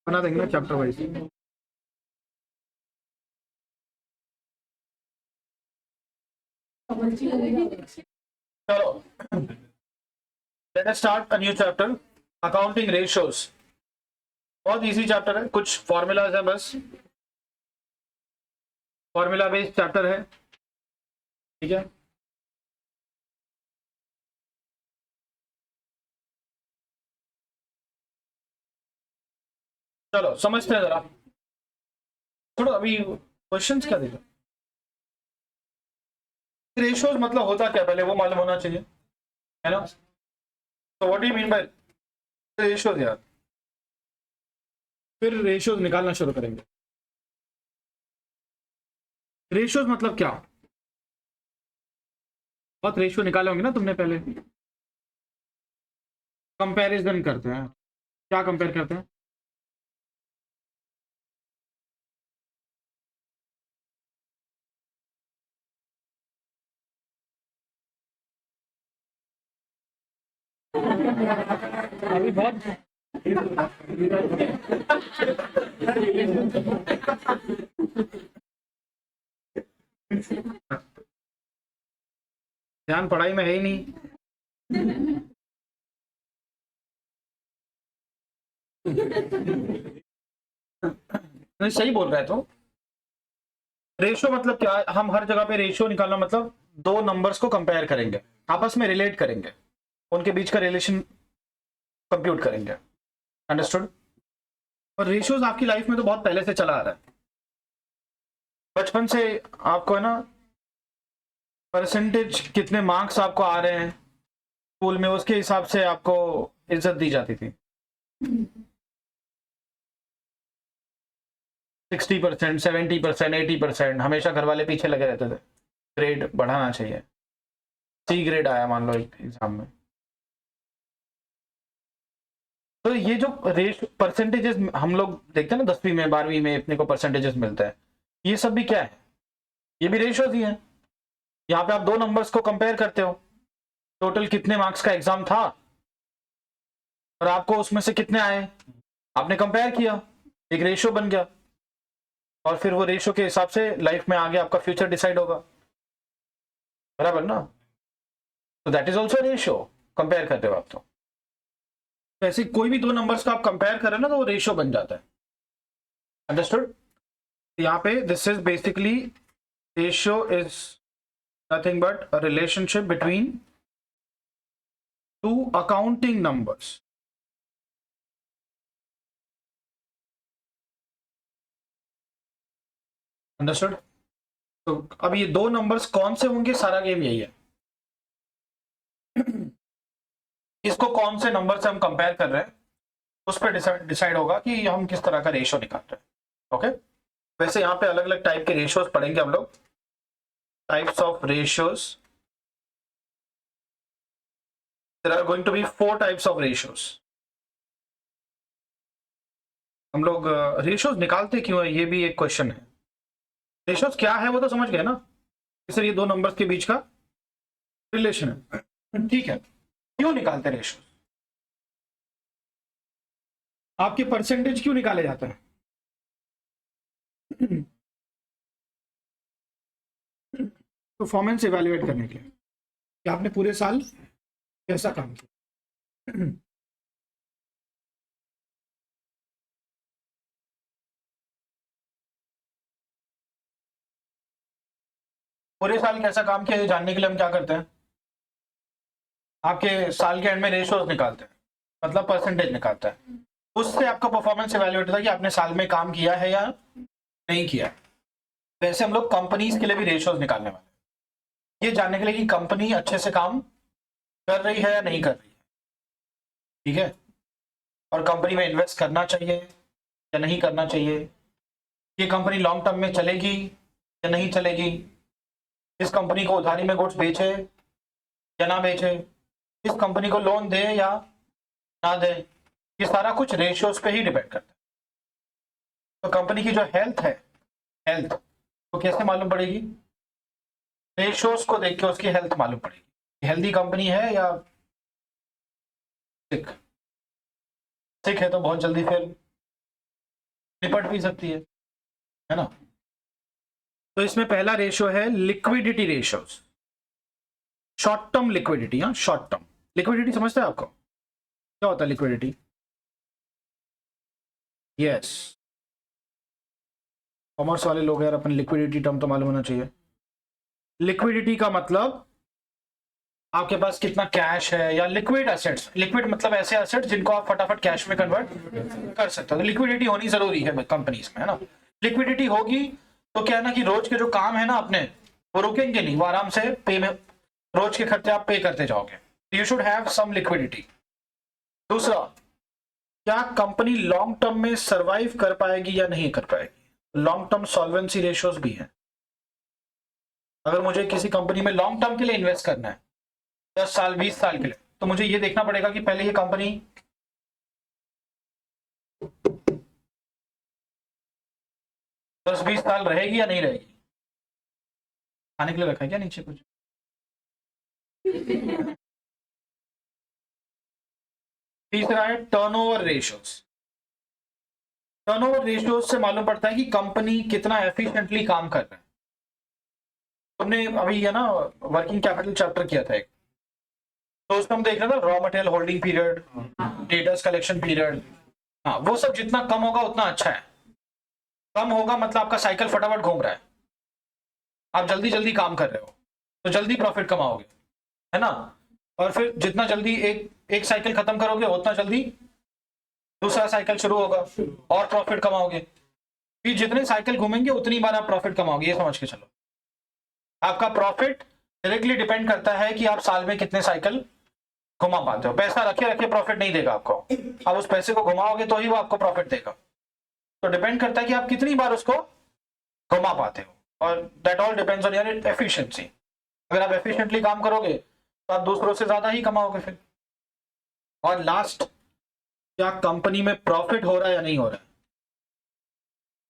बना देंगे ना चैप्टर वाइज। चलो, let us start a new chapter, accounting ratios. बहुत इजी चैप्टर है, कुछ फॉर्मूलाज है, बस फॉर्मूला बेस्ड चैप्टर है, ठीक है। चलो समझते हैं जरा, छोड़ो अभी क्वेश्चंस क्या देगा। रेशियोज मतलब होता क्या, पहले वो मालूम होना चाहिए, है ना। तो what do you mean by ratios यार, फिर रेशियोज निकालना शुरू करेंगे। रेशियोज मतलब क्या, बहुत रेशियो निकाले होंगे ना तुमने पहले। कंपैरिजन करते हैं, क्या कंपेयर करते हैं। अभी बहुत ध्यान पढ़ाई में है ही नहीं। नहीं सही बोल रहा है तो। रेशियो मतलब क्या, हम हर जगह पे रेशियो निकालना मतलब दो नंबर्स को कंपेयर करेंगे, आपस में रिलेट करेंगे, उनके बीच का रिलेशन कंप्यूट करेंगे, अंडरस्टूड। और रेशियोज आपकी लाइफ में तो बहुत पहले से चला आ रहा है, बचपन से आपको है ना, परसेंटेज कितने मार्क्स आपको आ रहे हैं स्कूल में, उसके हिसाब से आपको इज्जत दी जाती थी। 60%, 70%, 80%, हमेशा घर वाले पीछे लगे रहते थे, ग्रेड बढ़ाना चाहिए। सी ग्रेड आया मान लो एग्जाम में, तो ये जो रेश परसेंटेजेस हम लोग देखते हैं ना 10वीं में 12वीं में अपने को परसेंटेजेस मिलता है, ये सब भी क्या है, ये भी रेशियोज ही है। यहाँ पे आप दो नंबर्स को कंपेयर करते हो, टोटल कितने मार्क्स का एग्जाम था और आपको उसमें से कितने आए, आपने कंपेयर किया, एक रेशियो बन गया, और फिर वो रेशियो के हिसाब से लाइफ में आगे आपका फ्यूचर डिसाइड होगा, बराबर ना। तो that is also ratio, compare करते हो आप। तो ऐसे कोई भी दो नंबर्स का आप कंपेयर करें ना तो वो रेशियो बन जाता है, अंडरस्टूड। यहाँ पे this is basically, ratio is nothing but a relationship between two accounting numbers. Understood. तो अब ये दो नंबर्स कौन से होंगे, सारा गेम यही है। इसको कौन से नंबर से हम कंपेयर कर रहे हैं उस पर डिसाइड होगा कि हम किस तरह का रेशियो निकाल रहे हैं। ओके, वैसे यहाँ पे अलग अलग टाइप के रेशियोज पढ़ेंगे हम लोग, types of ratios. There are going to be 4 types of ratios. हम लोग रेशियोज निकालते क्यों है, ये भी एक क्वेश्चन है। रेशियोज क्या है वो तो समझ गए ना, सर ये दो नंबर्स के बीच का रिलेशन है, ठीक है। क्यों निकालते रेशियो, आपके परसेंटेज क्यों निकाले जाते हैं। परफॉर्मेंस इवैल्यूएट करने के लिए कि आपने पूरे साल कैसा काम किया। पूरे साल कैसा काम किया ये जानने के लिए हम क्या करते हैं, आपके साल के एंड में रेशियोज निकालते हैं, मतलब परसेंटेज निकालता है, उससे आपका परफॉर्मेंस इवैल्यूएट होता है कि आपने साल में काम किया है या नहीं किया। वैसे हम लोग कंपनीज के लिए भी रेशियोज निकालने वाले हैं, ये जानने के लिए कि कंपनी अच्छे से काम कर रही है या नहीं कर रही है, ठीक है। और कंपनी में इन्वेस्ट करना चाहिए या नहीं करना चाहिए, ये कंपनी लॉन्ग टर्म में चलेगी या नहीं चलेगी, इस कंपनी को उधारी में गुड्स बेचे या ना बेचे, इस कंपनी को लोन दे या ना दे, ये सारा कुछ रेशियोज पे ही डिपेंड करता है। तो कंपनी की जो हेल्थ है, हेल्थ तो कैसे मालूम पड़ेगी, रेशोज को देख के उसकी हेल्थ मालूम पड़ेगी, हेल्दी कंपनी है या सिक। सिक है तो बहुत जल्दी फिर निपट भी सकती है ना। तो इसमें पहला रेशो है liquidity ratios, short term liquidity. हाँ, शॉर्ट टर्म लिक्विडिटी समझते हैं आपको क्या होता है लिक्विडिटी? यस, कॉमर्स वाले लोग यार, अपन लिक्विडिटी टर्म तो मालूम होना चाहिए। लिक्विडिटी का मतलब आपके पास कितना कैश है, या लिक्विड एसेट्स। लिक्विड मतलब ऐसे एसेट्स जिनको आप फटाफट कैश में कन्वर्ट कर सकते हो। तो लिक्विडिटी होनी जरूरी है कंपनीज में, है ना। लिक्विडिटी होगी तो क्या है ना कि रोज के जो काम है ना अपने, वो रुकेंगे नहीं, वो आराम से पे में रोज के खर्चे आप पे करते जाओगे। You should have some liquidity. दूसरा, क्या कंपनी लॉन्ग टर्म में सरवाइव कर पाएगी या नहीं कर पाएगी। लॉन्ग टर्म सॉल्वेंसी रेशियोज भी है। अगर मुझे किसी कंपनी में लॉन्ग टर्म के लिए इन्वेस्ट करना है, 10 साल 20 साल के लिए, तो मुझे ये देखना पड़ेगा कि पहले ये कंपनी 10-20 साल रहेगी या नहीं रहेगी। खाने के लिए रखा है क्या नीचे कुछ? तीसरा है टर्नओवर रेशियोज। टर्नओवर रेशियोज से मालूम पड़ता है कि कंपनी कितना एफिशिएंटली काम कर रहा है। तुमने अभी है ना वर्किंग कैपिटल चैप्टर किया था एक, तो उसमें हम देख रहे थे raw material holding period, debtors collection period. हाँ, वो सब जितना कम होगा उतना अच्छा है। कम होगा मतलब आपका साइकिल फटाफट घूम रहा है, आप जल्दी जल्दी काम कर रहे हो, तो जल्दी प्रॉफिट कमाओगे, है ना। और फिर जितना जल्दी एक साइकिल खत्म करोगे उतना जल्दी दूसरा साइकिल शुरू होगा और प्रॉफिट कमाओगे। फिर जितने साइकिल घूमेंगे उतनी बार आप प्रॉफिट कमाओगे, ये समझ के चलो। आपका प्रॉफिट डायरेक्टली डिपेंड करता है कि आप साल में कितने साइकिल घुमा पाते हो। पैसा रखे रखे प्रॉफिट नहीं देगा आपको, आप उस पैसे को घुमाओगे तो ही वो आपको प्रॉफिट देगा। तो डिपेंड करता है कि आप कितनी बार उसको घुमा पाते हो, और that all depends on your efficiency. अगर आप एफिशिएंटली काम करोगे तो आप दूसरों से ज्यादा ही कमाओगे फिर। और लास्ट, क्या कंपनी में प्रॉफिट हो रहा है या नहीं हो रहा है।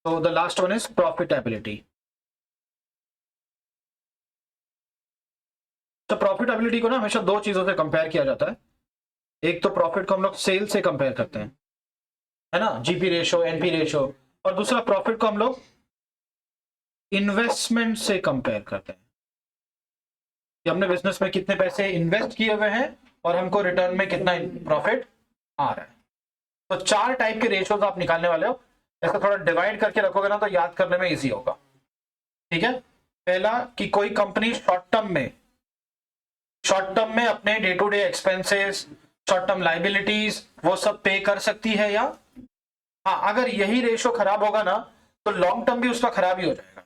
तो the last one is profitability. तो प्रॉफिटेबिलिटी को ना हमेशा दो चीजों से कंपेयर किया जाता है। एक तो प्रॉफिट को हम लोग सेल से कंपेयर करते हैं, है ना, जीपी रेशो, एनपी रेशो। और दूसरा प्रॉफिट को हम लोग इन्वेस्टमेंट से कंपेयर करते हैं कि हमने बिजनेस में कितने पैसे इन्वेस्ट किए हुए हैं और हमको रिटर्न में कितना प्रॉफिट आ रहा है। तो 4 टाइप के रेशोज आप निकालने वाले हो। ऐसा थोड़ा डिवाइड करके रखोगे ना तो याद करने में इजी होगा। ठीक है। पहला कि कोई कंपनी शॉर्ट टर्म में अपने day to day expenses, short term liabilities वो सब पे कर सकती है या। हाँ, अगर यही रेशो खराब होगा ना तो लॉन्ग टर्म भी उसका खराब ही हो जाएगा।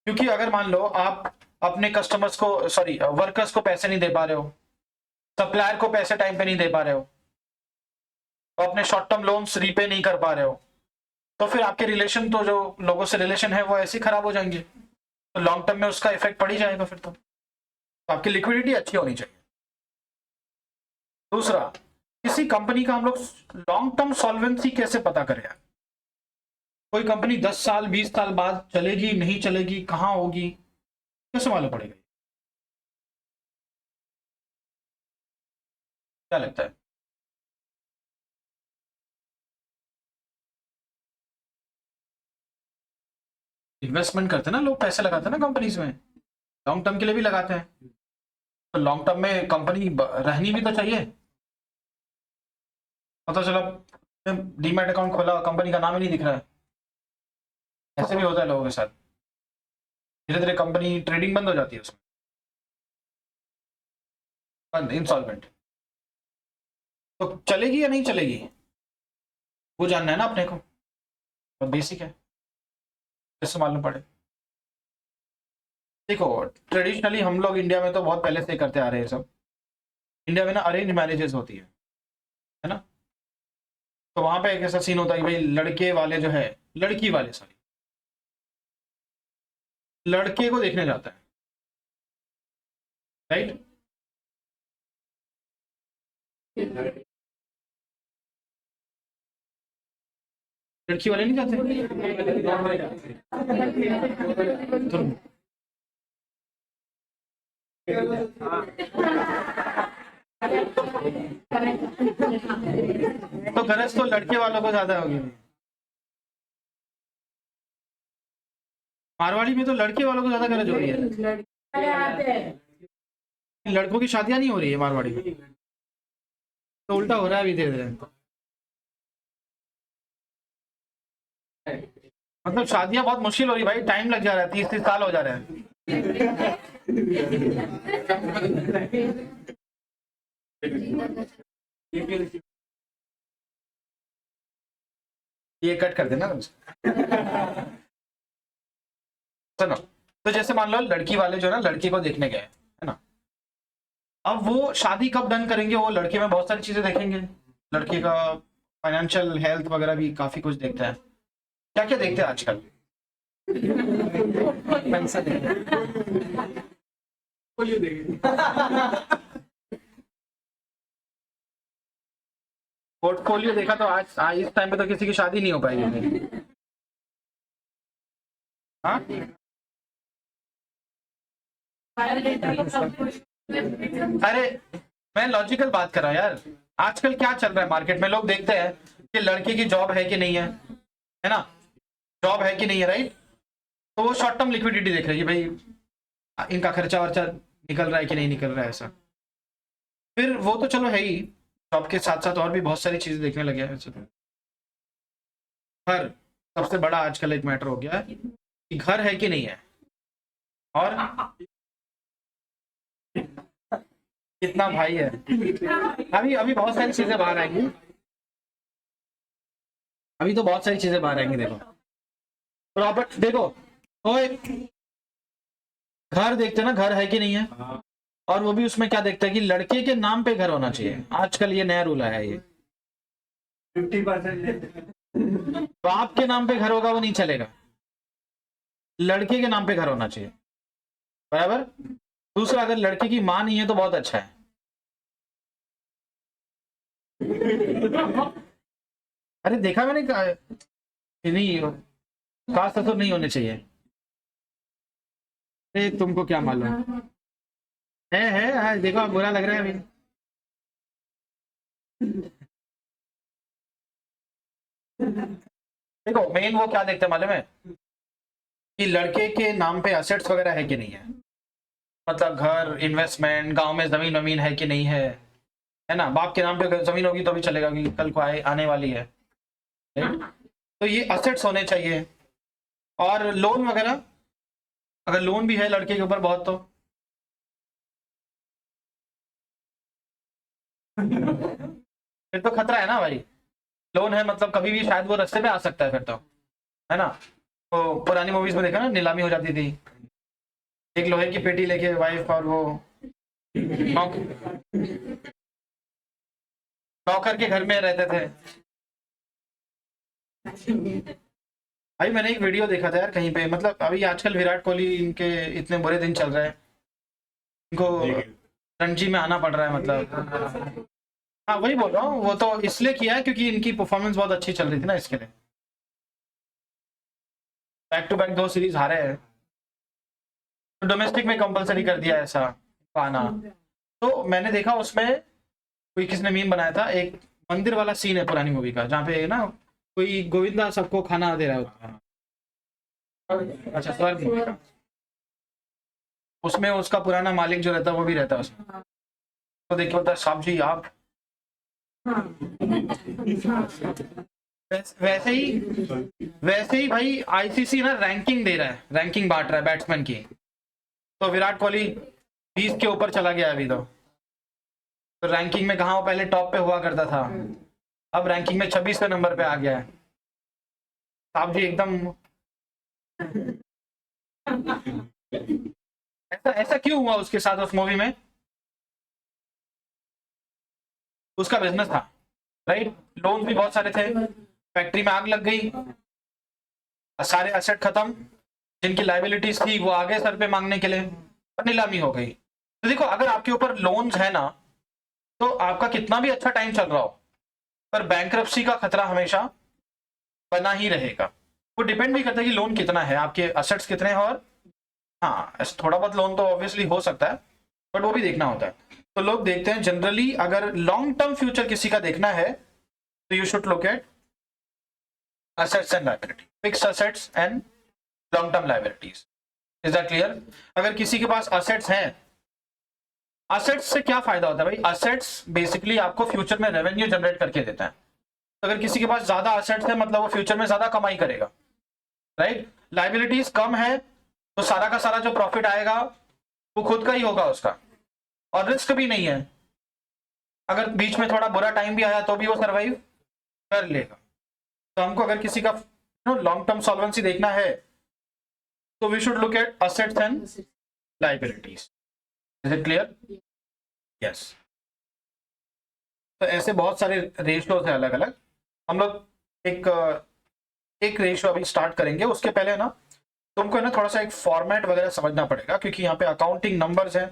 क्योंकि अगर मान लो आप अपने कस्टमर्स को, सॉरी वर्कर्स को पैसे नहीं दे पा रहे हो, सप्लायर को पैसे टाइम पे नहीं दे पा रहे हो, तो अपने शॉर्ट टर्म लोन्स रीपे नहीं कर पा रहे हो, तो फिर आपके रिलेशन, तो जो लोगों से रिलेशन है वो ऐसे ही खराब हो जाएंगे। तो लॉन्ग टर्म में उसका इफेक्ट पड़ ही जाएगा फिर। तो आपकी लिक्विडिटी अच्छी होनी चाहिए। दूसरा, किसी कंपनी का हम लोग लॉन्ग टर्म सॉल्वेंसी कैसे पता करें यार। कोई कंपनी 10 साल 20 साल बाद चलेगी नहीं चलेगी, कहां होगी, कैसे मालूम पड़ेगा? क्या लगता है? इन्वेस्टमेंट करते हैं ना लोग, पैसे लगाते हैं ना कंपनीज में, लॉन्ग टर्म के लिए भी लगाते हैं। तो लॉन्ग टर्म में कंपनी रहनी भी तो चाहिए। पता चला डीमैट अकाउंट खोला, कंपनी का नाम ही नहीं दिख रहा है। ऐसे भी होता है लोगों के साथ। धीरे धीरे कंपनी ट्रेडिंग बंद हो जाती है उसमें, बंद, इंसॉल्वेंट। तो चलेगी या नहीं चलेगी वो जानना है ना अपने को, तो बेसिक है, कैसे मालूम पड़े। देखो, ट्रेडिशनली हम लोग इंडिया में तो बहुत पहले से करते आ रहे हैं सब। इंडिया में ना अरेंज मैरिजेस होती है ना। तो वहां पे एक ऐसा सीन होता है कि भाई लड़के वाले जो है, लड़की वाले सॉरी, लड़के को देखने जाता है, राइट। लड़की वाले नहीं जाते? तो गरज तो लड़के वालों को ज्यादा होगी। मारवाड़ी में तो लड़के वालों को ज्यादा गरज हो रही है, लड़कों की शादियां नहीं हो रही है मारवाड़ी में, तो उल्टा हो रहा है अभी धीरे धीरे। मतलब शादियां बहुत मुश्किल हो रही भाई, टाइम लग जा रहा है, 30 साल हो जा रहे हैं। ये कट कर देना। सुनो, तो जैसे मान लो लड़की वाले जो है ना लड़की को देखने गए है ना, अब वो शादी कब डन करेंगे, वो लड़के में बहुत सारी चीजें देखेंगे, लड़के का फाइनेंशियल हेल्थ वगैरह भी काफी कुछ देखता है। क्या क्या देखते हैं आजकल? पोर्टफोलियो देखा तो आज इस टाइम पे तो किसी की शादी नहीं हो पाएगी। हाँ, अरे मैं लॉजिकल बात कर रहा हूँ यार। आजकल क्या चल रहा है मार्केट में, लोग देखते हैं कि लड़के की जॉब है कि नहीं है ना, जॉब है कि नहीं है, राइट? तो वो शॉर्ट टर्म लिक्विडिटी देख रही है भाई, इनका खर्चा वर्चा निकल रहा है कि नहीं निकल रहा है, ऐसा। फिर वो तो चलो है ही, जॉब के साथ साथ और भी बहुत सारी चीजें देखने लगे हैं। घर सबसे बड़ा आजकल एक मैटर हो गया है कि घर है कि नहीं है, और कितना भाई है। अभी अभी बहुत सारी चीजें बाहर आएंगी, अभी तो बहुत सारी चीजें बाहर आएंगी। देखो प्रॉपर्टी देखो, ओए घर देखते ना, घर है कि नहीं है, और वो भी उसमें क्या देखते हैं कि लड़के के नाम पे घर होना चाहिए। आजकल ये नया रूल आया है, ये 50%। बाप के नाम पे घर होगा वो नहीं चलेगा, लड़के के नाम पे घर होना चाहिए, बराबर। दूसरा, अगर लड़के की मां नहीं है तो बहुत अच्छा है। अरे देखा मैंने, नहीं सास ससुर नहीं होने चाहिए। अरे तुमको क्या मालूम है देखो बुरा लग रहा है अभी। देखो मेन वो क्या देखते हैं मालूम है, कि लड़के के नाम पे असेट्स वगैरह है कि नहीं है, मतलब घर, इन्वेस्टमेंट, गांव में जमीन वमीन है कि नहीं है ना। बाप के नाम पे जमीन होगी तो भी चलेगा कि कल को आने वाली है, तो ये असेट्स होने चाहिए। और लोन वगैरह, अगर लोन भी है लड़के के ऊपर बहुत, तो फिर तो खतरा है ना भाई। लोन है मतलब कभी भी शायद वो रास्ते पे आ सकता है फिर तो, है ना। तो पुरानी मूवीज में देखा ना, नीलामी हो जाती थी, एक लोहे की पेटी लेके वाइफ और वो नौकर के घर में रहते थे। अभी मैंने एक वीडियो देखा था यार कहीं पे, मतलब अभी आजकल विराट कोहली इनके इतने बुरे दिन चल रहे हैं, इनको रणजी में आना पड़ रहा है, मतलब हाँ वही बोल रहा हूँ, वो तो इसलिए किया है क्योंकि इनकी परफॉर्मेंस बहुत अच्छी चल रही थी ना, इसके लिए बैक टू बैक 2 सीरीज हारे हैं, तो डोमेस्टिक में कंपलसरी कर दिया ऐसा आना। तो मैंने देखा उसमें कोई किसने मीम बनाया था, एक मंदिर वाला सीन है पुरानी मूवी का, जहाँ पे ना कोई गोविंदा सबको खाना दे रहा होता है, अच्छा स्वर्ग मूवी का, उसमें उसका पुराना मालिक जो रहता है वो भी रहता है उसमें, तो देखिए होता है साहब जी आप वैसे ही भाई आईसीसी ना रैंकिंग दे रहा है, रैंकिंग बांट रहा है बैट्समैन की, तो विराट कोहली 20 के ऊपर चला गया अभी तो रैंकिंग में कहा वो पहले टॉप पे हुआ करता था, अब रैंकिंग में 26वें नंबर पे आ गया है। साहब जी एकदम ऐसा ऐसा क्यों हुआ उसके साथ उस मूवी में? उसका बिजनेस था, राइट, लोन भी बहुत सारे थे, फैक्ट्री में आग लग गई, सारे एसेट खत्म, जिनकी लाइबिलिटीज थी वो आगे सर पे मांगने के लिए, और नीलामी हो गई। तो देखो अगर आपके ऊपर लोन्स है ना, तो आपका कितना भी अच्छा टाइम चल रहा हो, पर बैंक्रप्सी का खतरा हमेशा बना ही रहेगा। वो डिपेंड भी करता है कि लोन कितना है, आपके असेट्स कितने हैं, और हाँ ऐसे थोड़ा बहुत लोन तो ऑब्वियसली हो सकता है, बट वो भी देखना होता है। तो लोग देखते हैं जनरली, अगर लॉन्ग टर्म फ्यूचर किसी का देखना है तो you should look at assets and liability, fixed assets and long term liabilities. Is that clear? अगर किसी के पास असेट्स हैं, असेट्स से क्या फायदा होता है भाई? असेट्स बेसिकली आपको फ्यूचर में रेवेन्यू जनरेट करके देता है। तो अगर किसी के पास ज्यादा असेट्स है मतलब वो फ्यूचर में ज्यादा कमाई करेगा, राइट? लायबिलिटीज कम है तो सारा का सारा जो प्रॉफिट आएगा वो खुद का ही होगा उसका, और रिस्क भी नहीं है। अगर बीच में थोड़ा बुरा टाइम भी आया तो भी वो सर्वाइव कर लेगा। तो हमको अगर किसी का लॉन्ग टर्म सॉल्वेंसी देखना है तो we should look at assets and liabilities. Is it clear? Yes. तो ऐसे बहुत सारे रेशियोज हैं अलग अलग। हम लोग एक रेशियो अभी स्टार्ट करेंगे, उसके पहले ना तुमको है ना थोड़ा सा एक फॉर्मेट वगैरह समझना पड़ेगा, क्योंकि यहाँ पे अकाउंटिंग नंबर्स हैं।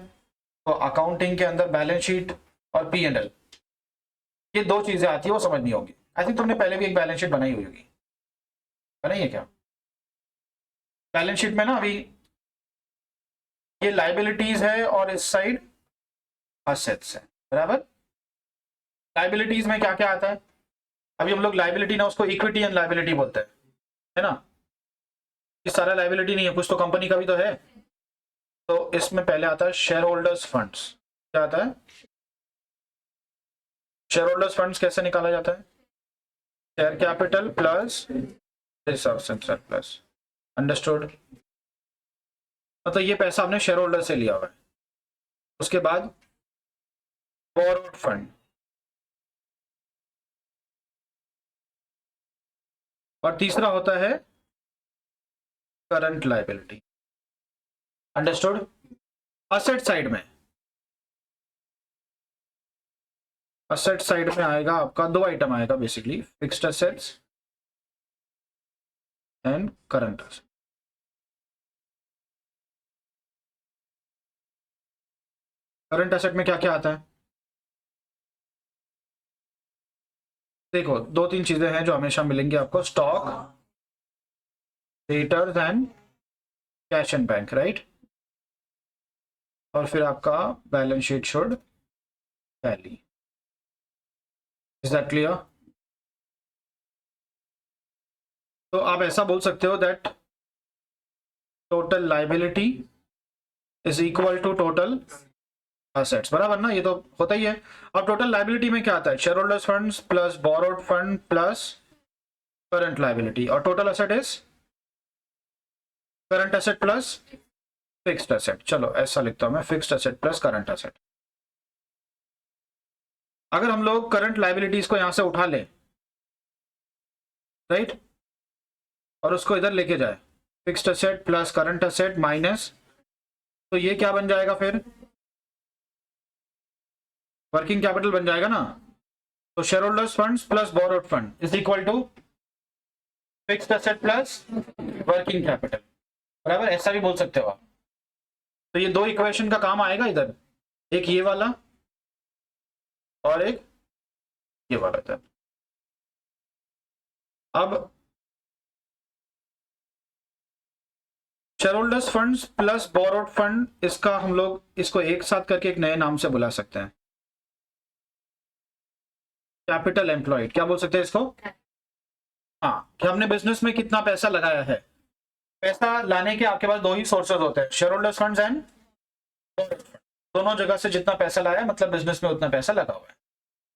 तो अकाउंटिंग के अंदर बैलेंस शीट और P&L, ये दो चीजें आती है, वो समझनी होगी। आई थिंक तुमने पहले भी एक बैलेंस शीट बनाई हुई होगी, बनाई है क्या? बैलेंस शीट में ना अभी ये लाइबिलिटीज है और इस साइड असेट्स है, बराबर? लाइबिलिटीज में क्या क्या आता है? अभी हम लोग लाइबिलिटी ना उसको इक्विटी एंड लाइबिलिटी बोलते हैं, है ना? ये सारा लाइबिलिटी नहीं है, कुछ तो कंपनी का भी तो है। तो इसमें पहले आता है शेयर होल्डर्स फंड्स। क्या आता है? शेयर होल्डर्स फंड्स कैसे निकाला जाता है? Share capital plus reserves and surplus. Understood? मतलब ये पैसा आपने शेयर होल्डर से लिया हुआ है। उसके बाद बोरोड फंड, और तीसरा होता है current liability. Understood? Asset side में, असेट साइड में आएगा आपका दो आइटम आएगा basically, fixed assets and current asset. Current asset में क्या क्या आता है? देखो दो तीन चीजें हैं जो हमेशा मिलेंगी आपको, stock, debtors and cash and bank, right? और फिर आपका balance sheet should tally. Is that clear? तो आप ऐसा बोल सकते हो that total liability is equal to total assets, बराबर ना? ये तो होता ही है। अब टोटल लाइबिलिटी में क्या आता है? Share holders funds plus borrowed fund plus current liability, और total asset is current asset plus fixed asset. चलो ऐसा लिखता हूं मैं, fixed asset plus current asset. अगर हम लोग करंट लाइबिलिटीज को यहां से उठा लें, राइट, और उसको इधर लेके जाए, fixed asset plus current asset minus, तो ये क्या बन जाएगा फिर? वर्किंग कैपिटल बन जाएगा ना? तो share holders funds plus borrowed fund is equal to fixed asset plus working capital, बराबर? ऐसा भी बोल सकते हो आप। तो ये दो इक्वेशन का काम आएगा इधर, एक ये वाला और एक ये वाला था। अब share holders funds plus borrowed fund, इसका हम लोग इसको एक साथ करके एक नए नाम से बुला सकते हैं, कैपिटल एम्प्लॉयड। क्या बोल सकते हैं इसको? हाँ, कि हमने बिजनेस में कितना पैसा लगाया है। पैसा लाने के आपके पास दो ही सोर्सेज होते हैं, share holders funds and borrowed fund. दोनों जगह से जितना पैसा लाया मतलब बिजनेस में उतना पैसा लगा हुआ है।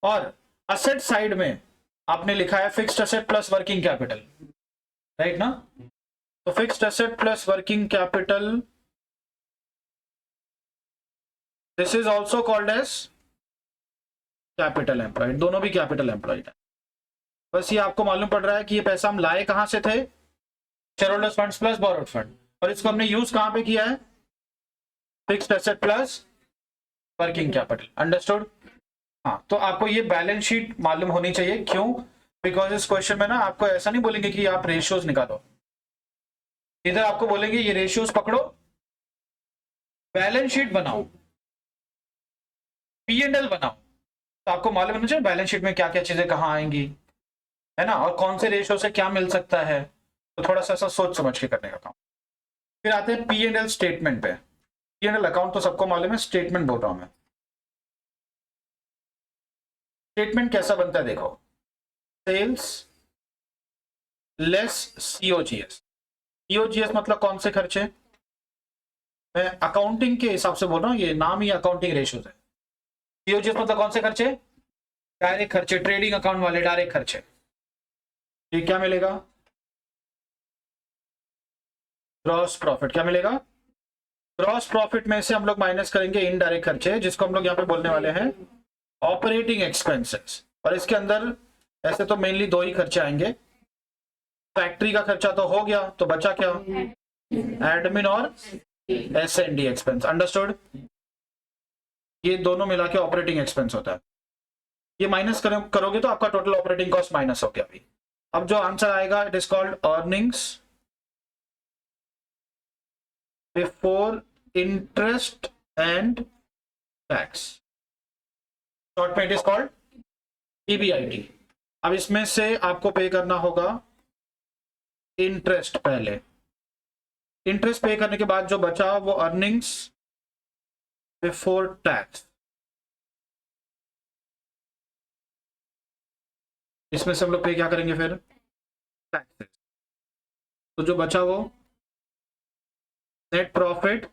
और असेट साइड में आपने लिखा है fixed asset plus working capital, right ना? तो fixed asset plus working capital, this is also called as capital employed. दोनों भी कैपिटल एम्प्लॉयड है। बस ये आपको मालूम पड़ रहा है कि ये पैसा हम लाए कहां से थे? Share holders funds plus borrowed fund, और इसको हमने यूज कहां पे किया है? Fixed asset plus working capital. Understood? हाँ, तो आपको ये बैलेंस शीट मालूम होनी चाहिए। क्यों? बिकॉज इस क्वेश्चन में ना आपको ऐसा नहीं बोलेंगे कि आप रेशियोज निकालो, इधर आपको बोलेंगे ये रेशियोज पकड़ो, बैलेंस शीट बनाओ, P&L बनाओ। तो आपको मालूम होना चाहिए बैलेंस शीट में क्या क्या चीजें कहां आएंगी। है ना, और कौन से रेशियो से क्या मिल सकता है, तो थोड़ा सा ऐसा सोच समझ के करने का काम। फिर आते हैं पी एंड एल स्टेटमेंट पे। पी एंड एल अकाउंट तो सबको मालूम है, स्टेटमेंट बोल रहा हूं मैं। स्टेटमेंट कैसा बनता है देखो, सेल्स लेस सीओजीएस। सीओजीएस मतलब कौन से खर्चे, मैं अकाउंटिंग के हिसाब से बोल रहा हूँ, ये नाम ही अकाउंटिंग रेशियोज है। सीओजीएस मतलब कौन से खर्चे, डायरेक्ट खर्चे, ट्रेडिंग अकाउंट वाले डायरेक्ट खर्चे। ये क्या मिलेगा, ग्रॉस प्रॉफिट। क्या मिलेगा, ग्रॉस प्रॉफिट में से हम लोग माइनस करेंगे इनडायरेक्ट खर्चे, जिसको हम लोग यहाँ पे बोलने वाले हैं ऑपरेटिंग एक्सपेंसेस। और इसके अंदर ऐसे तो मेनली दो ही खर्चे आएंगे, फैक्ट्री का खर्चा तो हो गया, तो बचा क्या, एडमिन और एस&डी एक्सपेंस। अंडरस्टूड, ये दोनों मिला के ऑपरेटिंग एक्सपेंस होता है। ये माइनस करोगे तो आपका टोटल ऑपरेटिंग कॉस्ट माइनस हो गया अभी। अब जो आंसर आएगा, it is called earnings before interest and tax, short में इट इज कॉल्ड ईबीआईटी। अब इसमें से आपको पे करना होगा इंटरेस्ट पहले, इंटरेस्ट पे करने के बाद जो बचा वो अर्निंग्स बिफोर टैक्स। इसमें से हम लोग पे क्या करेंगे फिर, टैक्सेस। तो जो बचा वो नेट प्रॉफिट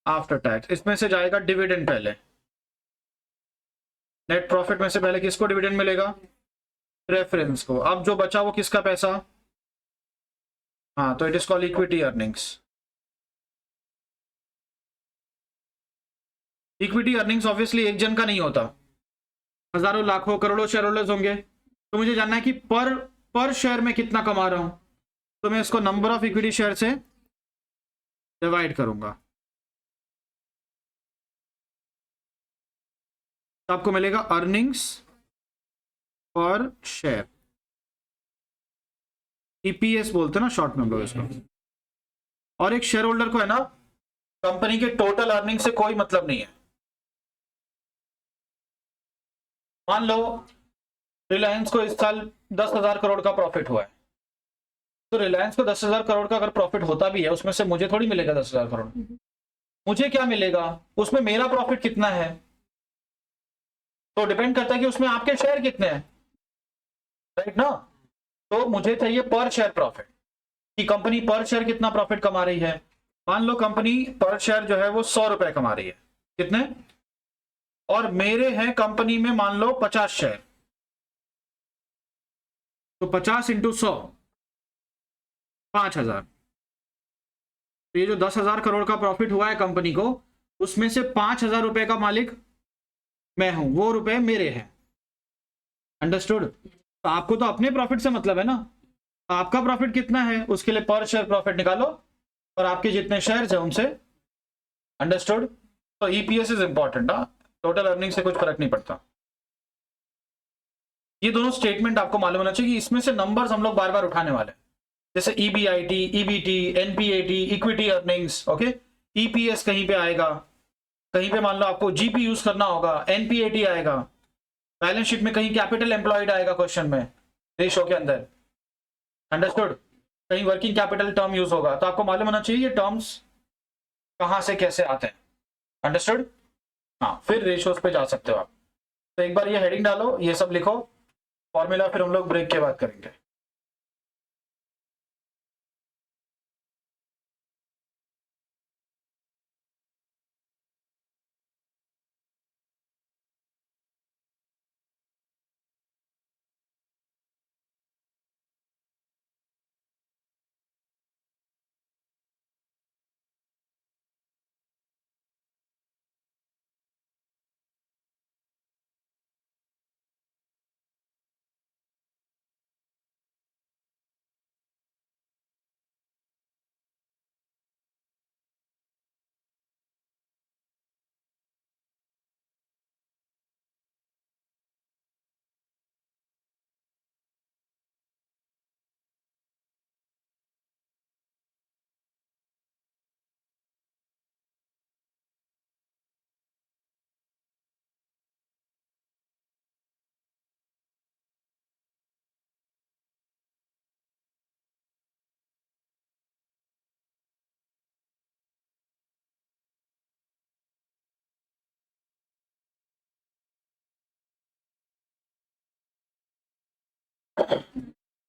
आफ्टर टैक्स। इसमें से जाएगा डिविडेंड पहले, नेट प्रॉफिट में से पहले किसको डिविडेंड मिलेगा, प्रेफरेंस को। अब जो बचा वो किसका पैसा, हाँ, तो it is called equity earnings. Equity earnings obviously एक जन का नहीं होता, हजारों लाखों करोड़ों शेयर होल्डर्स होंगे, तो मुझे जानना है कि पर शेयर में कितना कमा रहा हूं, तो मैं इसको नंबर ऑफ इक्विटी शेयर से डिवाइड करूंगा, तो आपको मिलेगा अर्निंग्स पर शेयर, ईपीएस बोलते हैं ना शॉर्ट में हम लोग इसको। और एक शेयर होल्डर को है ना, कंपनी के टोटल अर्निंग से कोई मतलब नहीं है। मान लो रिलायंस को इस साल 10,000 करोड़ का प्रॉफिट हुआ है, तो रिलायंस को 10,000 करोड़ का अगर प्रॉफिट होता भी है, उसमें से मुझे थोड़ी मिलेगा 10,000 करोड़, मुझे क्या मिलेगा, उसमें मेरा प्रॉफिट कितना है, तो डिपेंड करता है कि उसमें आपके शेयर कितने हैं, राइट ना। तो मुझे चाहिए पर शेयर प्रॉफिट, कि कंपनी पर शेयर कितना प्रॉफिट कमा रही है। मान लो कंपनी पर शेयर जो है वो 100 रुपए कमा रही है, कितने, और मेरे हैं कंपनी में मान लो 50 शेयर, तो 50 इंटू 100, 5,000। तो ये जो 10,000 करोड़ का प्रॉफिट हुआ है कंपनी को, उसमें से 5,000 रुपए का मालिक मैं हूं, वो रुपए मेरे हैं। अंडरस्टूड, तो आपको तो अपने प्रॉफिट से मतलब है ना, तो आपका प्रॉफिट कितना है उसके लिए पर शेयर प्रॉफिट निकालो, और आपके जितने शेयर्स हैं उनसे। अंडरस्टूड, तो EPS is important, total earning से कुछ फर्क नहीं पड़ता। ये दोनों स्टेटमेंट आपको मालूम होना चाहिए कि इसमें से नंबर्स हम लोग बार बार उठाने वाले हैं, जैसे EBIT, EBT, NPAT, equity earnings, okay. EPS कहीं पे आएगा, कहीं पे मान लो आपको जीपी यूज करना होगा, एनपीएटी आएगा, बैलेंस शीट में कहीं कैपिटल एम्प्लॉयड आएगा क्वेश्चन में, रेशो के अंदर। अंडरस्टूड, कहीं वर्किंग कैपिटल टर्म यूज होगा, तो आपको मालूम होना चाहिए ये टर्म्स कहां से कैसे आते हैं। अंडरस्टूड, हाँ, फिर रेशियोज पे जा सकते हो आप। तो एक बार ये हेडिंग डालो, ये सब लिखो फॉर्मूला, फिर हम लोग ब्रेक के बाद करेंगे।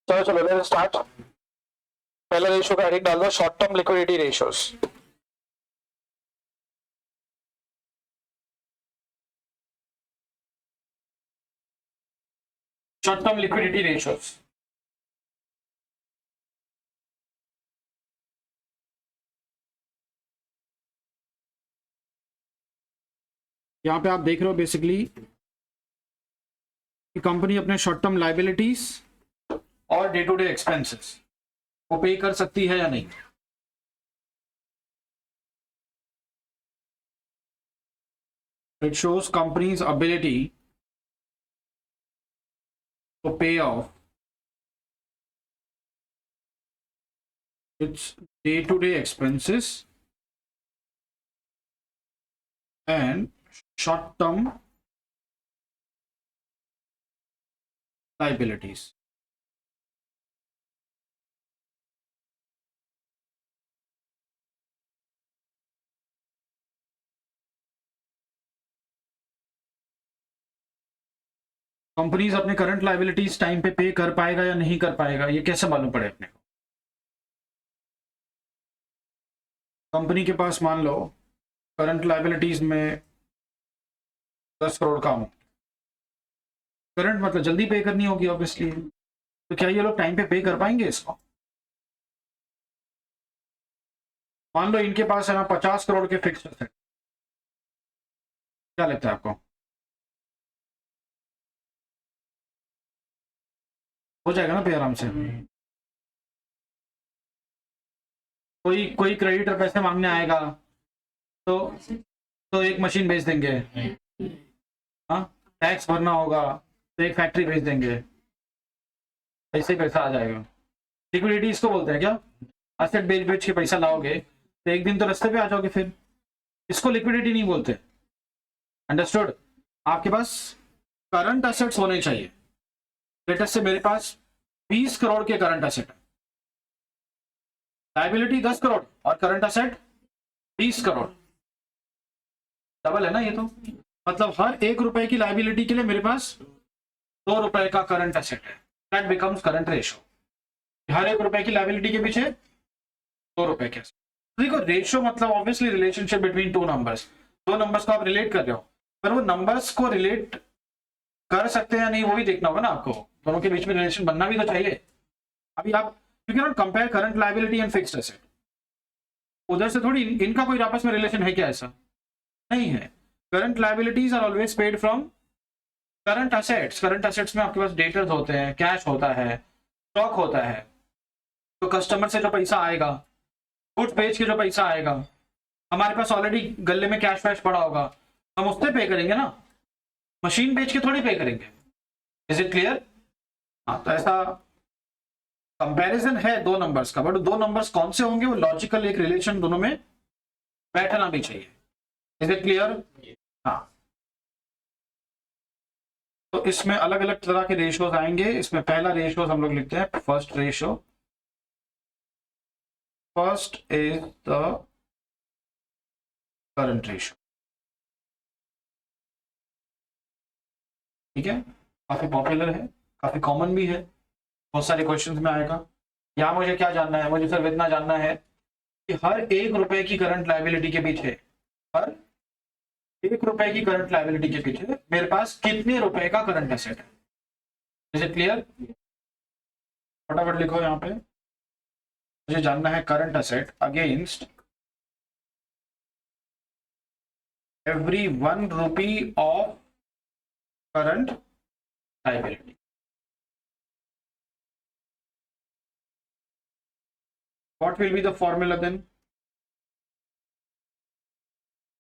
चलो चलो लेट्स स्टार्ट। पहला रेशियो का हेडिंग डाल दो, short term liquidity ratios. Short term liquidity ratios. यहां पे आप देख रहे हो बेसिकली कि कंपनी अपने शॉर्ट टर्म लाइबिलिटीज और डे टू डे एक्सपेंसेस को पे कर सकती है या नहीं। It shows company's ability to pay off its day-to-day expenses and short-term liabilities. Company's अपने करंट लाइबिलिटीज टाइम पे पे कर पाएगा या नहीं कर पाएगा, ये कैसे मालूम पड़े अपने को। कंपनी के पास मान लो करंट लाइबिलिटीज में 10 करोड़ का अमाउंट, करंट मतलब जल्दी पे करनी होगी ऑब्वियसली, तो क्या ये लोग टाइम पे कर पाएंगे इसको। मान लो इनके पास है ना 50 करोड़ के फिक्स्ड एसेट, क्या लगता है आपको हो जाएगा ना पे आराम से। कोई कोई क्रेडिटर पैसे मांगने आएगा तो एक मशीन भेज देंगे, हाँ टैक्स भरना होगा तो एक फैक्ट्री भेज देंगे, ऐसे ही पैसा आ जाएगा। लिक्विडिटी इसको बोलते हैं क्या, असेट बेच बेच के पैसा लाओगे तो एक दिन तो रास्ते पे आ जाओगे, फिर इसको लिक्विडिटी नहीं बोलते। अंडरस्टूड। आपके पास करंट असेट्स होने चाहिए, लेटेस्ट से मेरे पास 20 करोड़ के करंट असेट है, लाइबिलिटी 10 करोड़ और करंट असेट 20 करोड़, डबल है ना ये तो। मतलब हर 1 रुपए की लाइबिलिटी के लिए मेरे पास 2 रुपए का करंट असेट है, दैट बिकम्स करंट रेशियो। हर 1 रुपए की लाइबिलिटी के पीछे 2 रुपए के। देखो रेशियो मतलब obviously relationship between two numbers, दो नंबर्स को आप रिलेट कर रहे हो, पर वो नंबर्स को रिलेट कर सकते हैं या नहीं वो भी देखना होगा ना आपको, दोनों के बीच में रिलेशन बनना भी तो चाहिए। अभी आप you can not compare current liability and fixed asset, उधर से थोड़ी इनका कोई आपस में रिलेशन है क्या, ऐसा नहीं है। Current liabilities are always paid from current assets. Current assets में आपके पास डेटर्स होते हैं, कैश होता है, स्टॉक होता है, तो कस्टमर से जो पैसा आएगा, गुड्स बेच के जो पैसा आएगा, हमारे पास ऑलरेडी गले में कैश वैश पड़ा होगा, हम उससे पे करेंगे ना, मशीन बेच के थोड़ी पे करेंगे। Is it clear. हाँ तो ऐसा कंपैरिजन है दो नंबर्स का, बट दो नंबर्स कौन से होंगे, वो लॉजिकल एक रिलेशन दोनों में बैठना भी चाहिए। Is it clear. हाँ तो इसमें अलग अलग तरह के रेशियोज आएंगे। इसमें पहला रेशियो हम लोग लिखते हैं first ratio. First is the current ratio, ठीक है, काफी पॉपुलर है, काफी कॉमन भी है, बहुत सारे क्वेश्चंस में आएगा। यहाँ मुझे क्या जानना है, मुझे सिर्फ इतना जानना है कि हर 1 रुपए की करंट लायबिलिटी के पीछे, हर 1 रुपए की करंट लायबिलिटी के पीछे मेरे पास कितने रुपए का करंट एसेट है। Is it clear. फटाफट लिखो यहाँ पे, मुझे जानना है current asset against every 1 rupee of current liability. What will be the formula then?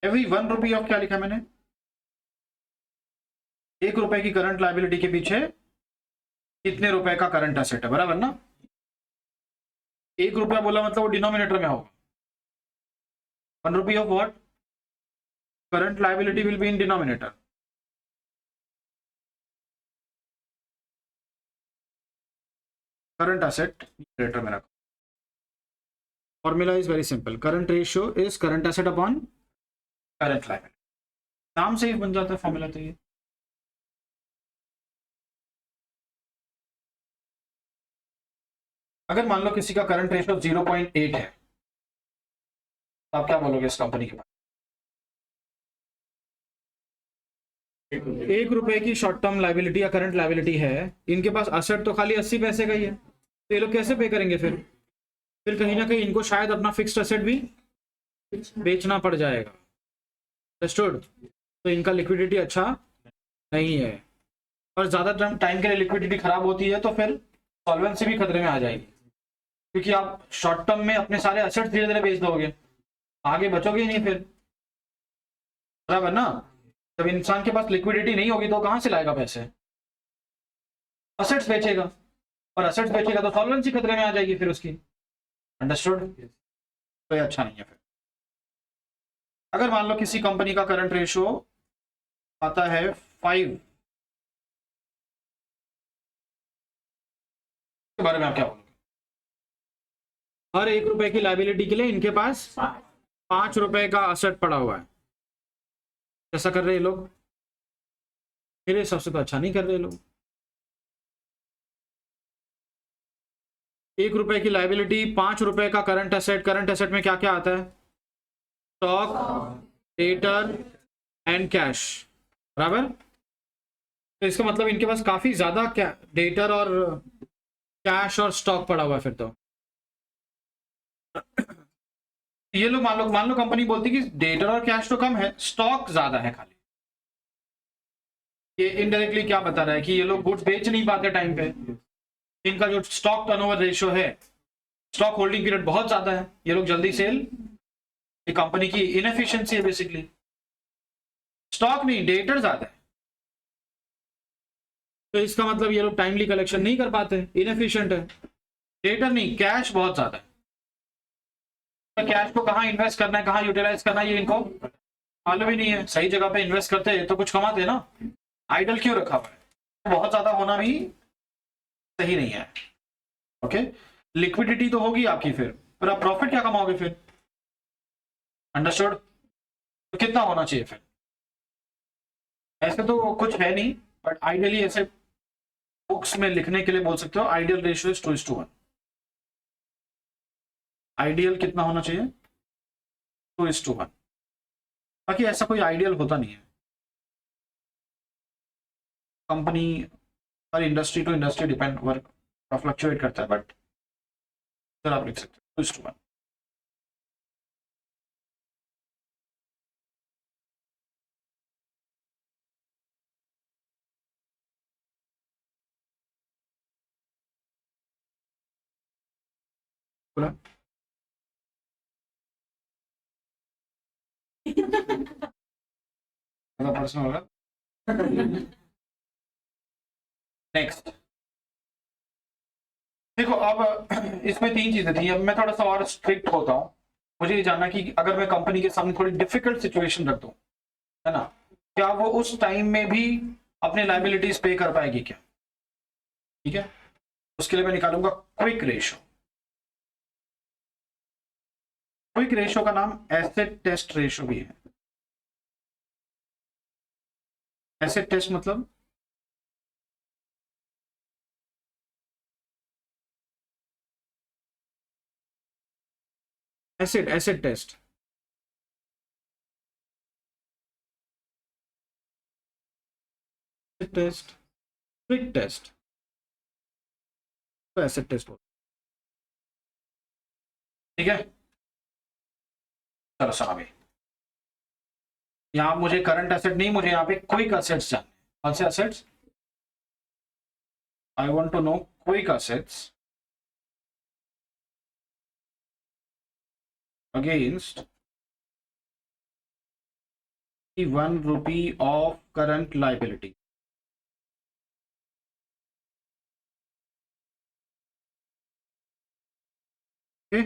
Every 1 rupee of क्या लिखा मैंने, 1 रुपए की करंट लायबिलिटी के पीछे कितने रुपए का करंट एसेट है, बराबर ना। 1 रुपया बोला मतलब वो डिनोमिनेटर में होगा, 1 rupee of what, current liability will be in denominator. Current asset numerator में रखो। Formula is very simple, current ratio is current asset upon current liability, नाम से ही बन जाता है फॉर्मूला तो ये। अगर मान लो किसी का करंट रेशियो 0.8 है, तो आप क्या बोलोगे इस कंपनी के बारे में? 1 रुपए की शॉर्ट टर्म लाइबिलिटी या करंट लाइबिलिटी है, इनके पास असेट तो खाली 80 पैसे का ही है, तो ये लोग कैसे पे करेंगे फिर कहीं ना कहीं इनको शायद अपना फिक्स्ड असेट भी बेचना पड़ जाएगा। अंडरस्टूड? तो इनका लिक्विडिटी अच्छा नहीं है, और ज्यादा टाइम के लिए लिक्विडिटी खराब होती है तो फिर सॉल्वेंसी भी खतरे में आ जाएगी, क्योंकि आप शॉर्ट टर्म में अपने सारे असेट्स धीरे धीरे बेच दोगे, आगे बचोगे ही नहीं फिर, बराबर ना? जब इंसान के पास लिक्विडिटी नहीं होगी तो कहां से लाएगा पैसे? असेट्स बेचेगा, और असेट्स बेचेगा तो सॉल्वेंसी खतरे में आ जाएगी फिर उसकी। अंडरस्टूड? तो ये अच्छा नहीं है। फिर अगर मान लो किसी कंपनी का करंट रेशियो आता है 5, के बारे में आप क्या बोलोगे? हर 1 रुपए की लाइबिलिटी के लिए इनके पास 5 रुपए का असेट पड़ा हुआ है। कैसा कर रहे हैं लोग? मेरे हिसाब से तो अच्छा नहीं कर रहे लोग। 1 रुपए की लाइबिलिटी, 5 रुपए का करंट एसेट। करंट एसेट में क्या क्या आता है? स्टॉक, डेटर एंड कैश, बराबर? तो इसका मतलब इनके पास काफी ज्यादा क्या डेटर और कैश और स्टॉक पड़ा हुआ है फिर तो। ये लोग मान लो कंपनी बोलती कि डेटर और कैश तो कम है, स्टॉक ज्यादा है खाली। ये इनडायरेक्टली क्या बता रहा है कि ये लोग गुड्स बेच नहीं पाते टाइम पे, इनका जो स्टॉक टर्नओवर रेशियो है, स्टॉक होल्डिंग पीरियड बहुत ज्यादा है, ये लोग जल्दी सेल, ये कंपनी की इनएफिशिएंसी है बेसिकली। स्टॉक नहीं, डेटर ज्यादा है, तो इसका मतलब ये लोग टाइमली कलेक्शन नहीं कर पाते, इनएफिशिएंट है। डेटर नहीं, कैश बहुत ज्यादा है, तो कैश को कहाँ इन्वेस्ट करना है, कहाँ यूटिलाइज करना है, ये इनको मालूम ही नहीं है। सही जगह पे इन्वेस्ट करते तो कुछ कमाते ना, आइडल क्यों रखा हुआ है? बहुत ज्यादा होना भी सही नहीं है। ओके, लिक्विडिटी तो होगी आपकी, फिर आप प्रॉफिट क्या कमाओगे फिर? अंडरस्टूड? तो कितना होना चाहिए फिर? ऐसे तो कुछ है नहीं, बट आइडियली ऐसे बुक्स में लिखने के लिए बोल सकते हो आइडियल रेशियो इज 2:1। आइडियल कितना होना चाहिए? 2:1। बाकी ऐसा कोई आइडियल होता नहीं है, कंपनी और industry to industry depend work fluctuate करता है, बट सर आप लिख सकते हो 2:1। बोला पर्सनल होगा। नेक्स्ट देखो, अब इसमें 3 चीजें थी, अब मैं थोड़ा सा और स्ट्रिक्ट होता हूँ। मुझे ये जानना कि अगर मैं कंपनी के सामने थोड़ी डिफिकल्ट सिचुएशन रख दूं, है ना, क्या वो उस टाइम में भी अपने लाइबिलिटीज पे कर पाएगी क्या? ठीक है, उसके लिए मैं निकालूंगा क्विक रेशियो। क्विक रेशियो का नाम एसेट टेस्ट रेशियो भी है। एसेट टेस्ट मतलब asset test, test, quick test, तो एसेट टेस्ट बोल। ठीक है, चलो सुना भी, यहाँ मुझे करंट एसेट नहीं, मुझे यहाँ पे क्विक असेट्स जानने। कौन से assets? I want to know quick assets against 1 rupee of current liability। okay?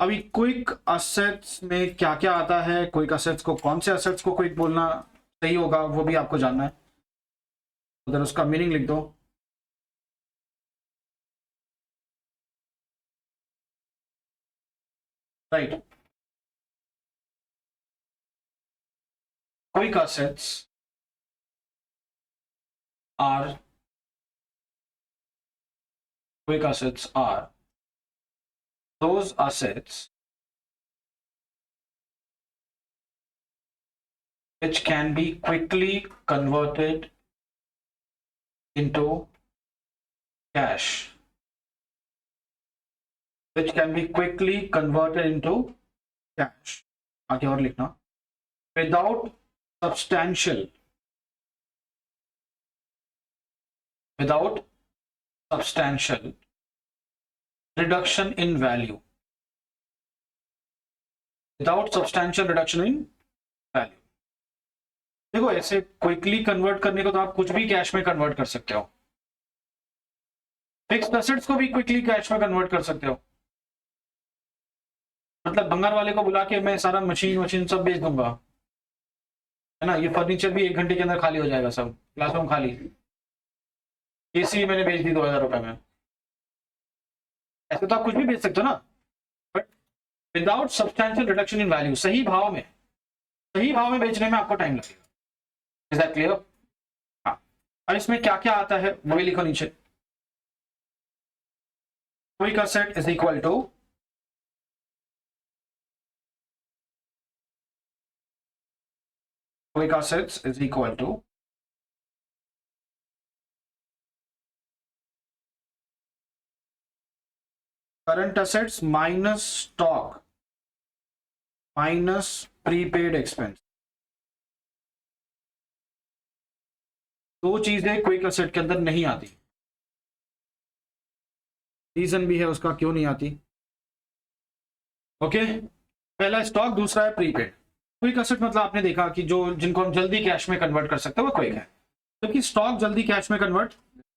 अभी क्विक असेट्स में क्या क्या आता है, क्विक असेट्स को, कौन से असेट्स को क्विक बोलना सही होगा वो भी आपको जानना है, उधर उसका मीनिंग लिख दो। Right, quick assets are Quick assets are those assets which can be quickly converted into cash. Which can be quickly converted into cash. आगे और लिखना. Without substantial reduction in value. Without substantial reduction in value. देखो ऐसे quickly convert करने को तो आप कुछ भी कैश में कन्वर्ट कर सकते हो. फिक्स्ड एसेट्स को भी क्विकली कैश में कन्वर्ट कर सकते हो. मतलब भंगार वाले को बुला के मैं सारा मशीन सब बेच दूंगा, है ना. ये फर्नीचर भी 1 घंटे के अंदर खाली हो जाएगा, सब क्लासरूम खाली. एसी मैंने बेच दी 2000 रुपए में. ऐसे तो आप कुछ भी बेच सकते हो ना, but without substantial reduction in value. सही भाव में बेचने में आपको टाइम लगेगा. Is that clear? हाँ. और इसमें क्या क्या आता है वो भी लिखो नीचे. Quick asset is equal to quick assets is equal to current assets minus stock minus prepaid expense. दो चीजें क्विक एसेट के अंदर नहीं आती. रीजन भी है उसका क्यों नहीं आती. ओके, पहला स्टॉक, दूसरा है प्रीपेड. क्विक एसेट मतलब आपने देखा कि जो जिनको हम जल्दी कैश में कन्वर्ट कर सकते हैं वो क्विक है, क्योंकि स्टॉक जल्दी कैश में कन्वर्ट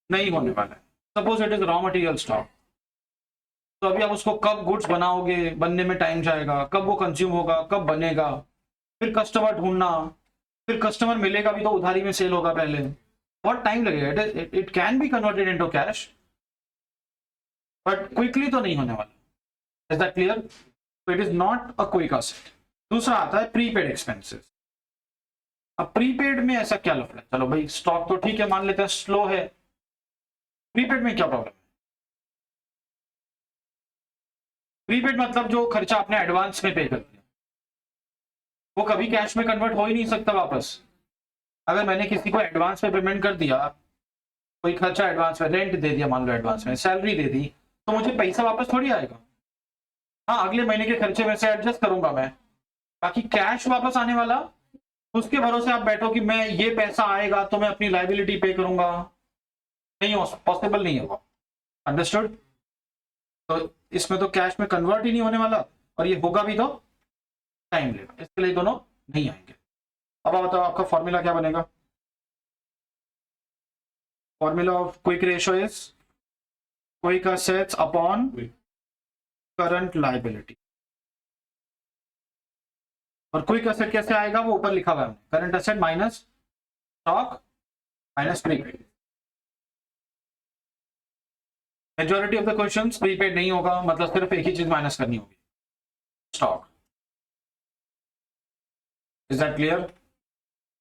नहीं होने वाला है. Suppose it is raw material stock, तो अभी आप उसको कब गुड्स बनाओगे, बनने में टाइम जाएगा, कब वो कंज्यूम होगा, कब बनेगा, फिर कस्टमर ढूंढना, फिर कस्टमर मिलेगा भी तो उधारी में सेल होगा पहले, बहुत टाइम लगेगा. It can be converted into cash but quickly तो नहीं होने वाला. Is that clear? So it is not a quick asset. दूसरा आता है प्रीपेड एक्सपेंसेस. अब प्रीपेड में ऐसा क्या लफड़ा है? चलो भाई स्टॉक तो ठीक है, मान लेते हैं स्लो है. प्रीपेड में क्या प्रॉब्लम है? प्रीपेड मतलब जो खर्चा आपने एडवांस में पे कर दिया वो कभी कैश में कन्वर्ट हो ही नहीं सकता वापस. अगर मैंने किसी को एडवांस में पेमेंट कर दिया, कोई खर्चा एडवांस में, रेंट दे दिया मान लो, एडवांस में सैलरी दे दी, तो मुझे पैसा वापस थोड़ी आएगा. हाँ, अगले महीने के खर्चे में से एडजस्ट करूंगा मैं, बाकी कैश वापस आने वाला उसके भरोसे आप बैठो कि मैं ये पैसा आएगा तो मैं अपनी लाइबिलिटी पे करूंगा, नहीं हो, पॉसिबल नहीं होगा. अंडरस्टूड? तो इसमें तो कैश में कन्वर्ट ही नहीं होने वाला, और ये होगा भी तो टाइम लेगा, इसके लिए दोनों नहीं आएंगे. अब बताओ आपका फॉर्मूला क्या बनेगा. Formula of quick ratio is quick assets upon current liability. और क्विक एसेट कैसे आएगा वो ऊपर लिखा हुआ है, current asset minus stock minus prepaid. Majority of the questions prepaid नहीं होगा, मतलब सिर्फ एक ही चीज माइनस करनी होगी, स्टॉक. Is that clear?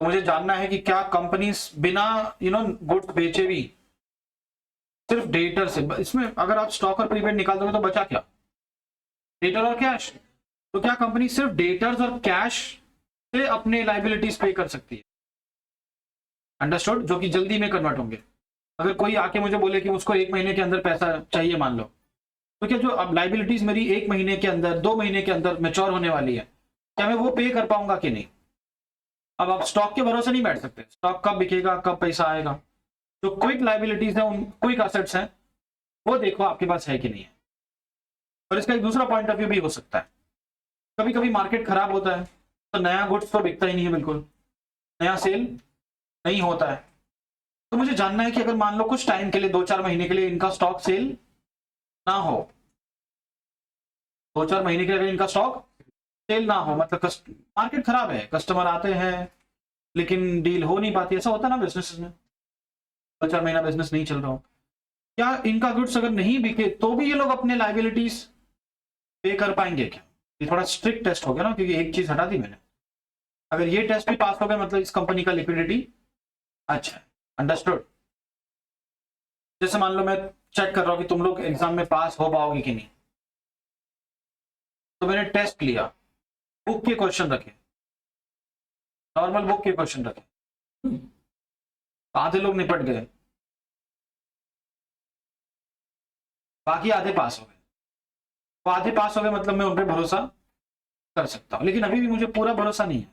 तो मुझे जानना है कि क्या कंपनीज बिना गुड्स बेचे भी सिर्फ डेटर से, इसमें अगर आप स्टॉक और प्रीपेड निकाल दोगे तो बचा क्या? डेटर और कैश. तो क्या कंपनी सिर्फ डेटर्स और कैश से अपने लाइबिलिटीज पे कर सकती है? अंडरस्टूड? जो कि जल्दी में कन्वर्ट होंगे. अगर कोई आके मुझे बोले कि उसको 1 महीने के अंदर पैसा चाहिए मान लो, तो क्या जो अब लाइबिलिटीज मेरी 1 महीने के अंदर, 2 महीने के अंदर मैच्योर होने वाली है, क्या मैं वो पे कर पाऊंगा कि नहीं? अब आप स्टॉक के भरोसे नहीं बैठ सकते, स्टॉक कब बिकेगा, कब पैसा आएगा. जो क्विक लाइबिलिटीज है, उन क्विक एसेट्स हैं, वो देखो आपके पास है कि नहीं है. और इसका एक दूसरा पॉइंट ऑफ व्यू भी हो सकता है, कभी कभी मार्केट खराब होता है तो नया गुड्स तो बिकता ही नहीं है, बिल्कुल नया सेल नहीं होता है. तो मुझे जानना है कि अगर मान लो कुछ टाइम के लिए, 2-4 महीने के लिए इनका स्टॉक सेल ना हो, 2-4 महीने के लिए इनका स्टॉक सेल ना हो, मतलब मार्केट खराब है, कस्टमर आते हैं लेकिन डील हो नहीं पाती, ऐसा होता है ना बिजनेस में, 2-4 महीना बिजनेस नहीं चल रहा हो. क्या इनका गुड्स अगर नहीं बिके तो भी ये लोग अपने लाइबिलिटीज पे कर पाएंगे क्या? ये थोड़ा स्ट्रिक्ट टेस्ट हो गया ना, क्योंकि एक चीज हटा दी मैंने. अगर ये टेस्ट भी पास हो गया मतलब इस कंपनी का लिक्विडिटी अच्छा है. अंडरस्टूड? जैसे मान लो मैं चेक कर रहा हूँ कि तुम लोग एग्जाम में पास हो पाओगे कि नहीं। तो मैंने टेस्ट लिया, बुक के क्वेश्चन रखे, नॉर्मल बुक के क्वेश्चन रखे, आधे लोग निपट गए, बाकी आधे पास हो गए। तो आधे पास हो गए मतलब मैं उन पर भरोसा कर सकता हूं, लेकिन अभी भी मुझे पूरा भरोसा नहीं है,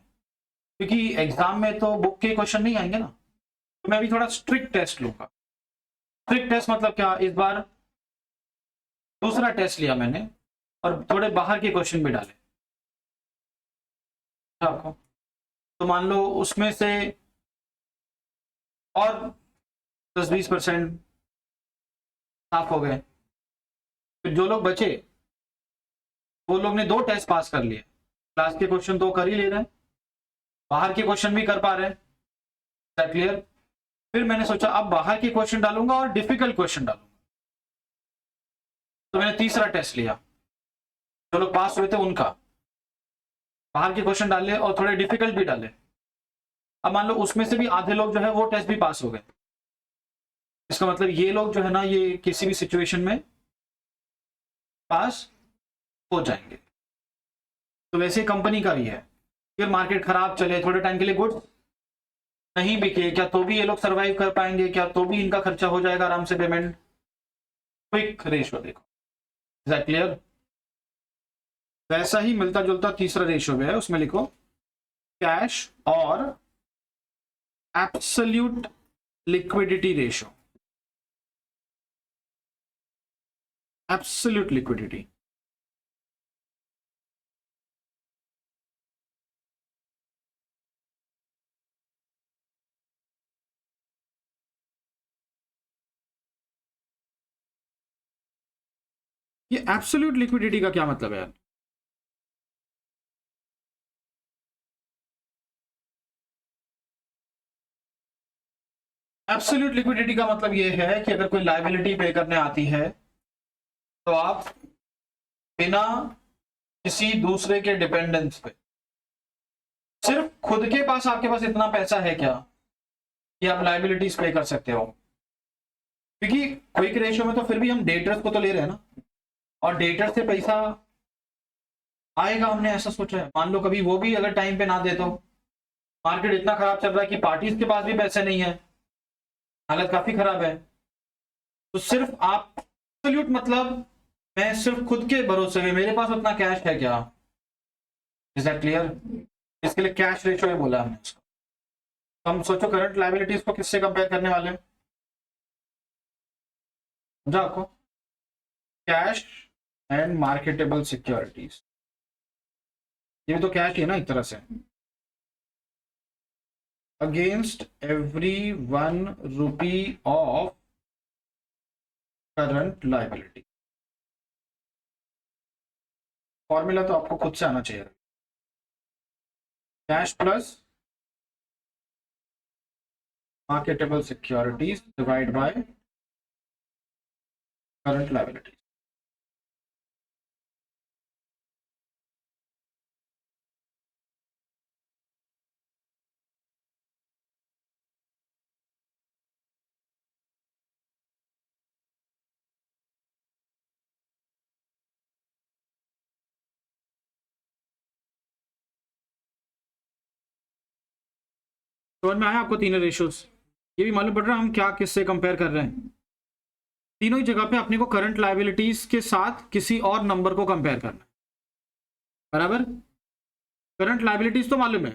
क्योंकि एग्जाम में तो बुक के क्वेश्चन नहीं आएंगे ना। तो मैं अभी थोड़ा स्ट्रिक्ट टेस्ट लूंगा। स्ट्रिक्ट टेस्ट मतलब क्या, इस बार दूसरा टेस्ट लिया मैंने और थोड़े बाहर के क्वेश्चन भी डाले आपको। तो मान लो उसमें से और 10-20% साफ हो गए। फिर जो लोग बचे वो लोग ने 2 टेस्ट पास कर लिए, क्लास के क्वेश्चन तो कर ही ले रहे हैं, बाहर के क्वेश्चन भी कर पा रहे हैं। क्लियर। फिर मैंने सोचा अब बाहर के क्वेश्चन डालूंगा और डिफिकल्ट क्वेश्चन डालूंगा। तो मैंने तीसरा टेस्ट लिया, जो लोग पास हुए थे उनका बाहर के क्वेश्चन डाले और थोड़े डिफिकल्ट भी डाले। अब मान लो उसमें से भी आधे लोग जो है वो टेस्ट भी पास हो गए। इसका मतलब ये लोग जो है ना, ये किसी भी सिचुएशन में पास हो जाएंगे। तो वैसे कंपनी का भी है, फिर मार्केट खराब चले थोड़े टाइम के लिए, गुड नहीं बिके क्या, तो भी ये लोग सरवाइव कर पाएंगे क्या, तो भी इनका खर्चा हो जाएगा आराम से पेमेंट। क्विक रेशियो देखो, इज दैट क्लियर। वैसा ही मिलता जुलता तीसरा रेशियो भी है, उसमें लिखो कैश और absolute liquidity ratio. Absolute liquidity, ये एब्सोल्यूट लिक्विडिटी का क्या मतलब है यार? एब्सोल्यूट लिक्विडिटी का मतलब ये है कि अगर कोई लायबिलिटी पे करने आती है तो आप बिना किसी दूसरे के डिपेंडेंस पे, सिर्फ खुद के पास आपके पास इतना पैसा है क्या कि आप लायबिलिटीज पे कर सकते हो। क्योंकि क्विक रेशियो में तो फिर भी हम डेटर्स को तो ले रहे हैं ना, और डेटर से पैसा आएगा, हमने ऐसा सोचा है। मान लो कभी वो भी अगर टाइम पे ना दे तो, मार्केट इतना खराब चल रहा है कि पार्टीज के पास भी पैसे नहीं है, हालत काफी खराब है। तो सिर्फ आप एब्सोल्यूट मतलब मैं सिर्फ खुद के भरोसे में, मेरे पास उतना कैश है क्या, इज दैट क्लियर। इसके लिए कैश रेशियो बोला हमने उसको। तो हम सोचो करंट लायबिलिटीज को किससे कंपेयर करने वाले हैं, समझा आपको, कैश एंड मार्केटेबल सिक्योरिटीज। ये भी तो कैश है ना एक तरह से, against every 1 rupee of current liability. Formula तो आपको खुद से आना चाहिए, cash plus marketable securities divide by current liabilities. समझ में आया आपको तीनों रेशियोज? ये भी मालूम पड़ रहा है हम क्या किससे कंपेयर कर रहे हैं। तीनों ही जगह पे अपने को करंट लायबिलिटीज के साथ किसी और नंबर को कंपेयर करना है, बराबर। करंट लायबिलिटीज तो मालूम है,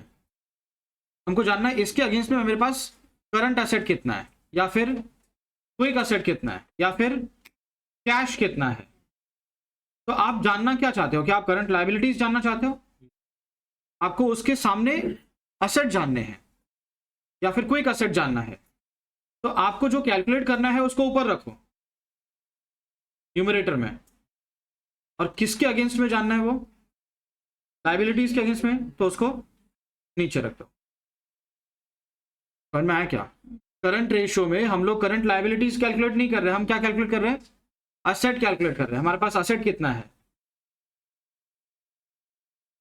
हमको जानना है इसके अगेंस्ट में मेरे पास करंट एसेट कितना है, या फिर क्विक एसेट कितना है, या फिर कैश कितना है। तो आप जानना क्या चाहते हो, क्या आप करंट लायबिलिटीज जानना चाहते हो, आपको उसके सामने एसेट जानने हैं, या फिर क्विक एसेट जानना है। तो आपको जो कैलकुलेट करना है उसको ऊपर रखो न्यूमरेटर में, और किसके अगेंस्ट में जानना है वो, लायबिलिटीज के अगेंस्ट में, तो उसको नीचे रख दो। समझ में आया क्या? करंट रेशियो में हम लोग करंट लायबिलिटीज कैलकुलेट नहीं कर रहे, हम क्या कैलकुलेट कर रहे हैं, एसेट कैलकुलेट कर रहे हैं। हमारे पास एसेट कितना है।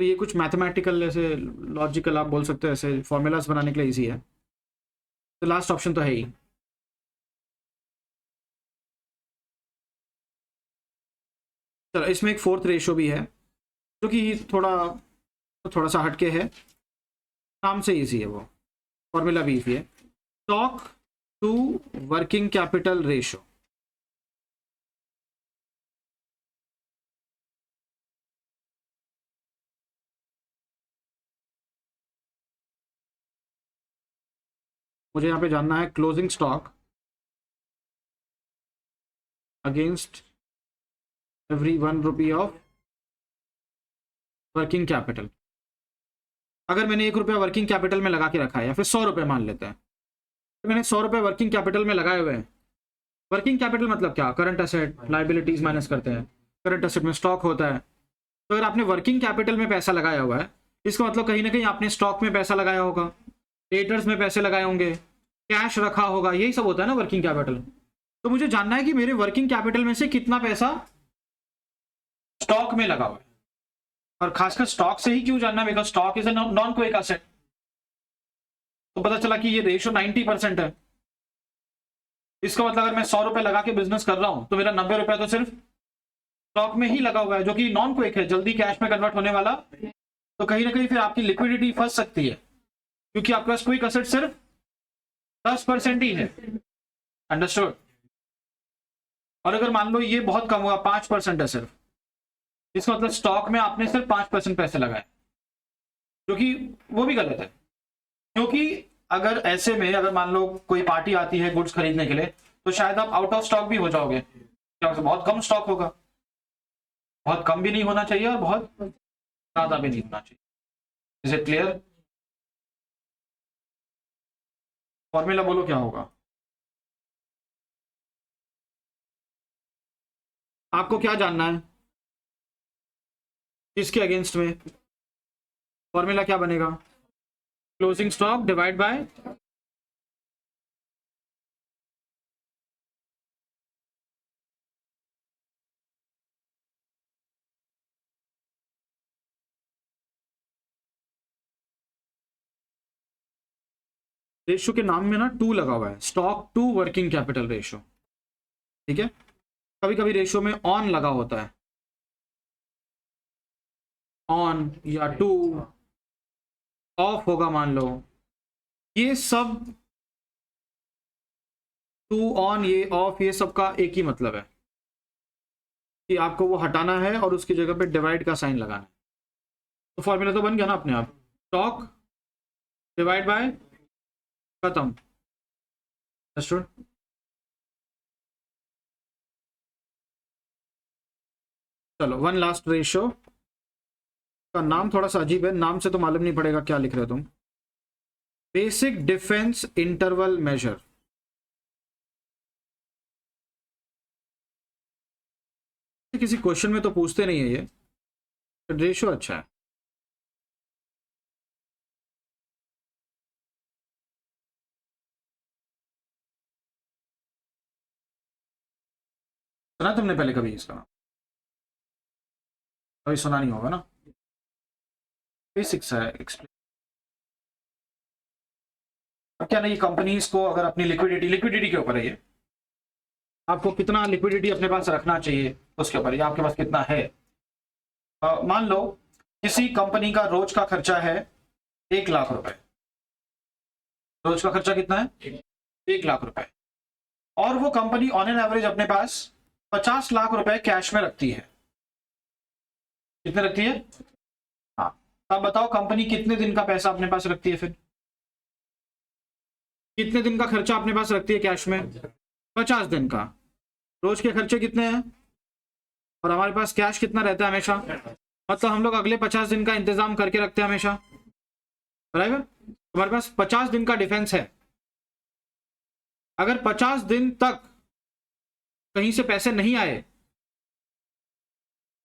तो ये कुछ मैथमेटिकल ऐसे लॉजिकल आप बोल सकते हो, ऐसे फॉर्मूलाज बनाने के लिए इजी है। तो लास्ट ऑप्शन तो है ही। चलो इसमें एक फोर्थ रेशियो भी है जो कि थोड़ा सा हटके है, नाम से इजी है, वो फॉर्मूला भी इजी है। Stock to working capital ratio. मुझे यहाँ पे जानना है closing stock against every 1 rupee of working capital. अगर मैंने 1 रुपया वर्किंग कैपिटल में लगा के रखा है, या फिर 100 रुपये मान लेते हैं, तो मैंने 100 रुपये वर्किंग कैपिटल में लगाए हुए हैं। वर्किंग कैपिटल मतलब क्या? करंट एसेट, लाइबिलिटीज माइनस करते हैं, करंट एसेट में स्टॉक होता है। तो अगर आपने वर्किंग कैपिटल में पैसा लगाया हुआ है, इसका मतलब कहीं ना कहीं आपने स्टॉक में पैसा लगाया होगा, डेटर्स में पैसे लगाए होंगे, कैश रखा होगा, यही सब होता है ना वर्किंग कैपिटल। तो मुझे जानना है कि मेरे वर्किंग कैपिटल में से कितना पैसा स्टॉक में लगा हुआ है, और खासकर स्टॉक से ही क्यों जानना है? Because stock is a non quick asset. तो पता चला कि ये रेशियो 90% है। इसका मतलब अगर मैं 100 रुपए लगा के बिजनेस कर रहा हूं तो मेरा 90 रुपया तो सिर्फ स्टॉक में ही लगा हुआ है, जो कि नॉन क्विक है, जल्दी कैश में कन्वर्ट होने वाला। तो कहीं ना कहीं फिर आपकी लिक्विडिटी फंस सकती है, क्योंकि आपके पास क्विक एसेट सिर्फ 10% ही है। अंडरस्टूड? और अगर मान लो ये बहुत कम हुआ, 5% है सिर्फ, इसका मतलब स्टॉक में आपने सिर्फ 5% पैसे लगाए, जो कि वो भी गलत है। क्योंकि अगर ऐसे में अगर मान लो कोई पार्टी आती है गुड्स खरीदने के लिए, तो शायद आप आउट ऑफ स्टॉक भी हो जाओगे, क्योंकि बहुत कम स्टॉक होगा। बहुत कम भी नहीं होना चाहिए और बहुत ज्यादा भी नहीं होना चाहिए। Is it clear? फॉर्मूला बोलो क्या होगा? आपको क्या जानना है किसके अगेंस्ट में? फॉर्मूला क्या बनेगा? Closing stock divide by ratio के नाम में ना 2 लगा हुआ है, stock to working capital ratio. ठीक है, कभी कभी रेशियो में ऑन लगा होता है, ऑन या टू, ऑफ होगा मान लो। ये सब टू, ऑन, ये ऑफ, ये सब का एक ही मतलब है कि आपको वो हटाना है और उसकी जगह पे डिवाइड का साइन लगाना है। तो फॉर्मूला तो बन गया ना अपने आप, स्टॉक डिवाइड बाय, खत्म। अंडरस्टूड? चलो वन लास्ट रेशियो का नाम थोड़ा सा अजीब है, नाम से तो मालूम नहीं पड़ेगा क्या लिख रहे हो तुम। Basic defence interval measure. किसी क्वेश्चन में तो पूछते नहीं है ये, रेशियो अच्छा है। सुना तुमने पहले कभी इसका नाम? कभी सुना नहीं होगा ना, बेसिक्स है। एक्सप्लेन क्या नहीं, कंपनीज को अगर अपनी लिक्विडिटी के ऊपर है ये, आपको कितना लिक्विडिटी अपने पास रखना चाहिए उसके ऊपर, ये आपके पास कितना है। मान लो किसी कंपनी का रोज का खर्चा है 1 लाख रुपए, रोज का खर्चा कितना है? 1 लाख रुपए, और वो कंपनी ऑन एन एवरेज अपने पास 50 लाख रुपए कैश में रखती है। कितने रखती है? हाँ, अब बताओ कंपनी कितने दिन का पैसा अपने पास रखती है? फिर कितने दिन का खर्चा अपने पास रखती है कैश में? 50 दिन का। रोज के खर्चे कितने हैं और हमारे पास कैश कितना रहता है हमेशा? मतलब हम लोग अगले 50 दिन का इंतजाम करके रखते हैं हमेशा, बराबर? हमारे पास 50 दिन का डिफेंस है। अगर 50 दिन तक कहीं से पैसे नहीं आए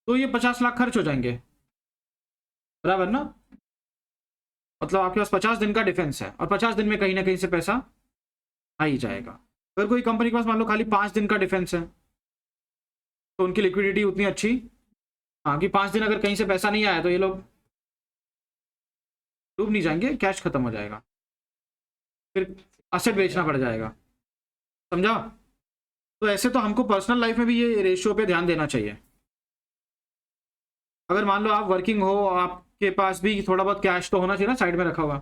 तो ये 50 लाख खर्च हो जाएंगे, बराबर ना? मतलब आपके पास 50 दिन का डिफेंस है और 50 दिन में कहीं ना कहीं से पैसा आ ही जाएगा। अगर कोई कंपनी के पास मान लो खाली 5 दिन का डिफेंस है तो उनकी लिक्विडिटी उतनी अच्छी, हाँ, कि 5 दिन अगर कहीं से पैसा नहीं आया तो ये लोग डूब नहीं जाएंगे, कैश खत्म हो जाएगा, फिर असेट बेचना पड़ जाएगा। समझा? तो ऐसे तो हमको पर्सनल लाइफ में भी ये रेशियो पे ध्यान देना चाहिए। अगर मान लो आप वर्किंग हो, आपके पास भी थोड़ा बहुत कैश तो होना चाहिए ना साइड में रखा हुआ।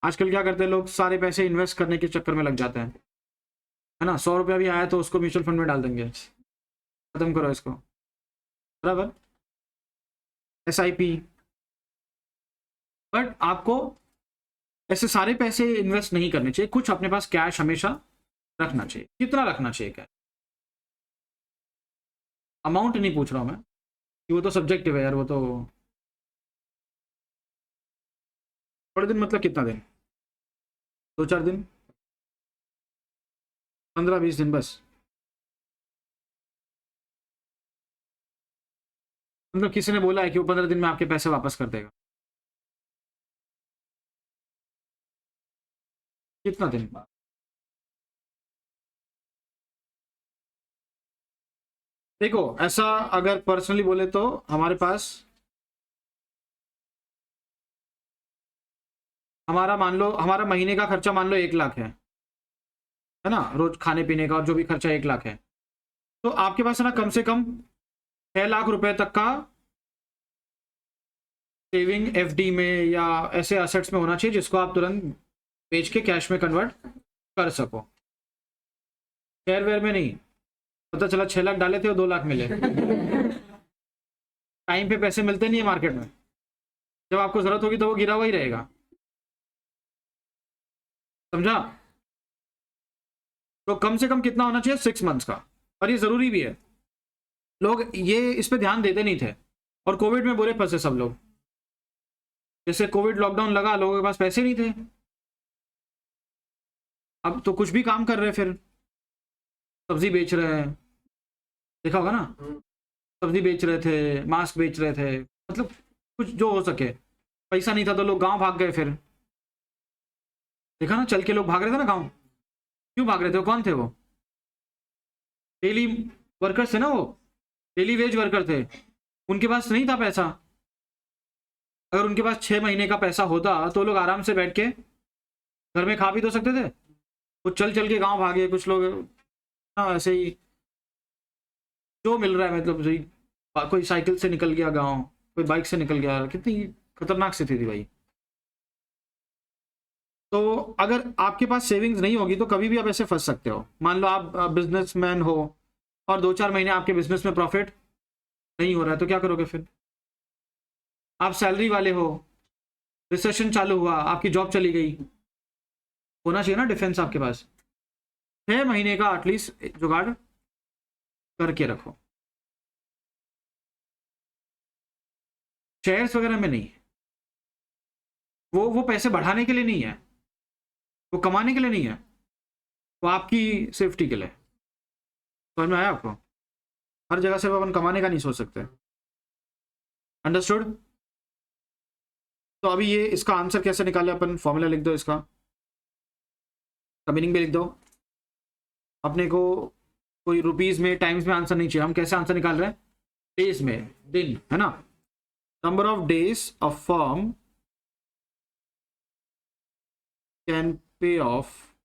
आजकल क्या करते हैं लोग, सारे पैसे इन्वेस्ट करने के चक्कर में लग जाते हैं, है ना। 100 रुपया भी आया तो उसको म्यूचुअल फंड में डाल देंगे, खत्म करो इसको, बराबर। SIP। बट आपको ऐसे सारे पैसे इन्वेस्ट नहीं करने चाहिए, कुछ अपने पास कैश हमेशा रखना चाहिए। कितना रखना चाहिए, क्या अमाउंट नहीं पूछ रहा हूं मैं, कि वो तो सब्जेक्टिव है यार, वो तो थोड़े दिन मतलब कितना दिन, 2-4 दिन, 15-20 दिन बस। मतलब किसी ने बोला है कि वो 15 दिन में आपके पैसे वापस कर देगा? कितना दिन? देखो ऐसा अगर पर्सनली बोले तो हमारे पास, हमारा मान लो हमारा महीने का खर्चा मान लो 1 लाख है ना, रोज खाने पीने का और जो भी खर्चा 1 लाख है, तो आपके पास है ना कम से कम 6 लाख रुपए तक का सेविंग FD में या ऐसे असेट्स में होना चाहिए, जिसको आप तुरंत बेच के कैश में कन्वर्ट कर सको। शेयर वेयर में नहीं, पता चला 6 लाख डाले थे और 2 लाख मिले। टाइम पे पैसे मिलते नहीं है मार्केट में, जब आपको जरूरत होगी तो वो गिरा हुआ ही रहेगा, समझा। तो कम से कम कितना होना चाहिए, 6 मंथ्स का। और ये जरूरी भी है, लोग ये इस पे ध्यान देते नहीं थे, और कोविड में बुरे फंसे सब लोग। जैसे कोविड लॉकडाउन लगा, लोगों के पास पैसे नहीं थे, अब तो कुछ भी काम कर रहे हैं, फिर सब्जी बेच रहे हैं, देखा होगा ना, सब्जी बेच रहे थे, मास्क बेच रहे थे, मतलब कुछ जो हो सके। पैसा नहीं था तो लोग गांव भाग गए, फिर देखा ना, चल के लोग भाग रहे थे ना गांव। क्यों भाग रहे थे, वो कौन थे, वो डेली वर्कर्स थे ना, वो डेली वेज वर्कर थे, उनके पास नहीं था पैसा। अगर उनके पास 6 महीने का पैसा होता तो लोग आराम से बैठ के घर में खा भी तो सकते थे। वो चल चल के गांव भागे, कुछ लोग ना ऐसे ही जो मिल रहा है, मतलब कोई साइकिल से निकल गया गांव, कोई बाइक से निकल गया, कितनी खतरनाक स्थिति थी भाई। तो अगर आपके पास सेविंग्स नहीं होगी तो कभी भी आप ऐसे फंस सकते हो। मान लो आप बिजनेसमैन हो और 2-4 महीने आपके बिजनेस में प्रॉफिट नहीं हो रहा है, तो क्या करोगे फिर? आप सैलरी वाले हो, रिसेशन चालू हुआ, आपकी जॉब चली गई, होना चाहिए ना डिफेंस आपके पास। 6 महीने का एटलीस्ट जुगाड़ करके रखो। शेयर्स वगैरह में नहीं, वो पैसे बढ़ाने के लिए नहीं है, वो कमाने के लिए नहीं है, वो आपकी सेफ्टी के लिए। समझ में आया आपको? हर जगह से अपन कमाने का नहीं सोच सकते, अंडरस्टूड। तो अभी ये इसका आंसर कैसे निकाले अपन, फॉर्मूला लिख दो इसका, मीनिंग भी लिख दो। अपने को कोई रुपीज में टाइम्स में आंसर नहीं चाहिए, हम कैसे आंसर निकाल रहे हैं, डेज में, दिन, है ना। Number of days a firm can pay off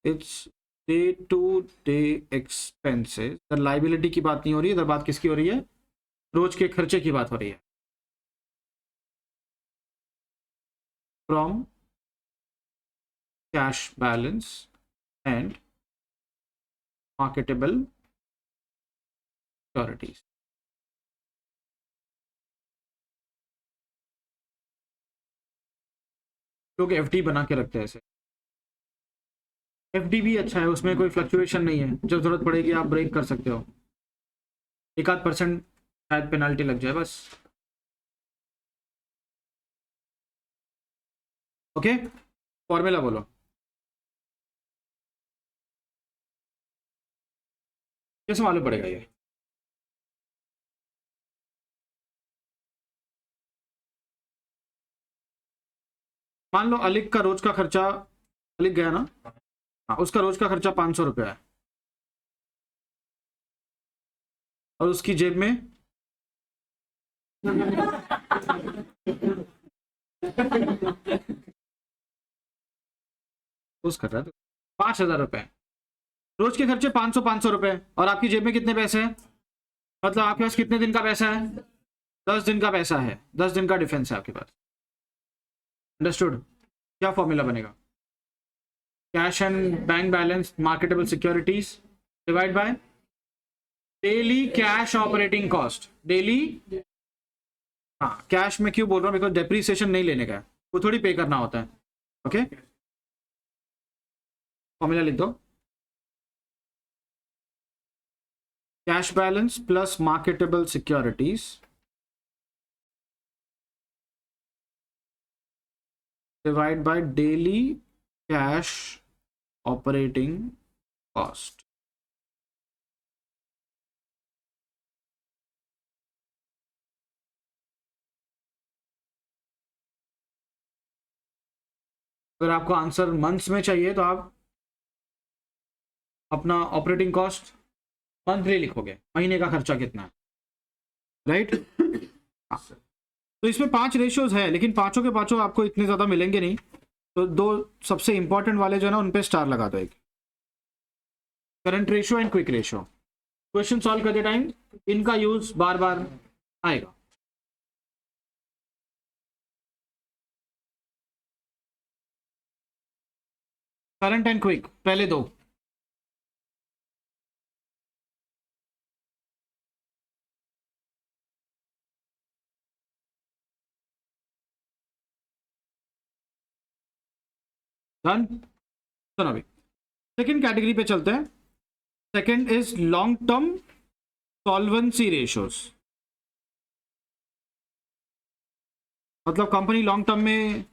its day to day expenses. इधर लाइबिलिटी की बात नहीं हो रही है, इधर बात किसकी हो रही है, रोज के खर्चे की बात हो रही है। From cash balance and marketable securities. लोग FD बना के रखते हैं ऐसे, FD भी अच्छा है, उसमें कोई फ्लक्चुएशन नहीं है, जब जरूरत पड़ेगी आप ब्रेक कर सकते हो, 1-8% शायद पेनाल्टी लग जाए बस। ओके, फॉर्मूला बोलो, कैसे मालूम पड़ेगा ये? मान लो अलिक का रोज का खर्चा, अलिक गया ना, हाँ, उसका रोज का खर्चा 500 रुपया है, और उसकी जेब में रोज कर रहा है 5,000 रुपए, रोज के खर्चे 500 रुपए, और आपकी जेब में कितने पैसे हैं? मतलब आपके पास कितने दिन का पैसा है? 10 दिन का पैसा है, 10 दिन का डिफेंस है आपके पास। अंडरस्टूड? क्या फॉर्मूला बनेगा? Cash and bank balance marketable securities divide by daily cash operating cost. Daily, हाँ कैश में क्यों बोल रहा हूँ, बिकॉज डेप्रीसिएशन नहीं लेने का है, वो थोड़ी पे करना होता है। ओके, फॉर्मूला लिख दो, cash balance plus marketable securities divide by daily cash operating cost. अगर आपको आंसर मंथ्स में चाहिए तो आप अपना ऑपरेटिंग कॉस्ट मंथली लिखोगे, महीने का खर्चा कितना है, राइट? तो इसमें 5 रेशियोज है, लेकिन पांचों के पांचों आपको इतने ज्यादा मिलेंगे नहीं, तो 2 सबसे इंपॉर्टेंट वाले जो है ना उन पे स्टार लगा दो, एक current ratio and quick ratio. Question solve करते टाइम इनका यूज बार बार आएगा। करंट एंड क्विक पहले 2। डन? सुनो अभी सेकेंड कैटेगरी पे चलते हैं। Second is long term solvency ratios. मतलब कंपनी लॉन्ग टर्म में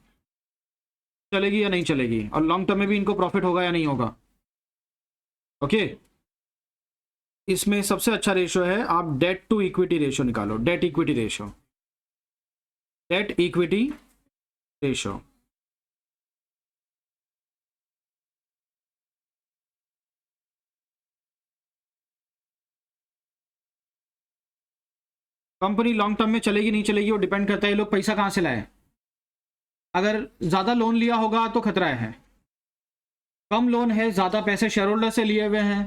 चलेगी या नहीं चलेगी, और लॉन्ग टर्म में भी इनको प्रॉफिट होगा या नहीं होगा। ओके, इसमें सबसे अच्छा रेशियो है, आप डेट टू इक्विटी रेशियो निकालो। Date equity ratio, date equity ratio. Company long term में चलेगी नहीं चलेगी वो डिपेंड करता है ये लोग पैसा कहाँ से लाए। अगर ज़्यादा लोन लिया होगा तो खतरा है, कम लोन है, ज़्यादा पैसे शेयर होल्डर से लिए हुए हैं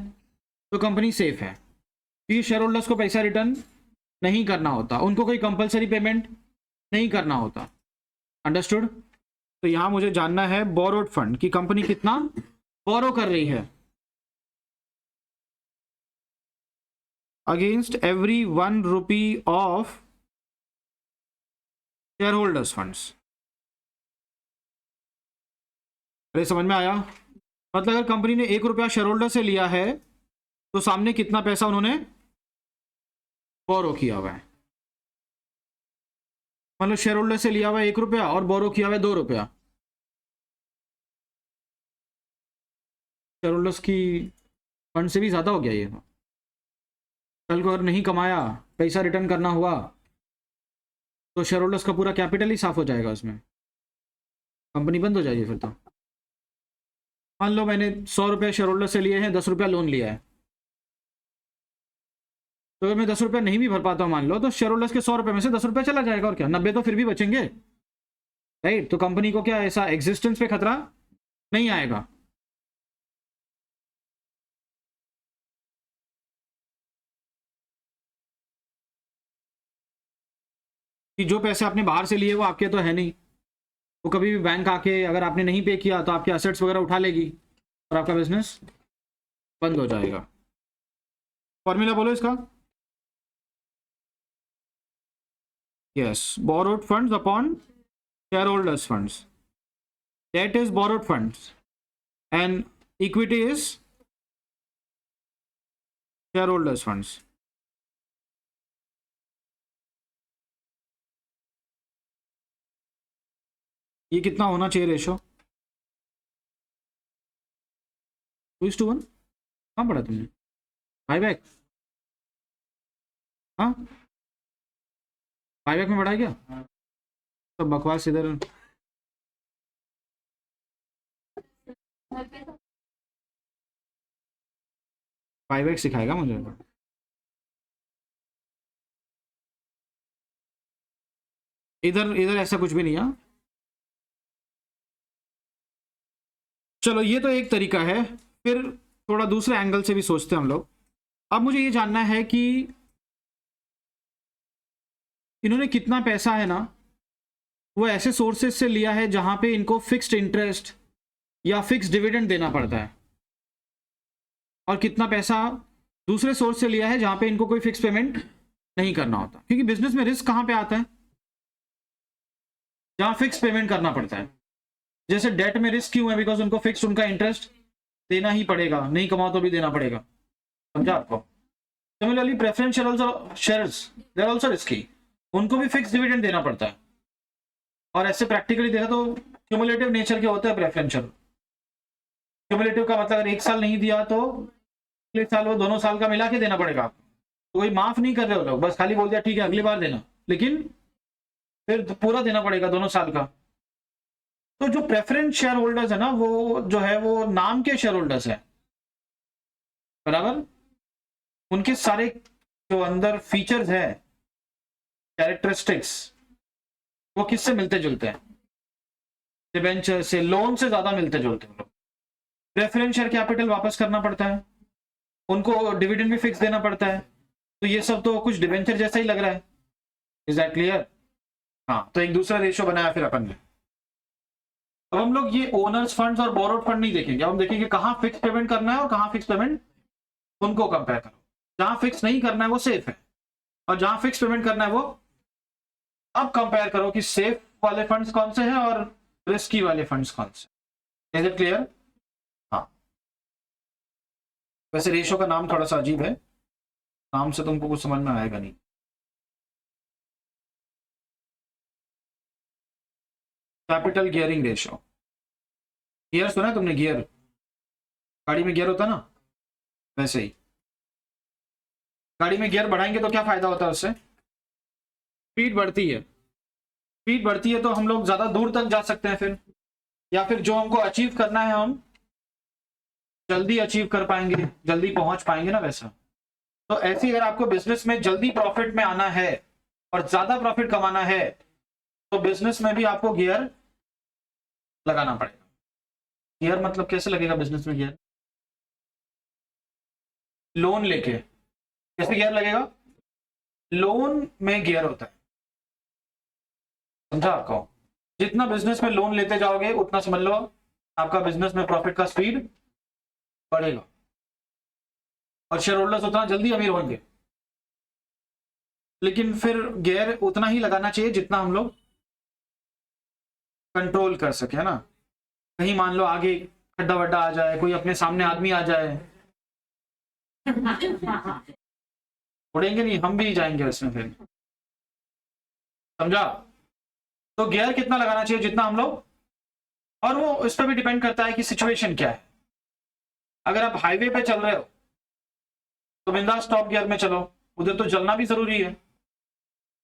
तो कंपनी सेफ है, कि शेयर होल्डर्स को पैसा रिटर्न नहीं करना होता, उनको कोई कंपलसरी पेमेंट नहीं करना होता। अंडरस्टूड? तो यहाँ मुझे जानना है बोरोड फंड की कंपनी कितना बोरो कर रही है against every 1 rupee of share holders funds. अरे समझ में आया? मतलब अगर कंपनी ने 1 रुपया शेयर होल्डर से लिया है तो सामने कितना पैसा उन्होंने बोरो किया हुआ है। मतलब शेयर होल्डर से लिया हुआ है 1 रुपया और बोरो किया हुआ है 2 रुपया। शेयर होल्डर्स की फंड से भी ज़्यादा हो गया ये। कल को अगर नहीं कमाया, पैसा रिटर्न करना हुआ तो शेयर होल्डर्स का पूरा कैपिटल ही साफ हो जाएगा, उसमें कंपनी बंद हो जाएगी फिर तो। मान लो मैंने 100 रुपये शेयर होल्डर से लिए हैं, 10 रुपया लोन लिया है, तो अगर मैं 10 रुपया नहीं भी भर पाता हूँ मान लो, तो शेयर होल्डर्स के 100 रुपये में से 10 रुपया चला जाएगा, और क्या 90 तो फिर भी बचेंगे, राइट? तो कंपनी को क्या ऐसा एग्जिस्टेंस पे खतरा नहीं आएगा। कि जो पैसे आपने बाहर से लिए वो आपके तो है नहीं, वो कभी भी बैंक आके अगर आपने नहीं पे किया तो आपके असेट्स वगैरह उठा लेगी और आपका बिजनेस बंद हो जाएगा। फॉर्मूला बोलो इसका। Yes, borrowed funds upon share holders funds. Debt is borrowed funds and equity is share holders funds. ये कितना होना चाहिए रेशो? 2:1। कहाँ पढ़ा तुमने? बाईबैक? हाँ, बाईबैक में पढ़ा है क्या? सब बकवास इधर। बाईबैक सिखाएगा मुझे? इधर इधर ऐसा कुछ भी नहीं है। चलो ये तो एक तरीका है, फिर थोड़ा दूसरे एंगल से भी सोचते हैं हम लोग। अब मुझे ये जानना है कि इन्होंने कितना पैसा है ना वो ऐसे सोर्सेज से लिया है जहां पे इनको फिक्स्ड इंटरेस्ट या फिक्स डिविडेंड देना पड़ता है, और कितना पैसा दूसरे सोर्स से लिया है जहां पे इनको कोई फिक्स पेमेंट नहीं करना होता। क्योंकि बिजनेस में रिस्क कहां पे आता है, जहां फिक्स पेमेंट करना पड़ता है। जैसे डेट में रिस्क क्यों है, बिकॉज उनको फिक्स उनका इंटरेस्ट देना ही पड़ेगा, नहीं कमाओ तो भी देना पड़ेगा, समझा आपको। Similarly preferential shares they are also risky, उनको भी फिक्स डिविडेंड देना पड़ता है। और ऐसे प्रैक्टिकली देखा तो क्यूमुलेटिव नेचर के होते हैं प्रेफरेंशियल। क्यूमुलेटिव का मतलब अगर एक साल नहीं दिया तो अगले साल वो दोनों साल का मिला के देना पड़ेगा आपको। तो कोई माफ नहीं कर रहे हो लोग, बस खाली बोल दिया ठीक है अगली बार देना, लेकिन फिर पूरा देना पड़ेगा दोनों साल का। तो जो प्रेफरेंस शेयर होल्डर्स है ना, वो जो है वो नाम के शेयर होल्डर्स है, बराबर। उनके सारे जो अंदर फीचर्स है, कैरेक्टरिस्टिक्स, वो किससे मिलते जुलते हैं, डिबेंचर से, लोन से ज्यादा मिलते जुलते हैं। प्रेफरेंस शेयर कैपिटल वापस करना पड़ता है, उनको डिविडेंड भी फिक्स देना पड़ता है, तो ये सब तो कुछ डिबेंचर जैसा ही लग रहा है। Is that clear? हाँ, तो एक दूसरा रेशियो बनाया फिर अपन ने। अब हम लोग ये ओनर्स फंड्स और बोरोड फंड नहीं देखेंगे, हम देखेंगे कहां फिक्स पेमेंट करना है और कहां फिक्स पेमेंट, उनको कंपेयर करो। जहां फिक्स नहीं करना है वो सेफ है, और जहां फिक्स पेमेंट करना है वो, अब कंपेयर करो कि सेफ वाले फंड्स कौन से हैं और रिस्की वाले फंड्स कौन से। Is it clear? हाँ। वैसे रेशियो का नाम थोड़ा सा अजीब है, नाम से तुमको कुछ समझ में आएगा नहीं। कैपिटल गियरिंग रेशियो, गियर सुना है तुमने? गियर, गाड़ी में गियर होता है ना, वैसे ही गाड़ी में गियर बढ़ाएंगे तो क्या फायदा होता है उससे, स्पीड बढ़ती है। स्पीड बढ़ती है तो हम लोग ज्यादा दूर तक जा सकते हैं फिर, या फिर जो हमको अचीव करना है हम जल्दी अचीव कर पाएंगे, जल्दी पहुंच पाएंगे ना, वैसा। तो ऐसे अगर आपको बिजनेस में जल्दी प्रॉफिट में आना है और ज्यादा प्रॉफिट कमाना है, तो बिजनेस में भी आपको गियर लगाना पड़ेगा। गियर मतलब कैसे लगेगा बिजनेस में गियर, लोन लेके कैसे गियर लगेगा, लोन में गियर होता है, समझा आपको। जितना बिजनेस में लोन लेते जाओगे उतना समझ लो आपका बिजनेस में प्रॉफिट का स्पीड बढ़ेगा, और शेयर होल्डर्स उतना जल्दी अमीर होंगे। लेकिन फिर गियर उतना ही लगाना चाहिए जितना हम लोग कंट्रोल कर सके, है ना। कहीं मान लो आगे खड्डा वड्डा आ जाए, कोई अपने सामने आदमी आ जाए, उड़ेंगे नहीं, हम भी जाएंगे उसमें फिर, समझा। तो गियर कितना लगाना चाहिए, जितना हम लोग, और वो इस पर भी डिपेंड करता है कि सिचुएशन क्या है। अगर आप हाईवे पे चल रहे हो तो बिंदास टॉप गियर में चलो, उधर तो चलना भी जरूरी है।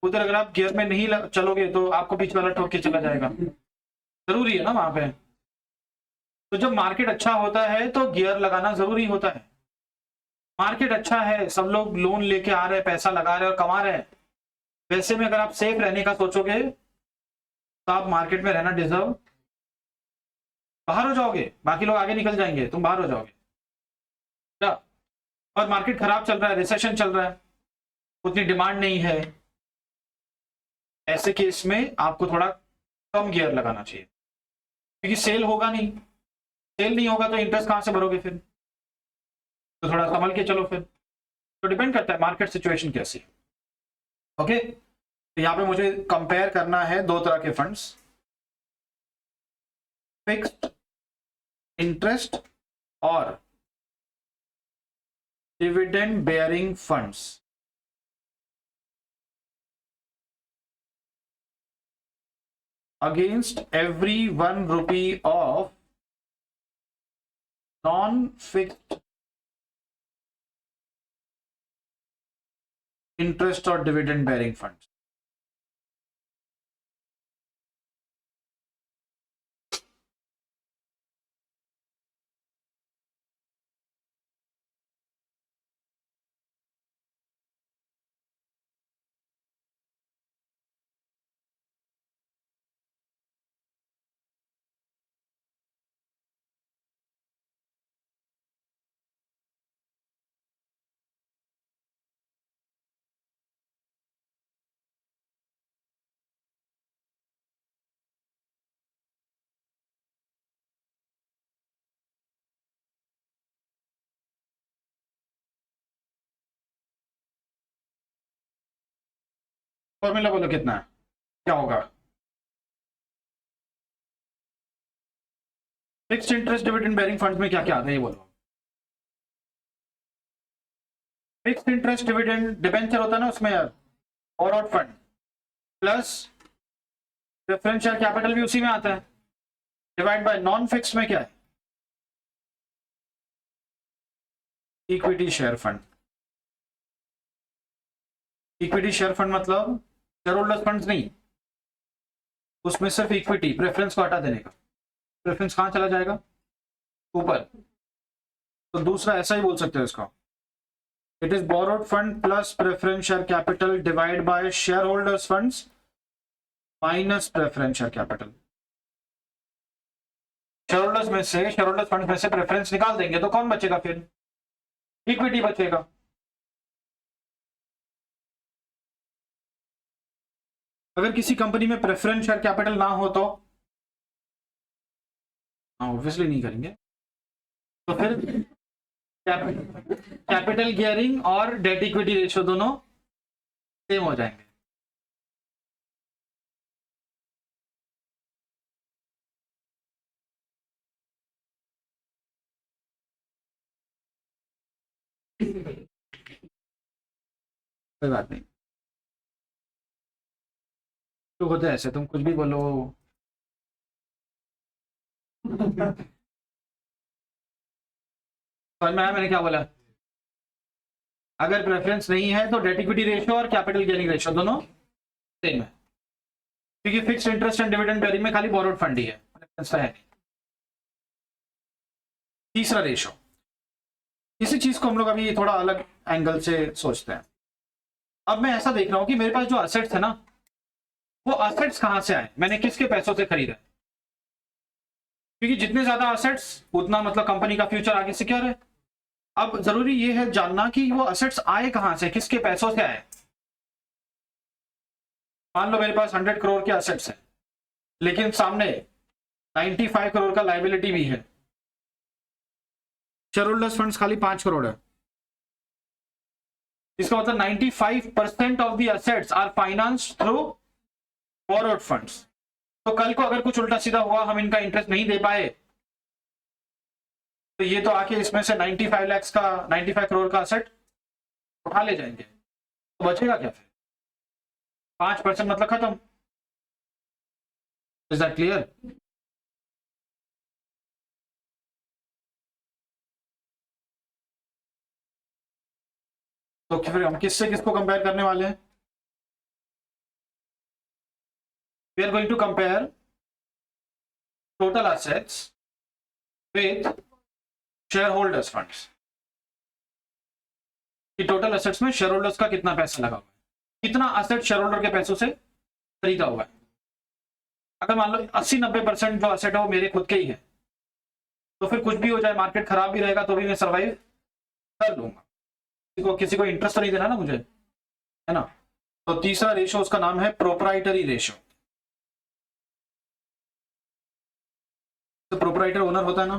उधर अगर आप गियर में नहीं चलोगे तो आपको पीछे वाला ठोक के चला जाएगा, जरूरी है ना वहां पे। तो जब मार्केट अच्छा होता है तो गियर लगाना जरूरी होता है। मार्केट अच्छा है, सब लोग लोन लेके आ रहे हैं, पैसा लगा रहे हैं और कमा रहे हैं, वैसे में अगर आप सेफ रहने का सोचोगे तो आप मार्केट में रहना डिजर्व, बाहर हो जाओगे, बाकी लोग आगे निकल जाएंगे, तुम बाहर हो जाओगे क्या। और मार्केट खराब चल रहा है, रिसेशन चल रहा है, उतनी डिमांड नहीं है, ऐसे केस में आपको थोड़ा कम गियर लगाना चाहिए, क्योंकि सेल होगा नहीं, सेल नहीं होगा तो इंटरेस्ट कहां से भरोगे फिर, तो थोड़ा संभल के चलो फिर। तो डिपेंड करता है मार्केट सिचुएशन कैसी है। ओके, तो यहां पे मुझे कंपेयर करना है दो तरह के फंड्स, फिक्स्ड इंटरेस्ट और dividend bearing funds. Against every 1 rupee of non fixed interest और डिविडेंड बेयरिंग फंड्स। फॉर्मूला बोलो कितना है, क्या होगा? Fixed interest dividend bearing funds में क्या क्या आता है ये बोलो। फिक्स्ड इंटरेस्ट डिविडेंड डिबेंचर होता है ना उसमें यार, borrowed fund plus preferential capital भी उसी में आता है, डिवाइड बाय नॉन फिक्स्ड में क्या है, equity share fund. Equity share fund मतलब शेयर होल्डर्स फंड्स नहीं, उसमें सिर्फ इक्विटी, प्रेफरेंस को हटा देने का। प्रेफरेंस कहां चला जाएगा? ऊपर। तो दूसरा ऐसा ही बोल सकते हो इसको, it is borrowed fund plus preference share capital divide by share holders funds minus preference share capital. Share holders में से, शेयर होल्डर्स फंड में से प्रेफरेंस निकाल देंगे तो कौन बचेगा? फिर इक्विटी बचेगा। अगर किसी कंपनी में प्रेफरेंस शेयर कैपिटल ना हो तो ऑब्वियसली नहीं करेंगे, तो फिर कैपिटल गियरिंग और डेट इक्विटी रेशियो दोनों सेम हो जाएंगे। कोई बात नहीं, तो होता है ऐसे, तुम कुछ भी बोलो। समझ में आया मैंने क्या बोला? अगर प्रेफरेंस नहीं है तो डेट इक्विटी रेशियो और कैपिटल गियरिंग रेशियो दोनों सेम है, क्योंकि fixed interest and dividend bearing में खाली बोरोड फंड ही है, प्रेफरेंस है नहीं। तीसरा रेशियो, इसी चीज को हम लोग अभी थोड़ा अलग एंगल से सोचते हैं। अब मैं ऐसा देख रहा हूं कि मेरे पास जो असेट्स है ना, वो असेट्स कहां से आए, मैंने किसके पैसों से खरीदा? क्योंकि जितने ज्यादा असेट्स उतना मतलब कंपनी का फ्यूचर आगे सिक्योर है। अब जरूरी ये है जानना कि वो असेट्स आए कहां से, किसके पैसों से आए। मान लो मेरे पास 100 करोड़ के असेट्स है, लेकिन सामने 95 करोड़ का लाइबिलिटी भी है। शेयर होल्डर्स फंड्स खाली 5 करोड़ है, इसका मतलब 95% of the assets are finance through borrowed funds. तो कल को अगर कुछ उल्टा सीधा हुआ, हम इनका इंटरेस्ट नहीं दे पाए, तो ये तो आके इसमें से 95 लाख का, 95 करोड़ का असेट उठा ले जाएंगे, तो बचेगा क्या फिर? 5% मतलब खत्म। Is that clear? तो फिर हम किससे किसको कंपेयर करने वाले हैं? We are going to compare total assets with share holders funds. कि टोटल एसेट्स में शेयर होल्डर्स का कितना पैसा लगा हुआ है, कितना असेट शेयर होल्डर के पैसों से खरीदा हुआ है। अगर मान लो 80-90% जो असेट है वो मेरे खुद के ही है, तो फिर कुछ भी हो जाए, मार्केट खराब भी रहेगा तो भी मैं सर्वाइव कर लूंगा। किसी को इंटरेस्ट तो नहीं देना ना मुझे, है ना। तो तीसरा रेशियो उसका नाम है प्रोप्राइटरी रेशियो। तो प्रोप्राइटर ओनर होता है ना,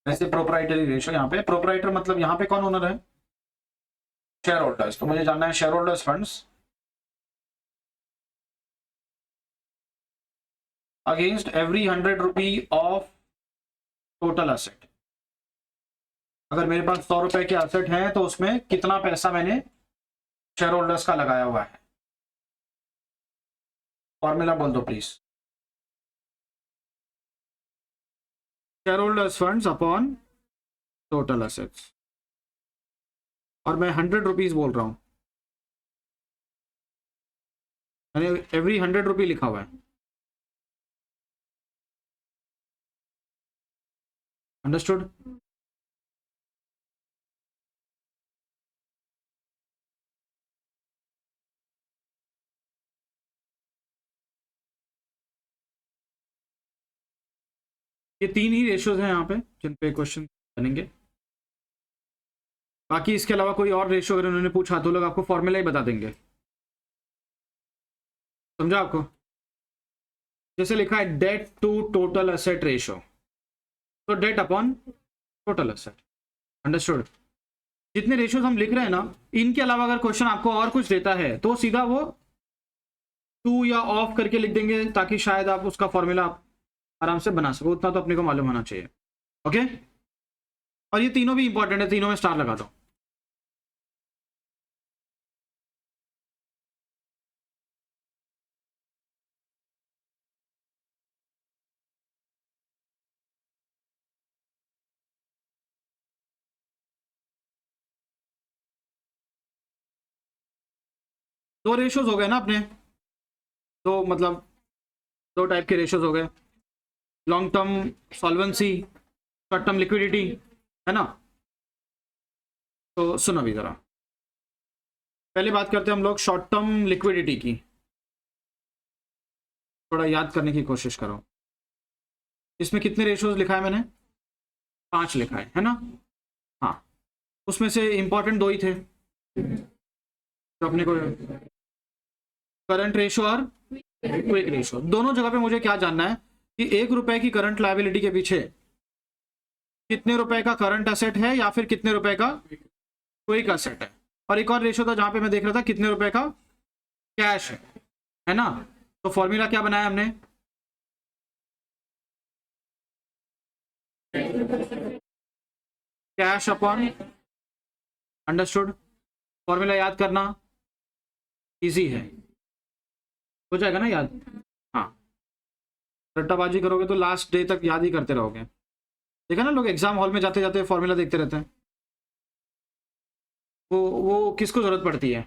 वैसे प्रोप्राइटरी रेशियो यहाँ पे, प्रोप्राइटर मतलब यहाँ पे कौन ओनर है? Share holders. तो मुझे जानना है share holders funds against every 100 rupee of total asset. अगर मेरे पास 100 रुपए के असेट हैं तो उसमें कितना पैसा मैंने शेयर होल्डर्स का लगाया हुआ है। फॉर्मूला बोल दो please. Share holders funds upon total assets, और मैं 100 रुपीज बोल रहा हूं, मैंने एवरी 100 रुपी लिखा हुआ है। अंडरस्टूड? ये 3 ही रेशियोज हैं यहाँ पे जिन पे क्वेश्चन बनेंगे। बाकी इसके अलावा कोई और रेशियो अगर उन्होंने पूछा तो लोग आपको फॉर्मूला ही बता देंगे। समझा आपको? जैसे लिखा है debt to total asset ratio, तो debt upon total asset. Understood? जितने रेशियोज हम लिख रहे हैं ना, इनके अलावा अगर क्वेश्चन आपको और कुछ देता है तो सीधा वो टू या ऑफ करके लिख देंगे ताकि शायद आप उसका फॉर्मूला आराम से बना सको, उतना तो अपने को मालूम होना चाहिए। ओके, और ये तीनों भी इंपॉर्टेंट है, तीनों में स्टार लगा दो। दो रेशियोज हो गए ना अपने, दो मतलब दो टाइप के रेशियोज हो गए, long term solvency, short term liquidity, है ना। तो सुनो अभी जरा, पहले बात करते हैं हम लोग शॉर्ट टर्म लिक्विडिटी की। थोड़ा याद करने की कोशिश करो, इसमें कितने रेशियोज लिखा है मैंने? 5 लिखा है ना। हाँ, उसमें से इंपॉर्टेंट 2 ही थे तो अपने को, करंट रेशियो और क्विक रेशियो। दोनों जगह पे मुझे क्या जानना है कि 1 रुपए की करंट लायबिलिटी के पीछे कितने रुपए का करंट एसेट है या फिर कितने रुपए का क्विक एसेट है। और एक और रेशियो था जहां पे मैं देख रहा था कितने रुपए का कैश है ना। तो फॉर्मूला क्या बनाया हमने? Cash upon, understood. फॉर्मूला याद करना इजी है, हो जाएगा ना याद। हाँ, रट्टाबाजी करोगे तो लास्ट डे तक याद ही करते रहोगे। देखा ना, लोग एग्जाम हॉल में जाते जाते फॉर्मूला देखते रहते हैं। वो किसको जरूरत पड़ती है?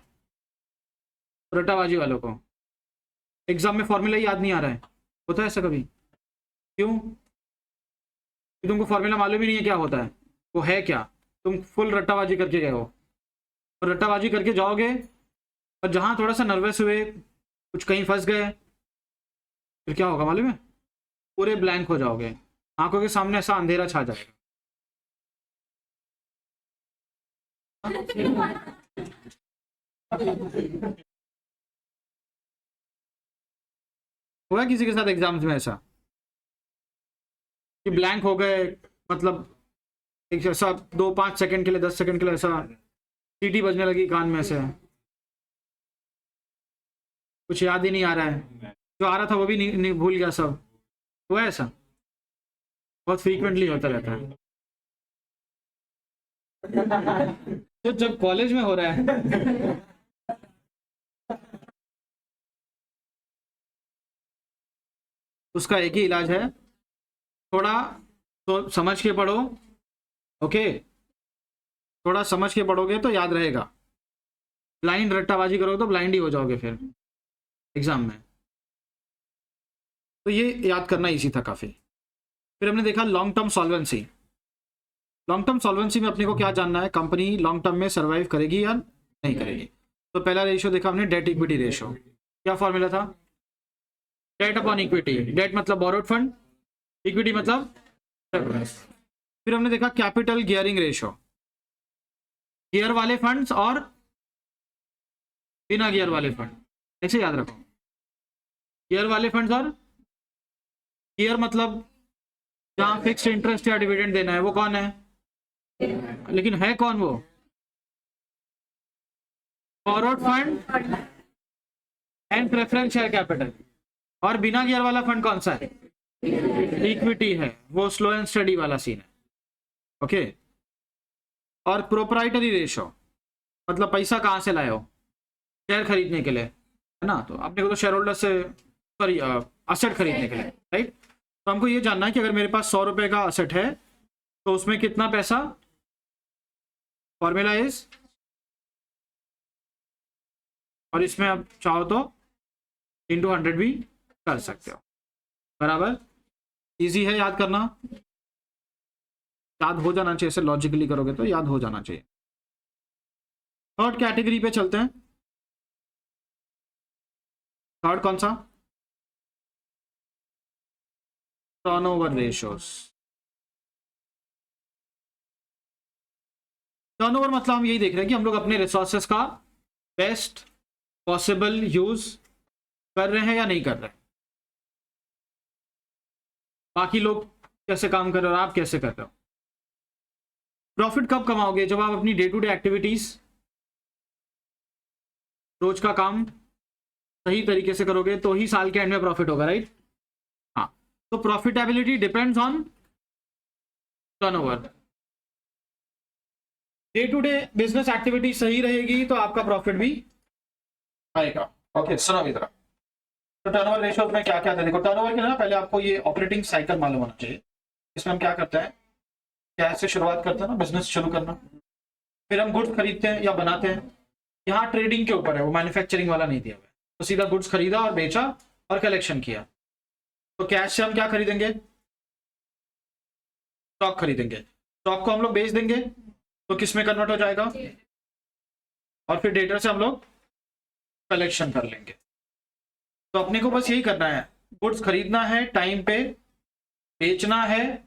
रट्टाबाजी वालों को। एग्जाम में फॉर्मूला ही याद नहीं आ रहा है, होता है ऐसा कभी? क्यों? कि तुमको फॉर्मूला मालूम ही नहीं है क्या होता है, वो है क्या। तुम फुल रट्टाबाजी करके गए हो, और रट्टाबाजी करके जाओगे और जहां थोड़ा सा नर्वस हुए, कुछ कहीं फंस गए, फिर क्या होगा मालूम है? पूरे ब्लैंक हो जाओगे, आंखों के सामने ऐसा अंधेरा छा जाएगा। हुआ किसी के साथ एग्जाम्स में ऐसा कि ब्लैंक हो गए, मतलब एक ऐसा 2-5 सेकंड के लिए, 10 सेकंड के लिए ऐसा सीटी बजने लगी कान में से, कुछ याद ही नहीं आ रहा है, जो आ रहा था वो भी नहीं भूल गया सब। हुआ ऐसा? बहुत फ्रीक्वेंटली होता रहता है। तो जब कॉलेज में हो रहा है उसका एक ही इलाज है, थोड़ा तो समझ के पढ़ो। ओके, थोड़ा समझ के पढ़ोगे तो याद रहेगा। ब्लाइंड रट्टाबाजी करोगे तो ब्लाइंड ही हो जाओगे फिर एग्जाम में। तो ये याद करना इजी था काफी। फिर हमने देखा long term solvency. Long term solvency में अपने को क्या जानना है, कंपनी लॉन्ग टर्म में सर्वाइव करेगी या नहीं करेगी। तो पहला रेशियो देखा हमने, डेट इक्विटी रेशियो। क्या फॉर्मूला था? Debt upon equity. डेट मतलब बोरोड फंड, इक्विटी मतलब सरप्लस। फिर हमने देखा कैपिटल गियरिंग रेशियो, गियर वाले फंड्स और बिना गियर वाले फंड, ऐसे याद रखो। गियर वाले फंड्स और गियर मतलब जहां फिक्स इंटरेस्ट या डिविडेंड देना है, वो कौन है? लेकिन है कौन वो? Forward fund and preference share capital. और बिना गियर वाला फंड कौन सा है? इक्विटी है, वो स्लो एंड स्टडी वाला सीन है। ओके, और प्रोप्राइटरी रेशो मतलब पैसा कहां से लाए हो शेयर खरीदने के लिए, है ना। तो अपने को तो शेयर होल्डर से, सॉरी, असेट खरीदने के लिए, राइट। तो हमको ये जानना है कि अगर मेरे पास 100 रुपए का असेट है तो उसमें कितना पैसा, फॉर्मूला इज, और इसमें आप चाहो तो इंटू 100 भी कर सकते हो, बराबर। इजी है याद करना, याद हो जाना चाहिए, ऐसे लॉजिकली करोगे तो याद हो जाना चाहिए। थर्ड कैटेगरी पे चलते हैं। थर्ड कौन सा? Turnover ratios. टर्नओवर मतलब हम यही देख रहे हैं कि हम लोग अपने रिसोर्सेस का बेस्ट पॉसिबल यूज कर रहे हैं या नहीं कर रहे हैं, बाकी लोग कैसे काम कर रहे हो और आप कैसे कर रहे हो। प्रॉफिट कब कमाओगे? जब आप अपनी डे टू डे एक्टिविटीज, रोज का काम सही तरीके से करोगे तो ही साल के एंड में प्रॉफिट होगा, राइट? हाँ, तो profitability depends on turnover. Day to day business activity सही रहेगी तो आपका प्रॉफिट भी आएगा। ओके, सुनो अभी तरह। तो टर्नओवर रेशियोज में क्या क्या था, देखो टर्नओवर के लिए ना पहले आपको ये ऑपरेटिंग साइकिल मालूम होना चाहिए। इसमें हम क्या करते हैं, कैश से शुरुआत करते हैं ना बिजनेस शुरू करना, फिर हम गुड्स खरीदते हैं या बनाते हैं। यहाँ ट्रेडिंग के ऊपर है, वो मैन्युफैक्चरिंग वाला नहीं दिया हुआ है, तो सीधा गुड्स खरीदा और बेचा और कलेक्शन किया। तो कैश से हम क्या खरीदेंगे, स्टॉक खरीदेंगे, स्टॉक को हम लोग बेच देंगे तो किस में कन्वर्ट हो जाएगा, और फिर डेटर से हम लोग कलेक्शन कर लेंगे। तो अपने को बस यही करना है, गुड्स खरीदना है, टाइम पे बेचना है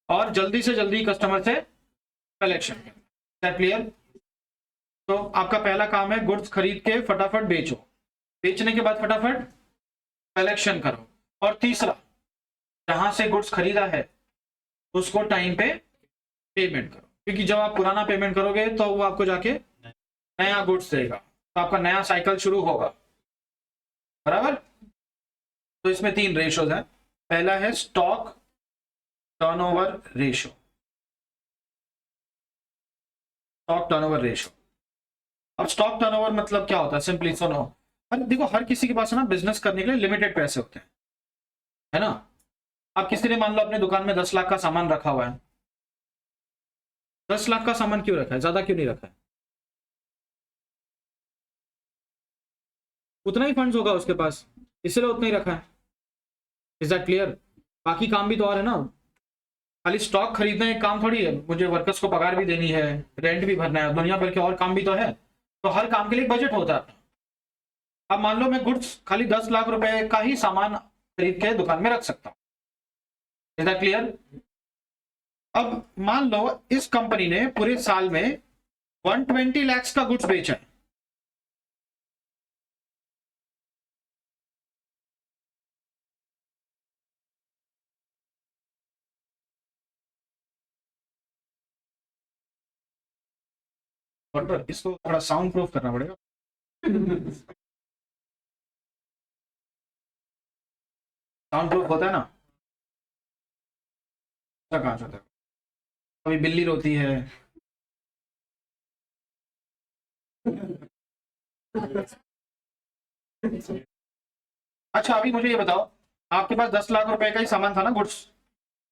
और जल्दी से जल्दी कस्टमर से कलेक्शन करना। क्लियर? तो आपका पहला काम है गुड्स खरीद के फटाफट बेचो, बेचने के बाद फटाफट कलेक्शन करो, और तीसरा जहां से गुड्स खरीदा है उसको टाइम पे पेमेंट करो, क्योंकि जब आप पुराना पेमेंट करोगे तो वो आपको जाके नया गुड्स देगा, तो आपका नया साइकिल शुरू होगा। बराबर? तो इसमें 3 रेशियोज हैं। पहला है stock turnover ratio, stock turnover ratio. अब स्टॉक टर्नओवर मतलब क्या होता है, सिंपली सुनो। देखो हर किसी के पास ना बिजनेस करने के लिए लिमिटेड पैसे होते हैं, है ना? अब किसी ने मान लो अपने दुकान में 10 लाख का सामान रखा हुआ है, 10 लाख का सामान क्यों रखा है, ज्यादा क्यों नहीं रखा है? उतना ही फंड्स होगा उसके पास, इसलिए उतना ही रखा है। Is that clear? बाकी काम भी तो और है ना, खाली स्टॉक खरीदना एक काम थोड़ी है, मुझे वर्कर्स को पगार भी देनी है, रेंट भी भरना है, दुनिया भर के और काम भी तो है। तो हर काम के लिए बजट होता है। अब मान लो मैं गुड्स खाली 10 लाख रुपए का ही सामान खरीद के दुकान में रख सकता हूँ। Is that clear? अब मान लो इस कंपनी ने पूरे साल में 120 लाख का गुड्स बेचा है, इसको थोड़ा साउंड प्रूफ करना पड़ेगा। साउंड प्रूफ होता है ना, कहाँ होता है? कभी बिल्ली रोती है, अच्छा अभी मुझे ये बताओ, आपके पास 10 लाख रुपए का ही सामान था ना, गुड्स,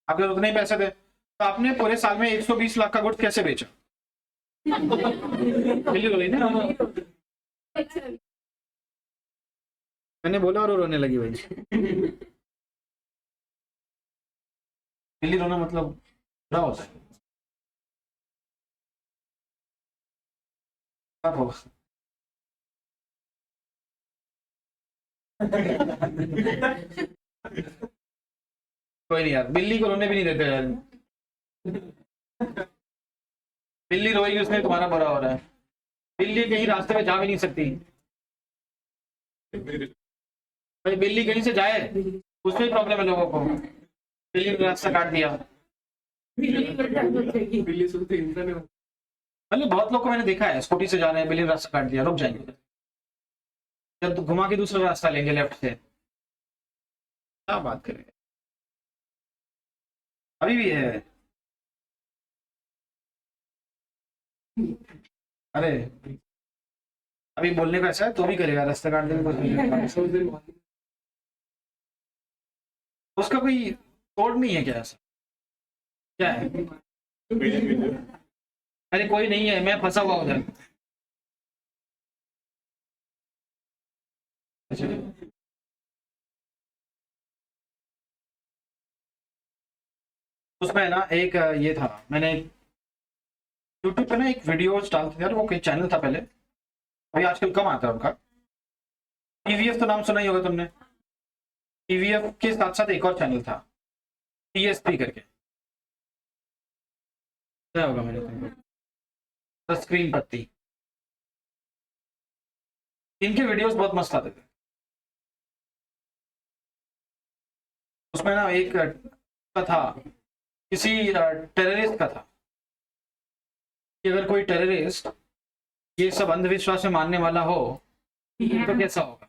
आपके पास उतने ही पैसे थे, तो आपने पूरे साल में 120 लाख का गुड्स कैसे बेचा? बिल्ली रो रही ना, मैंने बोला और वो रोने लगी भाई। बिल्ली रोना मतलब बुरा होता है। अब होगा। कोई नहीं यार, बिल्ली को रोने भी नहीं देते यार। बिल्ली रोएगी उसमें तुम्हारा बुरा हो रहा है। बिल्ली कहीं रास्ते में जा भी नहीं सकती भाई, बिल्ली कहीं से जाए उसमें ही प्रॉब्लम है लोगों को। बिल्ली ने रास्ता काट दिया, बिल्ली सुनते इंसान है। मतलब बहुत लोग को मैंने देखा है, स्कूटी से जा रहे हैं, बिल्ली ने रास्ता काट दिया, रुक जाएंगे, जब घुमा के दूसरा रास्ता लेंगे लेफ्ट से। क्या बात करेंगे, अभी भी है। अरे अभी बोलने का ऐसा है, तो भी करेगा, रास्ता काट देगा। उसका कोई कोड नहीं है क्या, ऐसा क्या है? अरे कोई नहीं है, मैं फंसा हुआ उधर। उसमें ना एक ये था, मैंने यूट्यूब पे ना एक वीडियो डालते थे यार, वो कोई चैनल था पहले, अभी आजकल कम आता है उनका। टीवीएफ तो नाम सुना ही होगा तुमने। टीवीएफ के साथ साथ एक और चैनल था, टीएसपी करके, क्या होगा मैंने तुमको, स्क्रीन पत्ती। इनके वीडियोस बहुत मस्त आते थे। उसमें ना एक का था, किसी टेररिस्ट का था, कि अगर कोई टेररिस्ट ये सब अंधविश्वास में मानने वाला हो तो कैसा होगा।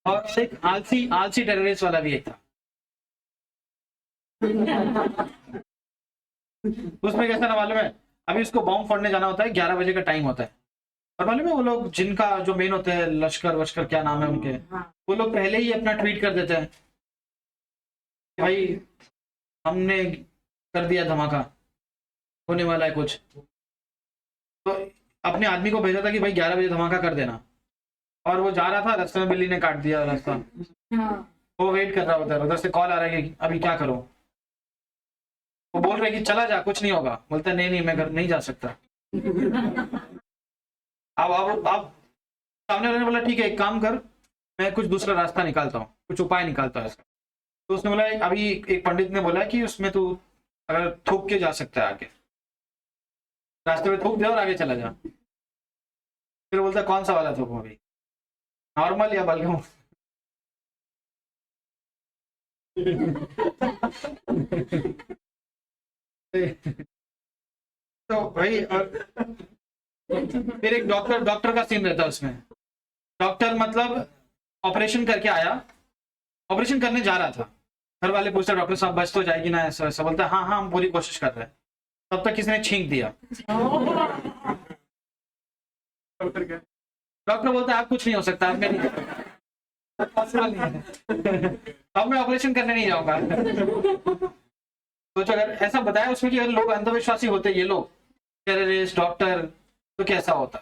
और एक आलसी आलसी टेररिस्ट वाला भी एक था। उसमें कैसा ना मालूम है, अभी उसको बॉम्ब फोड़ने जाना होता है, 11 बजे का टाइम होता है, और मालूम है वो लोग जिनका जो मेन होते हैं, लश्कर वश्कर क्या नाम है उनके, वो लोग पहले ही अपना ट्वीट कर देते हैं, भाई हमने कर दिया धमाका, होने वाला है कुछ। तो अपने आदमी को भेजा था कि भाई 11 बजे धमाका कर देना, और वो जा रहा था, रास्ते में बिल्ली ने काट दिया रास्ता। वो वेट कर रहा होता है, उधर से कॉल आ रहा है कि अभी क्या करो। वो बोल रहे कि चला जा, कुछ नहीं होगा। बोलता है नहीं नहीं, मैं घर नहीं जा सकता। अब सामने वाले ने बोला ठीक है, एक काम कर, मैं कुछ दूसरा रास्ता निकालता हूँ, कुछ उपाय निकालता हूँ इसका। तो उसने बोला अभी एक पंडित ने बोला कि उसमें तू अगर थूक के जा सकता है आगे, रास्ते में थूक दे और आगे चला जा। फिर बोलता कौन सा वाला थूक अभी, नॉर्मल या बलगम? तो भाई फिर एक डॉक्टर का सीन रहता है उसमें। डॉक्टर मतलब ऑपरेशन करके आया, ऑपरेशन करने जा रहा था, घर वाले पूछते डॉक्टर साहब बच तो जाएगी ना, ऐसा ऐसा। बोलता है हाँ हाँ हम पूरी कोशिश कर रहे हैं। तब तक किसी ने छींक दिया। डॉक्टर बोलता है आप कुछ नहीं हो सकता, आप नहीं पॉसिबल नहीं है। अब मैं ऑपरेशन करने नहीं जाऊंगा। तो अगर ऐसा बताया उसमें कि अगर लोग अंधविश्वासी होते, ये लोग टेररिस्ट डॉक्टर, तो कैसा होता?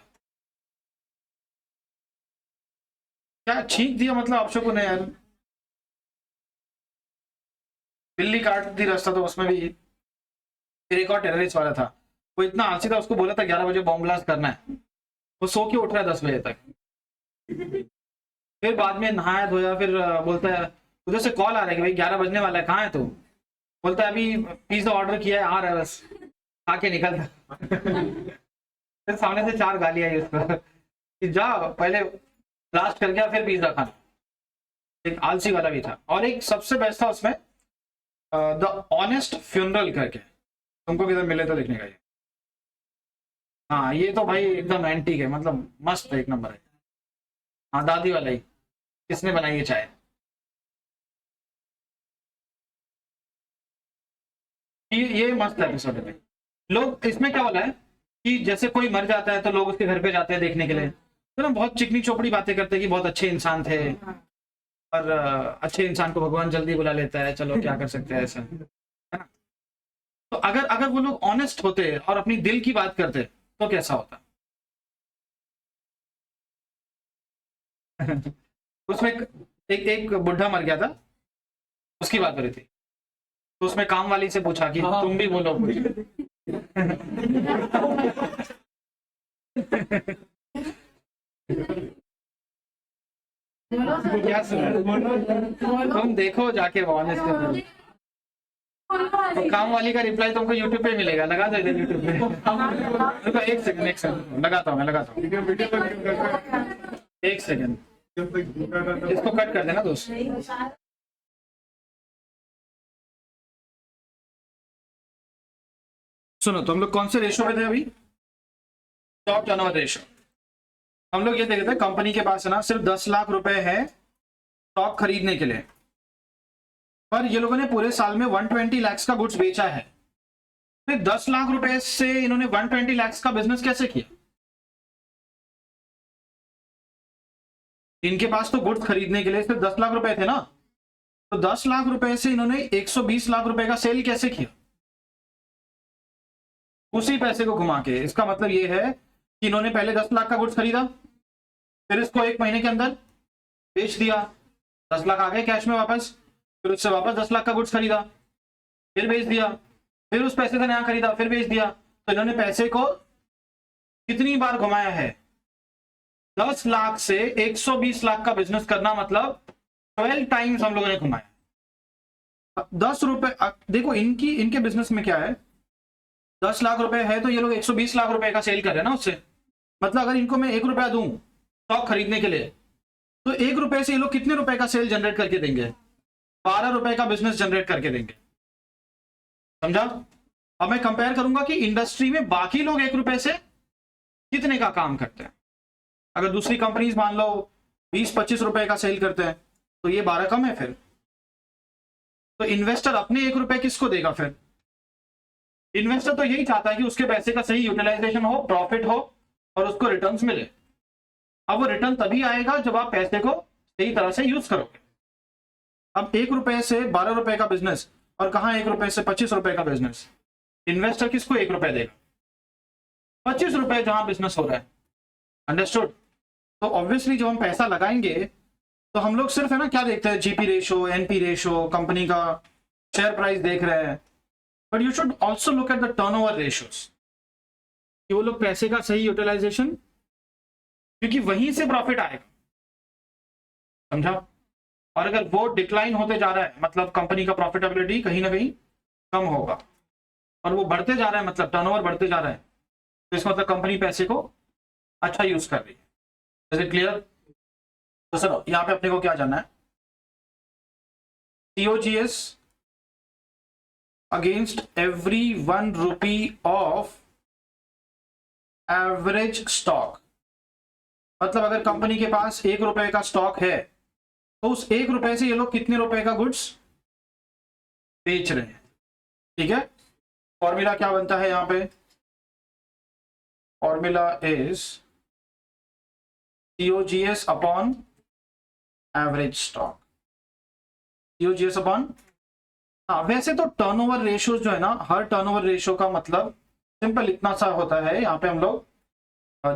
क्या छींक दिया मतलब आप को नहीं यार, बिल्ली काट दी रास्ता। तो उसमें भी फिर एक और टेररिस्ट वाला था, वो इतना आलसी था, उसको बोला था 11 बजे बॉम्ब ब्लास्ट करना है, वो सो के उठ रहा है 10 बजे तक। फिर बाद में नहाया धोया, फिर बोलता है उधर से कॉल आ रहा है कि भाई 11 बजने वाला है, कहाँ है तू? बोलता है अभी पिज्जा ऑर्डर किया है, आ रहा है बस, आके निकल। फिर सामने से 4 गाली आई उसको कि जा पहले ब्लास्ट कर गया फिर पिज्जा खाना। एक आलसी वाला भी था, और एक सबसे बेस्ट था उसमें द ऑनेस्ट फ्यूनरल करके, तुमको किधर मिले तो देखने का ये। हाँ ये तो भाई एकदम एंटीक है, मतलब मस्त है, एक नंबर है। हाँ दादी वाला ही, किसने बनाई है चाय। ये मस्त एपिसोड है। लोग इसमें क्या बोला है कि जैसे कोई मर जाता है तो लोग उसके घर पे जाते हैं देखने के लिए, तो ना बहुत चिकनी चोपड़ी बातें करते हैं कि बहुत अच्छे इंसान थे, और अच्छे इंसान को भगवान जल्दी बुला लेता है, चलो क्या कर सकते हैं ऐसा, है ना? तो अगर अगर वो लोग ऑनेस्ट होते और अपनी दिल की बात करते तो कैसा होता? उसमें एक बुढ़ा मर गया था, उसकी बात हो रही थी। तो उसमें काम वाली से पूछा कि तुम भी बोलो कुछ। क्या सुना? तुम देखो जाके ऑनेस्ट। तो काम वाली का रिप्लाई तुमको यूट्यूब पे मिलेगा, लगा दो इधर यूट्यूब पे। रुको एक सेकंड लगाता हूँ, मैं लगाता हूँ। एक सेकंड, इसको कट कर देना दोस्त। सुनो, तो हम लोग कौन से रेशो में थे अभी? Stock turnover ratio. हम लोग ये देख रहे थे कंपनी के पास है ना सिर्फ 10 लाख रुपए है स्टॉक खरीदने के लिए, पर ये लोगों ने पूरे साल में 120 लाख का गुड्स बेचा है। तो 10 लाख रुपए से इन्होंने 120 लाख का बिजनेस कैसे किया? इनके पास तो गुड्स खरीदने के लिए सिर्फ 10 लाख रुपए थे ना, तो 10 लाख रुपए से इन्होंने 120 लाख रुपए का सेल कैसे किया उसी पैसे को घुमा के? इसका मतलब ये है कि इन्होंने पहले 10 लाख का गुड्स खरीदा, फिर इसको 1 महीने के अंदर बेच दिया, 10 लाख आ गए कैश में वापस, फिर उससे वापस 10 लाख का गुड्स खरीदा, फिर बेच दिया, फिर उस पैसे से नया खरीदा, फिर बेच दिया। तो इन्होंने पैसे को कितनी बार घुमाया है? 10 लाख से 120 लाख का बिजनेस करना मतलब 12 टाइम्स हम लोगों ने घुमाया। 10 रुपए देखो, इनके बिजनेस में क्या है, 10 लाख रुपए है तो ये लोग 120 लाख रुपए का सेल कर रहे हैं ना उससे। मतलब अगर इनको मैं 1 रुपया दूं स्टॉक खरीदने के लिए, तो 1 रुपए से ये लोग कितने रुपए का सेल जनरेट करके देंगे? 12 रुपए का बिजनेस जनरेट करके देंगे। समझा? अब मैं कंपेयर करूंगा कि इंडस्ट्री में बाकी लोग 1 रुपए से कितने का काम करते हैं। अगर दूसरी कंपनीज मान लो 20-25 रुपए का सेल करते हैं तो ये 12 कम है। फिर तो इन्वेस्टर अपने 1 रुपए किसको देगा? फिर इन्वेस्टर तो यही चाहता है कि उसके पैसे का सही यूटिलाइजेशन हो, प्रॉफिट हो और उसको रिटर्न्स मिले। अब वो रिटर्न तभी आएगा जब आप पैसे को सही तरह से यूज करोगे। अब 1 रुपए से 12 रुपए का बिजनेस और कहां 1 रुपए से 25 रुपए का बिजनेस, इन्वेस्टर किसको 1 रुपए देगा? 25 रुपए जहां बिजनेस हो रहा है। अंडरस्टूड? तो ऑब्वियसली जब हम पैसा लगाएंगे तो हम लोग सिर्फ है ना क्या देखते हैं, GP ratio, NP ratio, company का शेयर प्राइस देख रहे हैं, but you should also look at the turnover ratios, कि वो लोग पैसे का सही यूटिलाइजेशन, क्योंकि वहीं से प्रॉफिट आएगा। समझा? और अगर वो डिक्लाइन होते जा रहा है मतलब कंपनी का प्रॉफिटेबिलिटी कहीं ना कहीं कम होगा, और वो बढ़ते जा रहा है मतलब टर्नओवर बढ़ते जा रहा है, तो इसका मतलब कंपनी पैसे को अच्छा यूज कर रही है। Is it clear? तो सर यहां पे अपने को क्या जानना है, COGS against every 1 rupee of average stock. मतलब अगर कंपनी के पास 1 रुपए का स्टॉक है तो उस 1 रुपए से ये लोग कितने रुपए का गुड्स बेच रहे हैं। ठीक है? फॉर्मूला क्या बनता है यहां पे? Formula is COGS upon average stock. COGS upon, हाँ वैसे तो टर्नओवर रेशियो जो है ना, हर टर्नओवर रेशियो का मतलब सिंपल इतना सा होता है। यहाँ पे हम लोग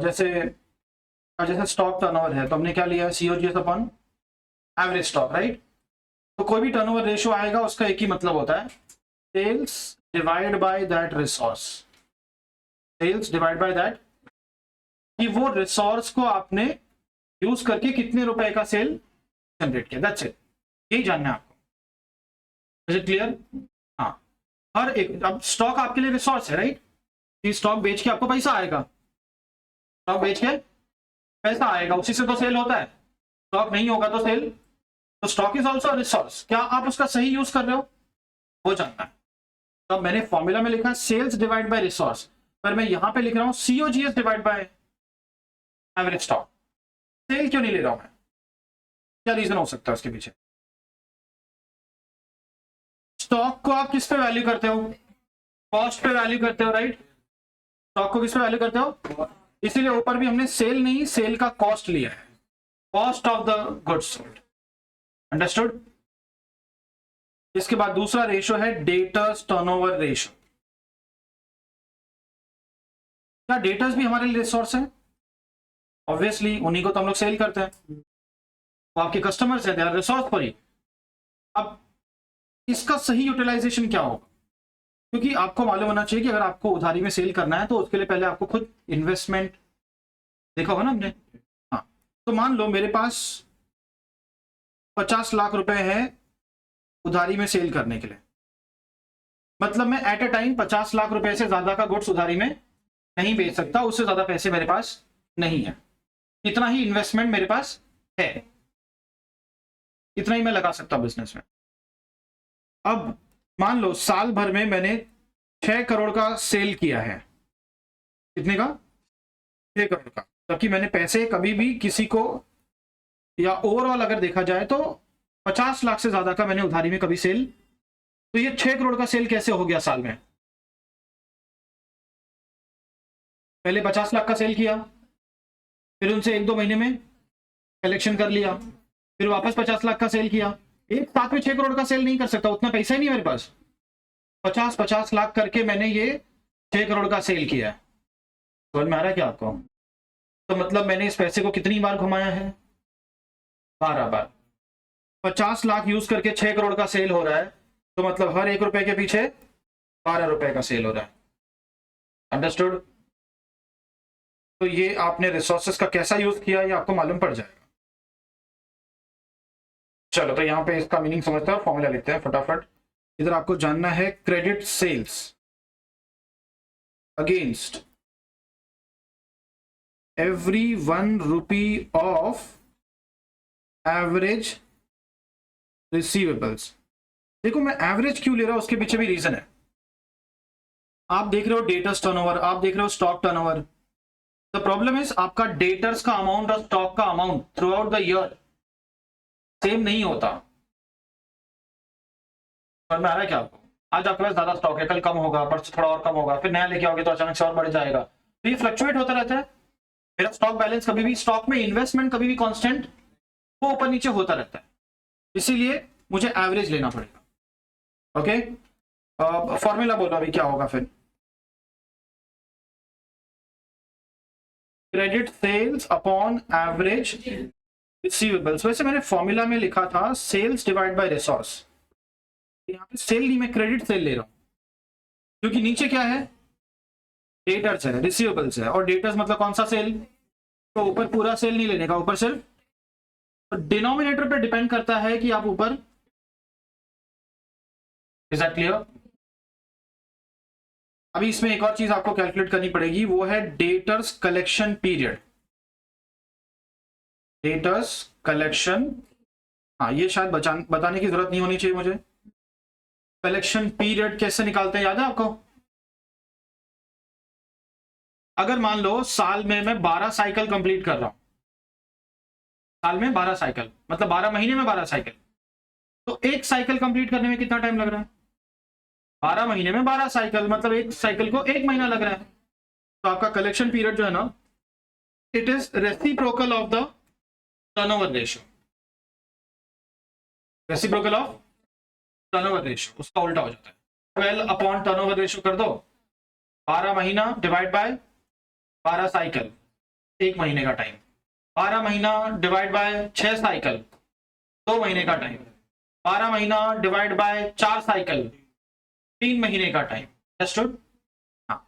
जैसे स्टॉक टर्नओवर है तो हमने क्या लिया है, COGS upon average stock, right? तो कोई भी टर्नओवर रेशियो आएगा उसका एक ही मतलब होता है, sales divide by that resource. Sales divide by that, कि वो रिसोर्स को आपने यूज करके कितने रुपए का सेल जनरेट किया। दैट्स इट, यही जानना है आपको। Is it clear? हाँ, हर एक, अब स्टॉक आपके लिए रिसोर्स है, राइट? स्टॉक बेच के आपको पैसा आएगा, स्टॉक बेच के पैसा आएगा, उसी से तो सेल होता है। स्टॉक नहीं होगा तो सेल, तो स्टॉक इज ऑल्सो रिसोर्स। क्या आप उसका सही यूज कर रहे हो, वो जानना है। तो अब मैंने फॉर्मूला में लिखा है सेल्स डिवाइड बाय रिसोर्स, पर मैं यहां पे लिख रहा हूं COGS divide by average stock. Sale क्यों नहीं ले रहा हूं मैं? क्या रीजन हो सकता है उसके पीछे? स्टॉक को आप किस पे वैल्यू करते हो? कॉस्ट पे वैल्यू करते हो, राइट? स्टॉक को किस पे वैल्यू करते हो? इसीलिए ऊपर भी हमने सेल नहीं, सेल का कॉस्ट लिया है, cost of the goods sold. Understood? इसके बाद दूसरा रेशियो है डेटर्स टर्नओवर रेशियो। क्या डेटर्स भी हमारे लिए रिसोर्स है? ऑब्वियसली, उन्हीं को तो हम लोग सेल करते हैं, वो आपके कस्टमर्स हैं, they are resource for you. अब इसका सही यूटिलाइजेशन क्या होगा? क्योंकि आपको मालूम होना चाहिए कि अगर आपको उधारी में सेल करना है तो उसके लिए पहले आपको खुद इन्वेस्टमेंट देखा होगा ना हमने। हाँ, तो मान लो मेरे पास 50 लाख रुपए है उधारी में सेल करने के लिए, मतलब मैं एट अ टाइम 50 लाख रुपए से ज्यादा का गुड्स उधारी में नहीं बेच सकता, उससे ज्यादा पैसे मेरे पास नहीं है। इतना ही इन्वेस्टमेंट मेरे पास है, इतना ही मैं लगा सकता हूं बिजनेस में। अब मान लो साल भर में मैंने 6 करोड़ का सेल किया है। कितने का? 6 करोड़ का। ताकि मैंने पैसे कभी भी किसी को, या ओवरऑल अगर देखा जाए तो 50 लाख से ज्यादा का मैंने उधारी में कभी सेल, तो ये 6 करोड़ का सेल कैसे हो गया साल में? पहले 50 लाख का सेल किया, फिर उनसे 1-2 महीने में कलेक्शन कर लिया, फिर वापस 50 लाख का सेल किया। एक साथ में 6 करोड़ का सेल नहीं कर सकता, उतना पैसा ही नहीं मेरे पास। 50-50 लाख करके मैंने ये 6 करोड़ का सेल किया। समझ में आ रहा है क्या आपको? तो मतलब मैंने इस पैसे को कितनी बार घुमाया है? 12 बार। 50 लाख यूज करके 6 करोड़ का सेल हो रहा है, तो मतलब हर 1 रुपए के पीछे 12 रुपए का सेल हो रहा है। अंडरस्टूड? तो ये आपने रिसोर्सेस का कैसा यूज किया ये आपको मालूम पड़ जाएगा। चलो, तो यहां पे इसका मीनिंग समझते हैं, फॉर्मूला लिखते हैं फटाफट। इधर आपको जानना है credit sales against every 1 rupee of average receivables. देखो मैं एवरेज क्यों ले रहा हूं, उसके पीछे भी रीजन है। आप देख रहे हो डेटर्स टर्नओवर, आप देख रहे हो stock turnover, the problem is आपका डेटर्स का अमाउंट और स्टॉक का amount through out the year same नहीं होता। समझ में आ रहा है क्या आपको? आज आपके पास ज्यादा स्टॉक है, कल कम होगा, परसों थोड़ा और कम होगा, फिर नया लेके आओगे तो अचानक से और बढ़ जाएगा। तो ये फ्लक्चुएट होता रहता है। मेरा स्टॉक बैलेंस कभी भी, स्टॉक में इन्वेस्टमेंट कभी भी कांस्टेंट, वो ऊपर नीचे होता रहता है, इसीलिए मुझे एवरेज लेना पड़ेगा। ओके, फॉर्मूला बोलो अभी क्या होगा फिर। Credit sales upon average receivables. वैसे मैंने फॉर्मूला में लिखा था सेल्स डिवाइड बाय रिसोर्स, यहाँ पे सेल नहीं, मैं क्रेडिट सेल ले रहा हूं, क्योंकि नीचे क्या है, डेटर्स है, रिसीवेबल्स है, और डेटर्स मतलब कौन सा सेल, तो ऊपर पूरा सेल नहीं लेने का, ऊपर सिर्फ, तो डिनोमिनेटर पे डिपेंड करता है कि आप ऊपर, इज दैट क्लियर? अभी इसमें एक और चीज आपको कैलकुलेट करनी पड़ेगी, वो है debtors collection period. Debtors collection, हाँ ये शायद बताने की जरूरत नहीं होनी चाहिए मुझे। कलेक्शन पीरियड कैसे निकालते हैं, याद है आपको? अगर मान लो साल में मैं 12 साइकिल कंप्लीट कर रहा हूं, साल में 12 साइकिल मतलब 12 महीने में 12 साइकिल, तो एक साइकिल कंप्लीट करने में कितना टाइम लग रहा है? 12 महीने में 12 साइकिल, मतलब एक साइकिल को 1 महीना लग रहा है। तो आपका कलेक्शन पीरियड जो है ना, it is reciprocal of the turnover ratio. Reciprocal of turnover ratio, उसका उल्टा हो जाता है। 12 अपॉन टर्नओवर रेशियो कर दो, 12 महीना डिवाइड बाय 12 साइकिल, 1 महीने का टाइम। 12 महीना डिवाइड बाय 6 साइकिल, 2 महीने का टाइम। 12 महीना डिवाइड बाय 4 साइकिल, 3 महीने का टाइम। अंडरस्टूड? हाँ,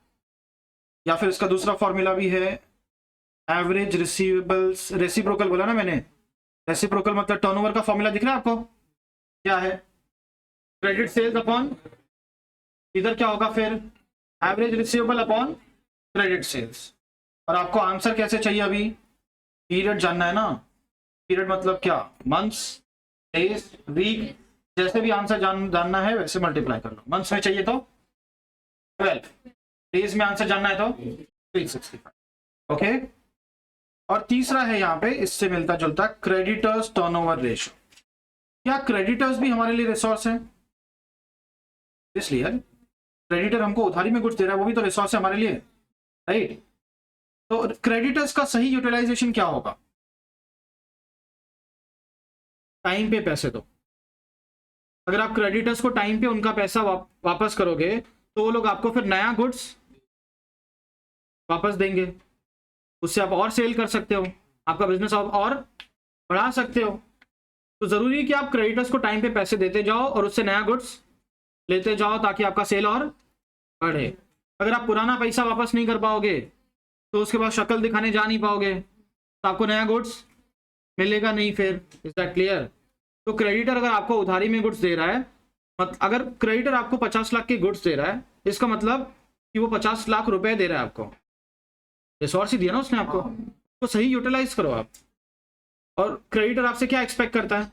या फिर इसका दूसरा फॉर्मूला भी है, एवरेज रिसीवेबल्स, रेसिप्रोकल बोला ना मैंने, रेसिप्रोकल मतलब टर्नओवर का फॉर्मूला दिख रहा है आपको, क्या है? क्रेडिट सेल्स अपॉन, इधर क्या होगा फिर, average receivable upon credit sales. और आपको आंसर कैसे चाहिए अभी, पीरियड जानना है ना, पीरियड मतलब क्या, मंथ्स, डेज, वीक, जैसे भी आंसर जानना है वैसे मल्टीप्लाई कर लो। मंथ्स में चाहिए तो 12, डेज में आंसर जानना है तो 365। ओके, और तीसरा है यहाँ पे इससे मिलता जुलता, क्रेडिटर्स टर्नओवर रेशियो। क्या क्रेडिटर्स भी हमारे लिए रिसोर्स है? इसलिए क्रेडिटर हमको उधारी में गुड्स दे रहा है, वो भी तो रिसोर्स है हमारे लिए, राइट? तो क्रेडिटर्स का सही यूटिलाइजेशन क्या होगा? टाइम पे पैसे दो। अगर आप क्रेडिटर्स को टाइम पे उनका पैसा वापस करोगे, तो वो लोग आपको फिर नया गुड्स वापस देंगे, उससे आप और सेल कर सकते हो, आपका बिजनेस आप और बढ़ा सकते हो। तो जरूरी है कि आप क्रेडिटर्स को टाइम पे पैसे देते जाओ और उससे नया गुड्स लेते जाओ, ताकि आपका सेल और बढ़े। अगर आप पुराना पैसा वापस नहीं कर पाओगे, तो उसके बाद शक्ल दिखाने जा नहीं पाओगे, तो आपको नया गुड्स मिलेगा नहीं फिर। Is that clear? तो क्रेडिटर अगर आपको उधारी में गुड्स दे रहा है, अगर क्रेडिटर आपको 50 लाख के गुड्स दे रहा है, इसका मतलब कि वो 50 लाख रुपए दे रहा है आपको, रिसोर्स ही दिया ना उसने आपको, तो सही यूटिलाइज करो आप। और क्रेडिटर आपसे क्या एक्सपेक्ट करता है?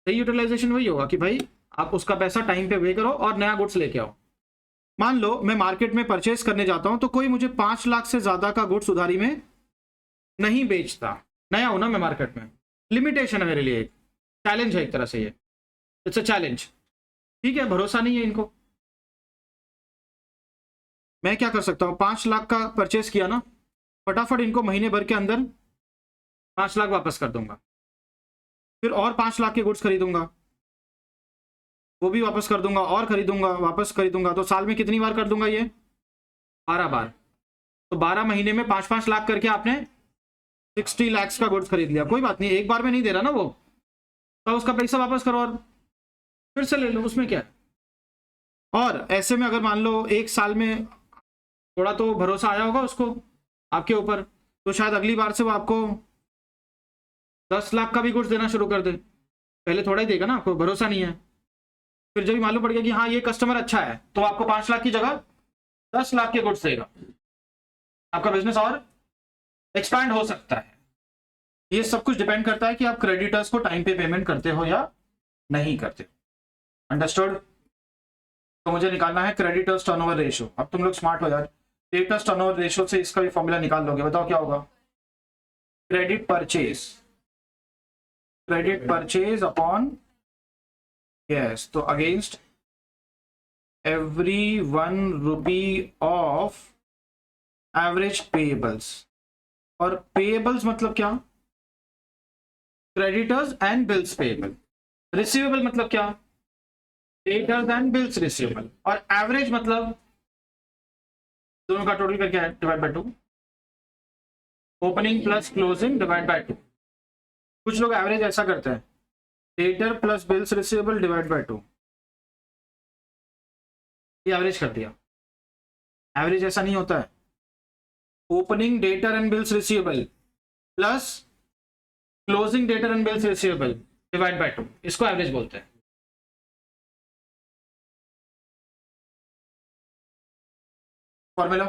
सही यूटिलाइजेशन वही होगा कि भाई आप उसका पैसा टाइम पे पे करो और नया गुड्स लेके आओ। मान लो मैं मार्केट में परचेस करने जाता हूं, तो कोई मुझे 5 लाख से ज्यादा का गुड्स उधारी में नहीं बेचता, नया हूं ना मैं मार्केट में, लिमिटेशन है मेरे लिए, एक चैलेंज है एक तरह से, ये इट्स अ चैलेंज। ठीक है, भरोसा नहीं है इनको, मैं क्या कर सकता हूं, 5 लाख का परचेस किया ना, फटाफट इनको महीने भर के अंदर 5 लाख वापस कर दूंगा, फिर और 5 लाख के गुड्स खरीदूंगा, वो भी वापस कर दूंगा, और खरीदूंगा, वापस खरीदूंगा। तो साल में कितनी बार कर दूंगा ये? 12 बार। तो 12 महीने में 5-5 लाख करके आपने 60 लाख का गुड्स खरीद लिया। कोई बात नहीं, एक बार में नहीं दे रहा ना वो, तो उसका पैसा वापस करो और फिर से ले लो, उसमें क्या है। और ऐसे में अगर मान लो एक साल में थोड़ा तो भरोसा आया होगा उसको आपके ऊपर, तो शायद अगली बार से वो आपको 10 लाख का भी गुड्स देना शुरू कर दे। पहले थोड़ा ही देगा ना, आपको भरोसा नहीं है, फिर जब भी मालूम पड़ गया कि हाँ ये कस्टमर अच्छा है, तो आपको 5 लाख की जगह 10 लाख के गुड्स देगा, आपका बिजनेस और एक्सपैंड हो सकता है। ये सब कुछ डिपेंड करता है कि आप क्रेडिटर्स को टाइम पे पेमेंट करते हो या नहीं करते। अंडरस्टूड? तो मुझे निकालना है क्रेडिटर्स टर्नओवर रेशियो। अब तुम लोग स्मार्ट हो यार, डेटर्स टर्नओवर रेशियो से इसका भी फॉर्मूला निकाल लोगे, बताओ क्या होगा? क्रेडिट परचेज अपॉन, यस, तो against every 1 rupee of average payables. और पेएबल्स मतलब क्या? Creditors and bills payable. Receivable मतलब क्या? Debtors and bills receivable. और एवरेज मतलब दोनों का टोटल करके divide by 2, opening plus closing divide by 2। कुछ लोग एवरेज ऐसा करते हैं, debtor plus bills receivable divide by 2, ये एवरेज कर दिया। एवरेज ऐसा नहीं होता है, opening debtor and bills receivable plus closing debtor and bills receivable divide by 2, इसको एवरेज बोलते हैं। फॉर्मूला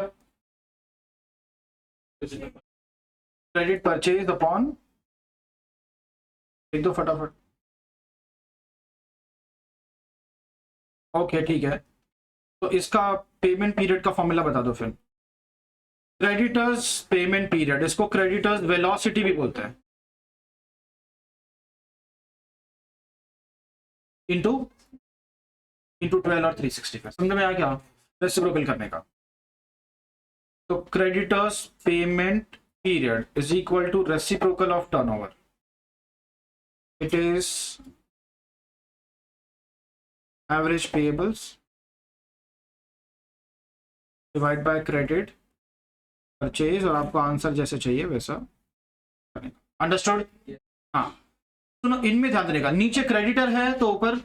क्रेडिट परचेज अपॉन, लिख दो फटाफट। ओके ठीक है, तो इसका पेमेंट पीरियड का फॉर्मूला बता दो फिर। क्रेडिटर्स पेमेंट पीरियड, इसको क्रेडिटर्स वेलोसिटी भी बोलते हैं, इंटू 12 और 365। समझ में आ गया रेसिप्रोकल करने का? तो creditors payment period is equal to reciprocal of turnover. It is average payables divide by credit purchase, और आपको आंसर जैसे चाहिए वैसा करेगा। अंडरस्टूड? हाँ सुनो, इनमें ध्यान देने का, नीचे क्रेडिटर है तो ऊपर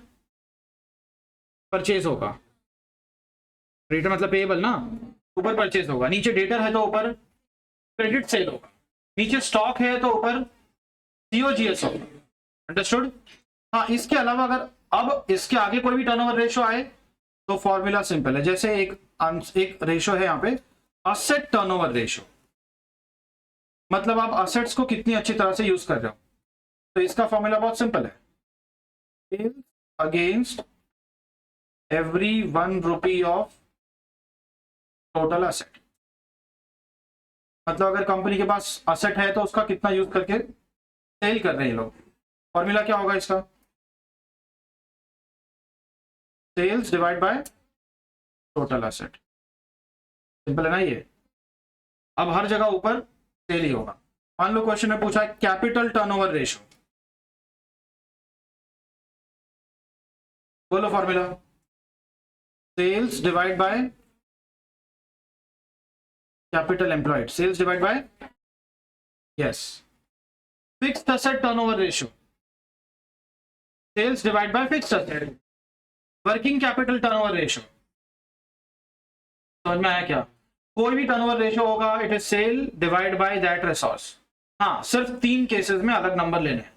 परचेज होगा। क्रेडिटर मतलब पेएबल ना, ऊपर परचेज होगा। नीचे डेटर है तो ऊपर क्रेडिट सेल होगा। नीचे स्टॉक है तो ऊपर सीओजीएस होगा। अंडरस्टूड? हाँ, इसके अलावा अगर अब इसके आगे कोई भी टर्नओवर रेशो आए तो फॉर्मूला सिंपल है। जैसे एक रेशो है यहाँ पे असेट टर्नओवर रेशो, मतलब आप असेट्स को कितनी अच्छी तरह से यूज कर रहे हो। तो इसका फॉर्मूला बहुत सिंपल है, against every 1 rupee of total asset. मतलब अगर कंपनी के पास असेट है तो उसका कितना यूज करके सेल कर रहे हैं लोग। फॉर्मूला क्या होगा इसका? Sales divide by total asset. Simple है ना ये? अब हर जगह ऊपर सेल ही होगा। मान लो क्वेश्चन में पूछा है कैपिटल टर्नओवर रेशो, बोलो formula. Sales divide by capital employed, sales divide by, yes, fixed asset turnover ratio, sales divide by fixed asset. Working capital turnover ratio, समझ में आया क्या? कोई भी टर्नओवर रेशो होगा, it is sale divide by that resource. हाँ, सिर्फ 3 cases में अलग नंबर लेने हैं,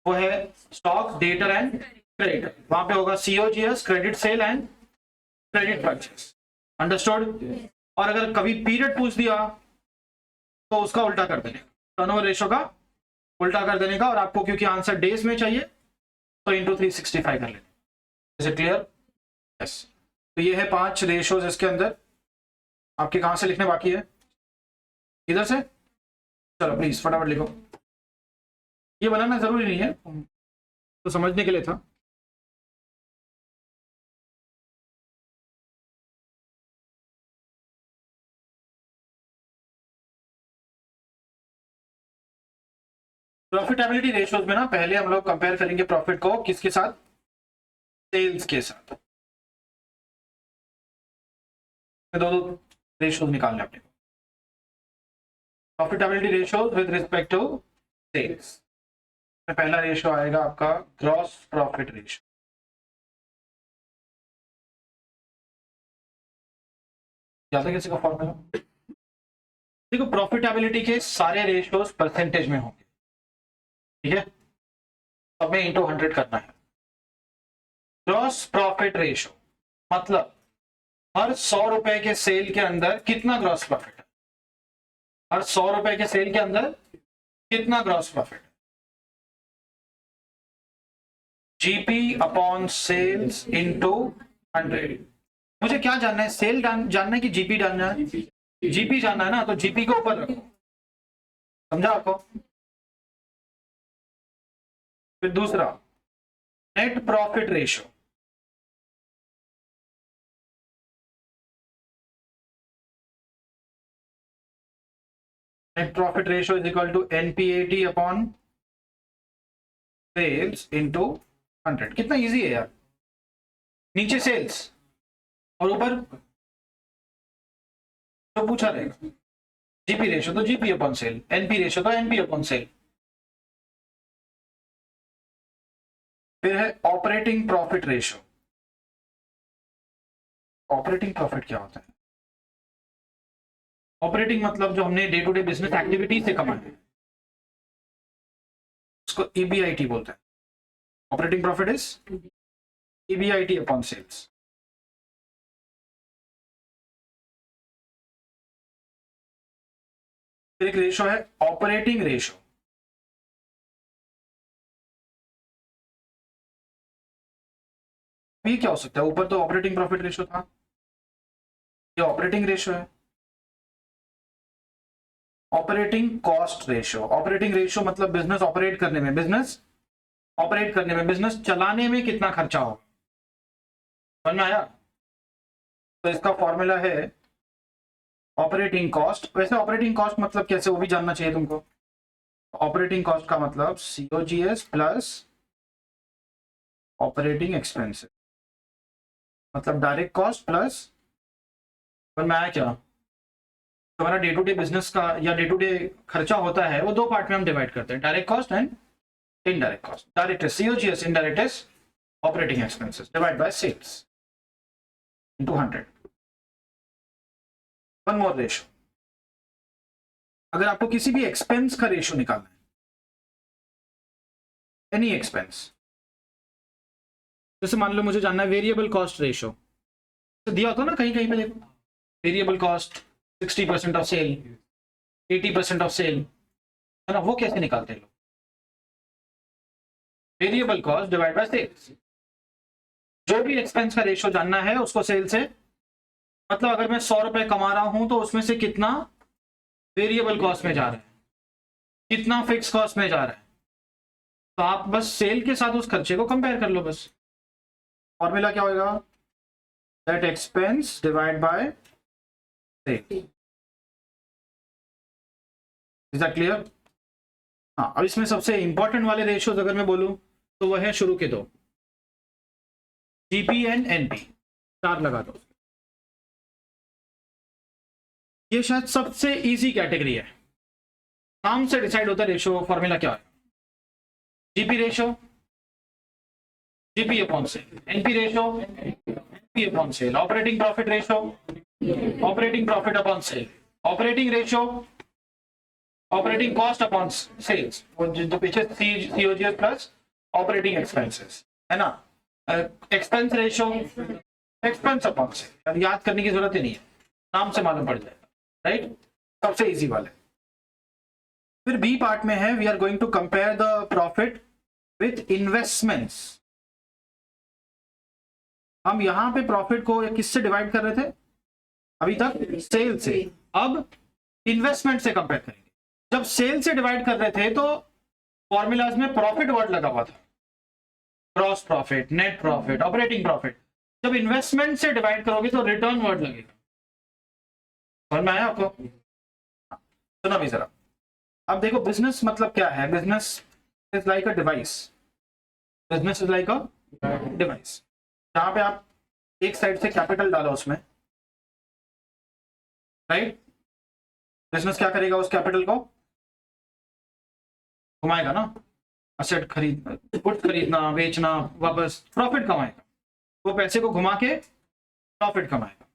वो है स्टॉक, डेटर एंड क्रेडिटर। वहां पे होगा COGS, credit sale and credit purchase. Understood? और अगर कभी पीरियड पूछ दिया तो उसका उल्टा कर देने का, टर्नओवर रेशो का उल्टा कर देने का। और आपको क्योंकि आंसर डेज में चाहिए तो इंटू 365 कर लेना। Is it clear? यस। तो ये है 5 रेशोज इसके अंदर। आपके कहां से लिखने बाकी है? इधर से? चलो प्लीज फटाफट लिखो। ये बनाना जरूरी नहीं है, तो समझने के लिए था। प्रॉफिटेबिलिटी रेशियोज में ना पहले हम लोग कंपेयर करेंगे प्रॉफिट को किसके साथ? सेल्स के साथ। दो रेशियोज निकालने अपने को। Profitability ratios with respect to sales. पहला रेशियो आएगा आपका ग्रॉस प्रॉफिट रेशियो। याद है किसी का फॉर्मूला? देखो, प्रॉफिटेबिलिटी के सारे रेशियोज परसेंटेज में होंगे, ठीक है? अब में इंटू 100 करना है। ग्रॉस प्रॉफिट रेशियो मतलब हर 100 रुपए के सेल के अंदर कितना ग्रॉस प्रॉफिट है। हर 100 रुपए के सेल के अंदर कितना ग्रॉस प्रॉफिट है। GP upon sales into 100। मुझे क्या जानना है, सेल जानना है कि जीपी जानना है? जीपी जानना है ना, तो जीपी को ऊपर रखो, समझा आपको। फिर दूसरा net profit ratio, net profit ratio is equal to NPAT upon sales into 100। कितना इजी है यार, नीचे सेल्स और ऊपर तो पूछा रहेगा जीपी रेशियो, तो GP upon sale, NP ratio तो एनपी अपॉन सेल। फिर है operating profit ratio. Operating profit क्या होता है? ऑपरेटिंग मतलब जो हमने day to day business activity से कमाया है, उसको ईबीआईटी बोलते हैं। Operating profit is EBIT upon sales. फिर एक रेशियो है ऑपरेटिंग रेशियो। ये क्या हो सकता है? ऊपर तो ऑपरेटिंग प्रॉफिट रेशियो था, ये ऑपरेटिंग रेशियो है। Operating cost ratio, operating ratio मतलब बिजनेस ऑपरेट करने में, बिजनेस ऑपरेट करने में, बिजनेस चलाने में कितना खर्चा हो, समझ में आया? तो इसका फॉर्मूला है ऑपरेटिंग कॉस्ट। वैसे ऑपरेटिंग कॉस्ट मतलब कैसे, वो भी जानना चाहिए तुमको। ऑपरेटिंग कॉस्ट का मतलब सीओजीएस प्लस ऑपरेटिंग एक्सपेंसेस, मतलब डायरेक्ट कॉस्ट प्लस, समझ में आया क्या? तो हमारा डे टू डे बिजनेस का या डे टू डे खर्चा होता है, वो दो पार्ट में हम डिवाइड करते हैं, direct cost and indirect cost. Direct is COGS, indirect is operating expenses, divide by sales into 100. One more ratio, अगर आपको किसी भी एक्सपेंस का रेशियो निकालना है, एनी एक्सपेंस, जैसे मान लो मुझे जानना है वेरिएबल कॉस्ट रेशियो, तो दिया होता है ना कहीं कहीं पे, देखो variable cost 60% of sale, 80% of sale, है ना, वो कैसे निकालते हैं लोग? Variable cost divide by sales. जो भी एक्सपेंस का रेशियो जानना है उसको सेल से, मतलब अगर मैं 100 रुपए कमा रहा हूं तो उसमें से कितना वेरिएबल कॉस्ट में जा रहा है, कितना फिक्स कॉस्ट में जा रहा है, तो आप बस सेल के साथ उस खर्चे को कंपेयर कर लो बस। फॉर्मूला क्या होगा? That expense divide by sale. Is that clear? हाँ, अब इसमें सबसे इंपॉर्टेंट वाले रेशियोज अगर मैं बोलूं तो वह है शुरू के दो, जीपी एंड एनपी, चार लगा दो। ये शायद सबसे इजी कैटेगरी है, नाम से डिसाइड होता है रेशियो। फॉर्मूला क्या है? GP ratio GP upon sale, NP ratio NP upon sale, operating profit ratio operating profit upon sale, operating ratio operating cost upon sales, जो पीछे सीओजीएस प्लस ऑपरेटिंग एक्सपेंसेस, है ना। Expense ratio expense upon sale, याद करने की जरूरत ही नहीं है, नाम से मालूम पड़ जाएगा, राइट? सबसे इजी वाले। फिर बी पार्ट में है, we are going to compare the profit with investments. हम यहां पे प्रॉफिट को किससे डिवाइड कर रहे थे अभी तक? सेल से। अब इन्वेस्टमेंट से कंपेयर करेंगे। जब सेल से डिवाइड कर रहे थे तो फॉर्मूलाज में प्रॉफिट वर्ड लगा हुआ था, gross profit, net profit, operating profit. जब इन्वेस्टमेंट से डिवाइड करोगे तो रिटर्न वर्ड लगेगा। समझ में आया आपको? सुना भी जरा। अब देखो बिजनेस मतलब क्या है? Business is like a device, business is like a device, जहां पे आप एक साइड से कैपिटल डालो उसमें, राइट? बिजनेस क्या करेगा? उस कैपिटल को घुमाएगा ना, असेट खरीदना, गुड्स खरीदना, बेचना, वापस प्रॉफिट कमाएगा। वो पैसे को घुमा के प्रॉफिट कमाएगा।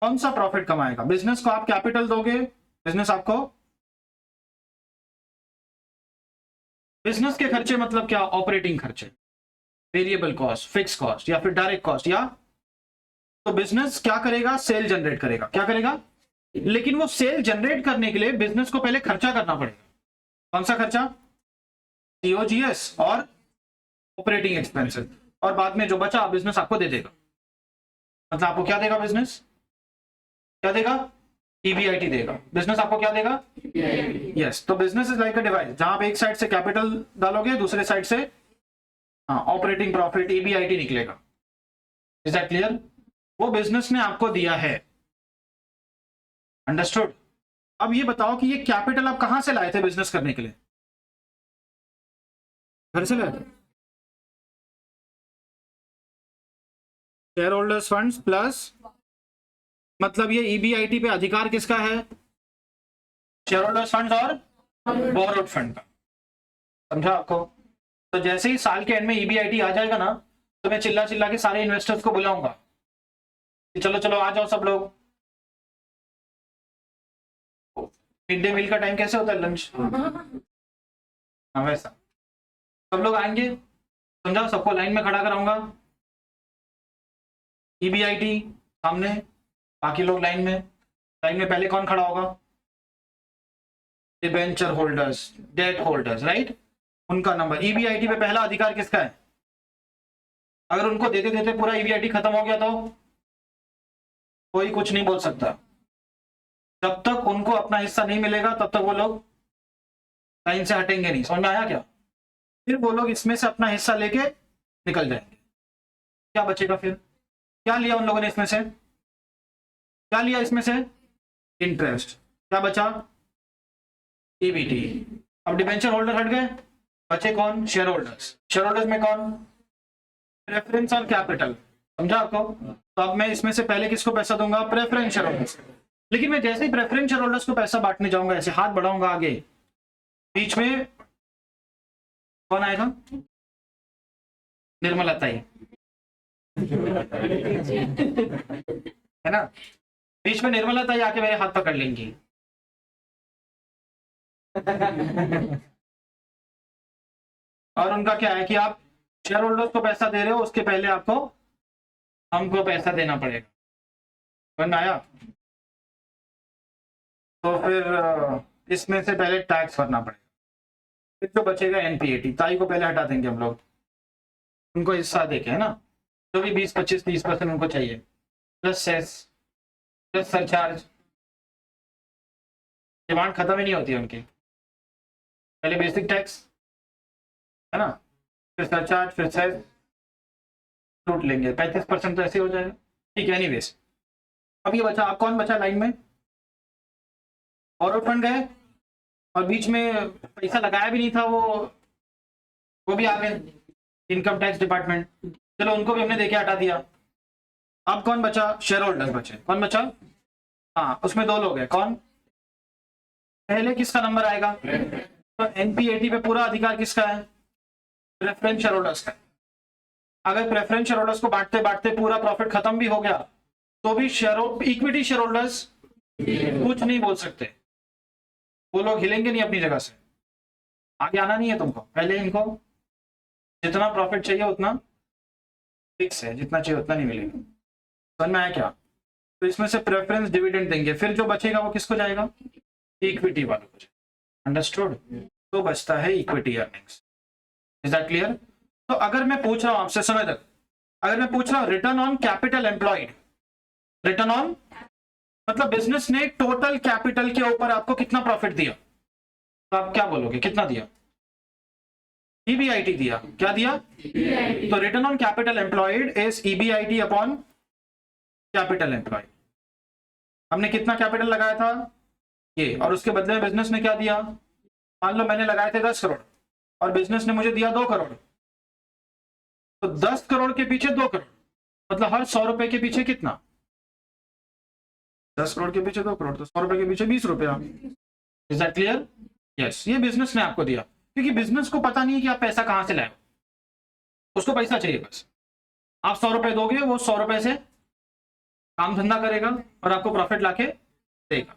कौन सा प्रॉफिट कमाएगा? बिजनेस को आप कैपिटल दोगे, बिजनेस आपको, बिजनेस के खर्चे मतलब क्या? ऑपरेटिंग खर्चे, वेरिएबल कॉस्ट, फिक्स कॉस्ट या फिर डायरेक्ट कॉस्ट, या तो बिजनेस क्या करेगा? सेल जनरेट करेगा। क्या करेगा? लेकिन वो सेल जनरेट करने के लिए बिजनेस को पहले खर्चा करना पड़ेगा। कौन सा खर्चा? सीओजीएस और ऑपरेटिंग एक्सपेंसेस, और बाद में जो बचा बिजनेस आपको दे देगा। मतलब आपको क्या देगा? बिजनेस क्या देगा? EBIT देगा। बिजनेस आपको क्या देगा? यस। तो business is like a device, जहां आप एक साइड से कैपिटल डालोगे, दूसरे साइड से ऑपरेटिंग प्रॉफिट EBIT निकलेगा। Is that clear? वो बिजनेस ने आपको दिया है। अंडरस्टूड? अब ये बताओ कि ये कैपिटल आप कहां से लाए थे बिजनेस करने के लिए? घर से लाए थे? शेयर होल्डर्स फंड्स प्लस, मतलब ये EBIT पे अधिकार किसका है? शेयर होल्डर्स फंड्स और बोरोड फंड का। समझा आपको? तो जैसे ही साल के एंड में EBIT आ जाएगा ना, तो मैं चिल्ला चिल्ला के सारे इन्वेस्टर्स को बुलाऊंगा कि चलो चलो आ जाओ सब लोग। मिड डे मील का टाइम कैसे होता है? लंच। हाँ वैसा सब लोग आएंगे, समझा? सबको लाइन में खड़ा कराऊंगा, EBIT सामने, बाकी लोग लाइन में। लाइन में पहले कौन खड़ा होगा? Debenture holders, debt holders, right? उनका नंबर। EBIT पे पहला अधिकार किसका है? अगर उनको देते देते पूरा EBIT खत्म हो गया तो कोई कुछ नहीं बोल सकता। जब तक उनको अपना हिस्सा नहीं मिलेगा तब तक वो लोग लाइन से हटेंगे नहीं। समझ में आया क्या? फिर वो लोग इसमें से अपना हिस्सा लेके निकल जाएंगे। क्या बचेगा फिर? क्या लिया उन लोगों ने इसमें से? क्या लिया इसमें से? इंटरेस्ट। क्या बचा? EBT। अब डिबेंचर होल्डर हट गए, बचे कौन? Share holders. शेयर होल्डर्स में कौन? Preference on capital. समझा आपको? तो अब मैं इसमें से पहले किसको पैसा दूंगा? Preference share holders. लेकिन मैं जैसे ही प्रेफरेंस शेयर होल्डर्स को पैसा बांटने जाऊंगा, ऐसे हाथ बढ़ाऊंगा आगे, बीच में कौन आएगा? निर्मला ताई, है ना? बीच में निर्मला ताई आके मेरे हाथ पकड़ लेंगी। और उनका क्या है कि आप शेयर होल्डर्स को पैसा दे रहे हो, उसके पहले आपको हमको पैसा देना पड़ेगा। समझ में आया? तो फिर इसमें से पहले टैक्स भरना पड़ेगा। फिर जो बचेगा NPAT, ताई को पहले हटा देंगे हम लोग, उनको हिस्सा देके, है ना? जो भी 20, 25, 30% उनको चाहिए, plus cess, plus surcharge. Demand खत्म ही नहीं होती है उनकी। पहले बेसिक टैक्स, है ना? फिर सरचार्ज, फिर सेस, लूट लेंगे। 35% तो ऐसे हो जाएगा। ठीक है, एनीवेज। अब ये बचा, अब कौन बचा लाइन में? बोरोड फंड गए, और बीच में पैसा लगाया भी नहीं था, वो भी आ गए, इनकम टैक्स डिपार्टमेंट। चलो उनको भी हमने देके हटा दिया। अब कौन बचा? शेयर होल्डर्स बचे। कौन बचा? हाँ, उसमें दो लोग हैं। कौन? पहले किसका नंबर आएगा? तो NPAT पे पूरा अधिकार किसका है? प्रेफरेंस शेयर होल्डर्स का। अगर प्रेफरेंस शेयर होल्डर्स को बांटते बांटते पूरा प्रॉफिट खत्म भी हो गया तो भी इक्विटी शेयर होल्डर्स कुछ नहीं बोल सकते। वो लोग हिलेंगे नहीं अपनी जगह से। आगे आना नहीं है तुमको, पहले इनको जितना प्रॉफिट चाहिए उतना फिक्स है, जितना चाहिए उतना नहीं मिलेगा। समझ में आया क्या? तो इसमें से प्रेफरेंस डिविडेंड देंगे, फिर जो बचेगा वो किसको जाएगा? इक्विटी वालों को। अंडरस्टूड? तो बचता है equity earnings. Is that clear? तो अगर मैं पूछ रहा हूं आपसे, समय तक अगर मैं पूछ रहा हूं return on capital employed, return on मतलब बिजनेस ने टोटल कैपिटल के ऊपर आपको कितना प्रॉफिट दिया, तो आप क्या बोलोगे? कितना दिया? EBIT दिया। क्या दिया? तो return on capital employed is EBIT upon capital employed. हमने कितना कैपिटल लगाया था? ये, और उसके बदले में बिजनेस ने क्या दिया? मान लो मैंने लगाए थे 10 करोड़ और बिजनेस ने मुझे दिया 2 करोड़, तो 10 करोड़ के पीछे 2 करोड़, मतलब हर 100 रुपए के पीछे कितना? 10 करोड़ के पीछे 2 करोड़, तो 100 रुपए के पीछे 20 रुपया। Is that clear? यस। ये बिजनेस ने आपको दिया, क्योंकि बिजनेस को पता नहीं है कि आप पैसा कहां से लाए, उसको पैसा चाहिए बस। आप 100 रुपए दोगे, वो 100 रुपए से काम धंधा करेगा और आपको प्रॉफिट लाके देगा।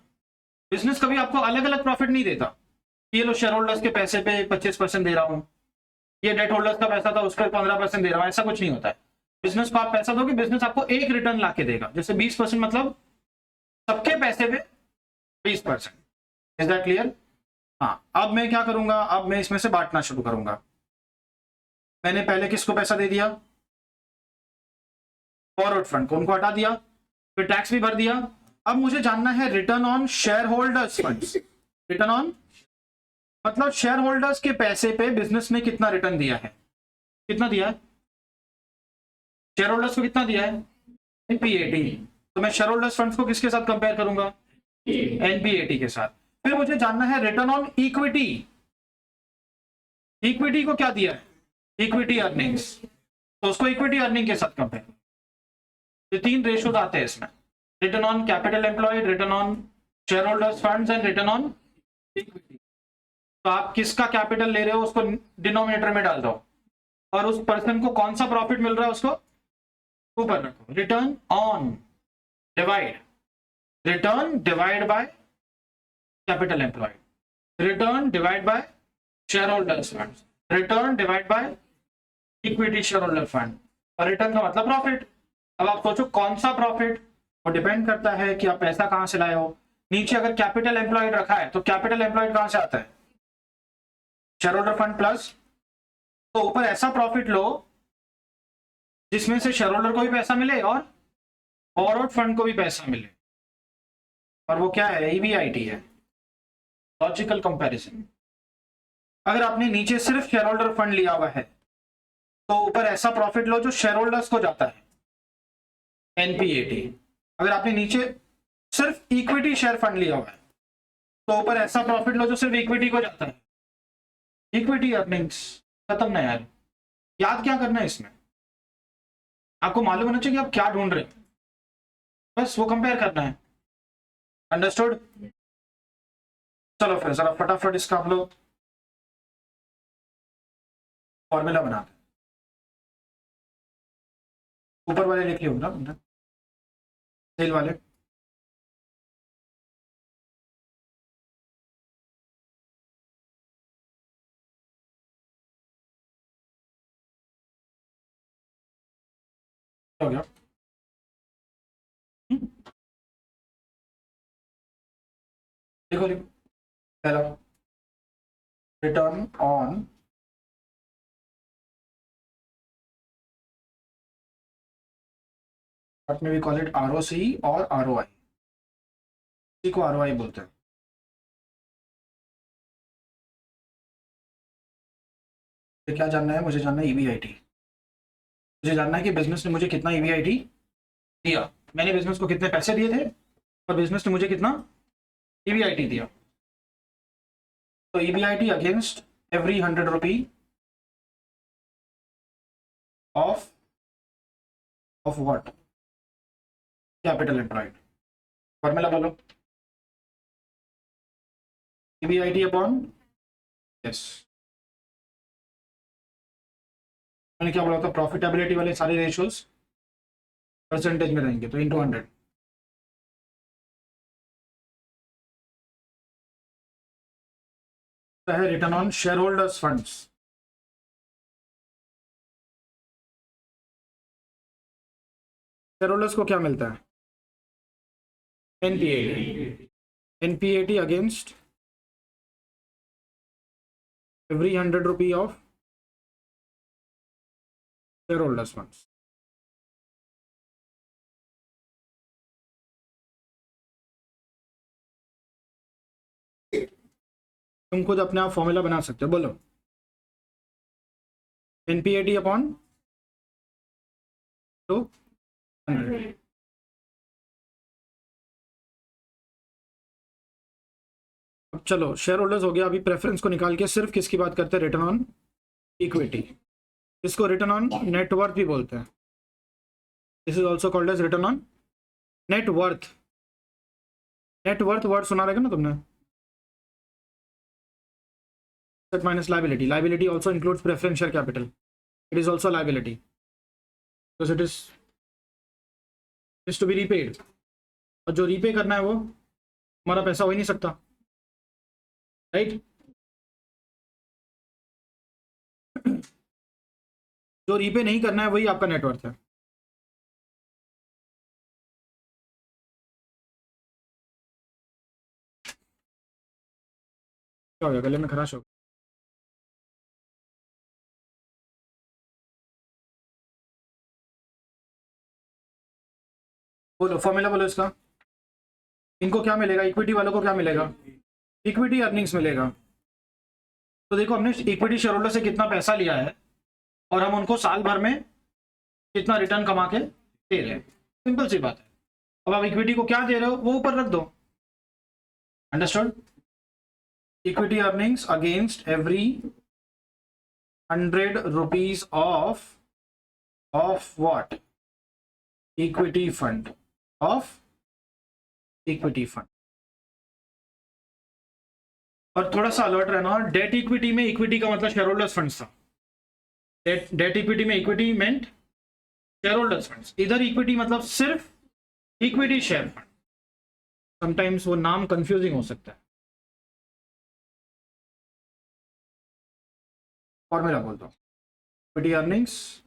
बिजनेस कभी आपको अलग अलग प्रॉफिट नहीं देता। ये लो शेयर होल्डर्स के पैसे पे 25% दे रहा हूं, ये डेट होल्डर्स का पैसा था उस पर 15% दे रहा हूं, ऐसा कुछ नहीं होता है। बिजनेस को आप पैसा दोगे, बिजनेस आपको एक रिटर्न लाके देगा। जैसे 20%, मतलब सबके पैसे पे 20%। Is that clear? हाँ। अब मैं क्या करूंगा? अब मैं इसमें से बांटना शुरू करूंगा। मैंने पहले किसको पैसा दे दिया? बोरोड फंड को, उनको हटा दिया, फिर टैक्स भी भर दिया। अब मुझे जानना है return on share holders funds. Return on मतलब शेयर होल्डर्स के पैसे पे बिजनेस ने कितना रिटर्न दिया है, कितना दिया है शेयर होल्डर्स को, कितना दिया है एनपीएटी। तो मैं शेयर होल्डर्स फंड्स को किसके साथ कंपेयर करूंगा, एनपीएटी के साथ। फिर मुझे जानना है रिटर्न ऑन इक्विटी। इक्विटी को क्या दिया है, इक्विटी अर्निंग्स, तो उसको इक्विटी अर्निंग के साथ कंपेयर। ये 3 रेशोज आते हैं इसमें, return on capital employed, return on share holders funds and return on equity. तो आप किसका कैपिटल ले रहे हो उसको डिनोमिनेटर में डाल दो और उस पर्सन को कौन सा प्रॉफिट मिल रहा है उसको ऊपर रखो। Return on divide, return divide by capital employed, return divide by share holders fund, return divide by equity share holder fund, और रिटर्न का मतलब प्रॉफिट। अब आप सोचो कौन सा प्रॉफिट, वो डिपेंड करता है कि आप पैसा कहां से लाए हो। नीचे अगर कैपिटल एम्प्लॉयड रखा है तो कैपिटल एम्प्लॉयड कहां से आता है, शेयर होल्डर फंड प्लस, तो ऊपर ऐसा प्रॉफिट लो जिसमें से शेयर होल्डर को भी पैसा मिले और बोरोड फंड को भी पैसा मिले, और वो क्या है, ईबीआईटी है, लॉजिकल कंपैरिजन। अगर आपने नीचे सिर्फ शेयर होल्डर फंड लिया हुआ है तो ऊपर ऐसा प्रॉफिट लो जो शेयर होल्डर्स को जाता है, एनपीएटी। अगर आपने नीचे सिर्फ इक्विटी शेयर फंड लिया हुआ है तो ऊपर ऐसा प्रॉफिट लो जो सिर्फ इक्विटी को जाता है, इक्विटी अर्निंग्स। खत्म ना यार, याद क्या करना है इसमें, आपको मालूम होना चाहिए कि आप क्या ढूंढ रहे हो, बस वो कंपेयर करना है। अंडरस्टूड। चलो फिर जरा फटाफट इसका हम लोग फॉर्मूला बनाते हैं। ऊपर वाले लिख लियो ना तुमने, सेल वाले। हो गया। लिखो लिखो। पहला return on what may we call it, ROC और ROI, इसी को ROI बोलते हैं। तो क्या जानना है, मुझे जानना है ईबीआईटी। मुझे जानना है कि बिजनेस ने मुझे कितना ईबीआईटी दिया, मैंने बिजनेस को कितने पैसे दिए थे और बिजनेस ने मुझे कितना ईबीआईटी दिया। तो EBIT against every 100 rupee of what, capital employed. Formula बोलो, ईबीआईटी अपॉन, यस मैंने क्या बोला था, प्रॉफिटेबिलिटी वाले सारे रेशियोज परसेंटेज में रहेंगे, तो इंटू 100। है return on share holders funds. Share holders को क्या मिलता है, NPAT, NPAT against every 100 rupee of share holders funds. तुम खुद अपने आप फॉर्मूला बना सकते हो, बोलो एनपीएटी अपॉन 200। अब चलो शेयर होल्डर्स हो गया, अभी प्रेफरेंस को निकाल के सिर्फ किसकी बात करते हैं, रिटर्न ऑन इक्विटी। इसको रिटर्न ऑन नेटवर्थ भी बोलते हैं, this is also called as return on net worth. Net worth word सुना रहेगा ना तुमने, asset minus liability. Liability also includes preferential capital. It is also liability because it is to be repaid. और जो repay करना है वो हमारा पैसा हो ही नहीं सकता, राइट। जो रीपे नहीं करना है वही आपका नेटवर्थ है। क्या हो गया, गले में खराश हो गया। बोलो फॉर्मूला बोलो इसका, इनको क्या मिलेगा, इक्विटी वालों को क्या मिलेगा, इक्विटी अर्निंग्स मिलेगा। तो देखो हमने इक्विटी शेयर होल्डर से कितना पैसा लिया है और हम उनको साल भर में कितना रिटर्न कमा के दे रहे हैं, सिंपल सी बात है। अब आप इक्विटी को क्या दे रहे हो वो ऊपर रख दो, understood. Equity earnings against every 100 rupees of what, equity fund, of equity fund. और थोड़ा सा अलर्ट रहना, डेट इक्विटी में इक्विटी का मतलब शेयर होल्डर्स फंड्स था, डेट इक्विटी में इक्विटी मेंट शेयर होल्डर्स फंड्स, इधर इक्विटी मतलब सिर्फ इक्विटी शेयर फंड। समटाइम्स वो नाम कंफ्यूजिंग हो सकता है। फॉर्मूला बोलता हूँ, इक्विटी अर्निंग्स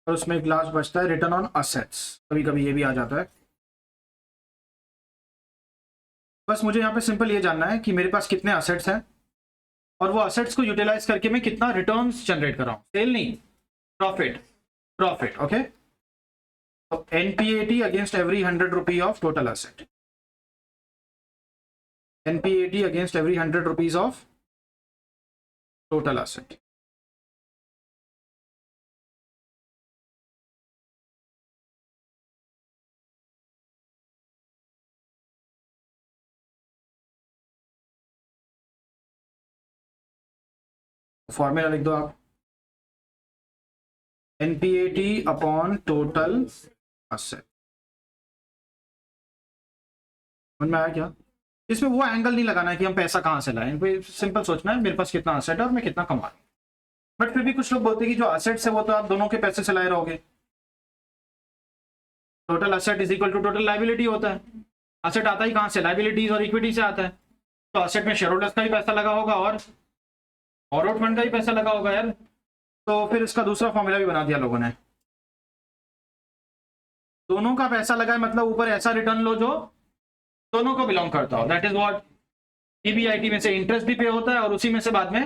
और उसमें एक लास्ट बचता है रिटर्न ऑन असेट्स, कभी कभी ये भी आ जाता है। बस मुझे यहाँ पे सिंपल ये जानना है कि मेरे पास कितने असेट्स हैं और वो असेट्स को यूटिलाइज करके मैं कितना रिटर्न्स जनरेट कर रहा हूँ, सेल नहीं, प्रॉफिट, प्रॉफिट, ओके। तो NPAT against every 100 rupee of total asset, NPAT against every 100 rupees of total asset. Formula लिख दो आप, एनपीएटी अपॉन टोटल असेट। समझ में आया क्या? इसमें वो एंगल नहीं लगाना है कि हम पैसा कहां से लाएं, सिंपल सोचना है मेरे पास कितना असेट है और मैं कितना कमा रहा हूं। बट फिर भी कुछ लोग बोलते हैं कि जो असेट्स है वो तो आप दोनों के पैसे से लाए रहोगे, total asset is equal to total liability होता है। असेट आता ही कहां से, लाइबिलिटीज और इक्विटी से आता है। तो असेट में शेयर होल्डर्स का भी पैसा लगा होगा और फॉरवर्ड फंड का भी पैसा लगा होगा यार। तो फिर इसका दूसरा फॉर्मूला भी बना दिया लोगों ने, दोनों का पैसा लगा है मतलब ऊपर ऐसा रिटर्न लो जो दोनों को बिलोंग करता हो, दैट इज व्हाट। ईबीआईटी में से इंटरेस्ट भी पे होता है और उसी में से बाद में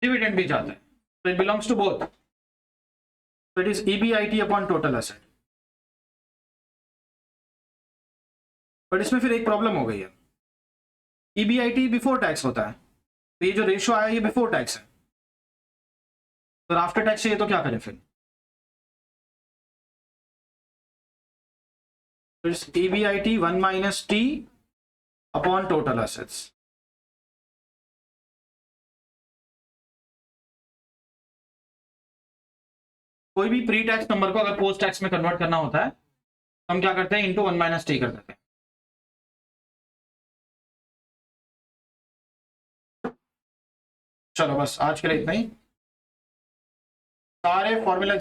डिविडेंड भी जाता है, तो it belongs to both. So it is EBIT upon total asset। But इसमें फिर एक प्रॉब्लम हो गई है, EBIT बिफोर टैक्स होता है, तो ये जो रेशियो आया ये बिफोर टैक्स है, तो आफ्टर टैक्स ये तो क्या करें फिर। तो it's EBIT 1 minus T upon total assets. कोई भी प्री टैक्स नंबर को अगर पोस्ट टैक्स में कन्वर्ट करना होता है तो हम क्या करते हैं, इंटू 1 माइनस टी कर देते हैं। चलो बस आज के लिए इतना ही, सारे फॉर्मूला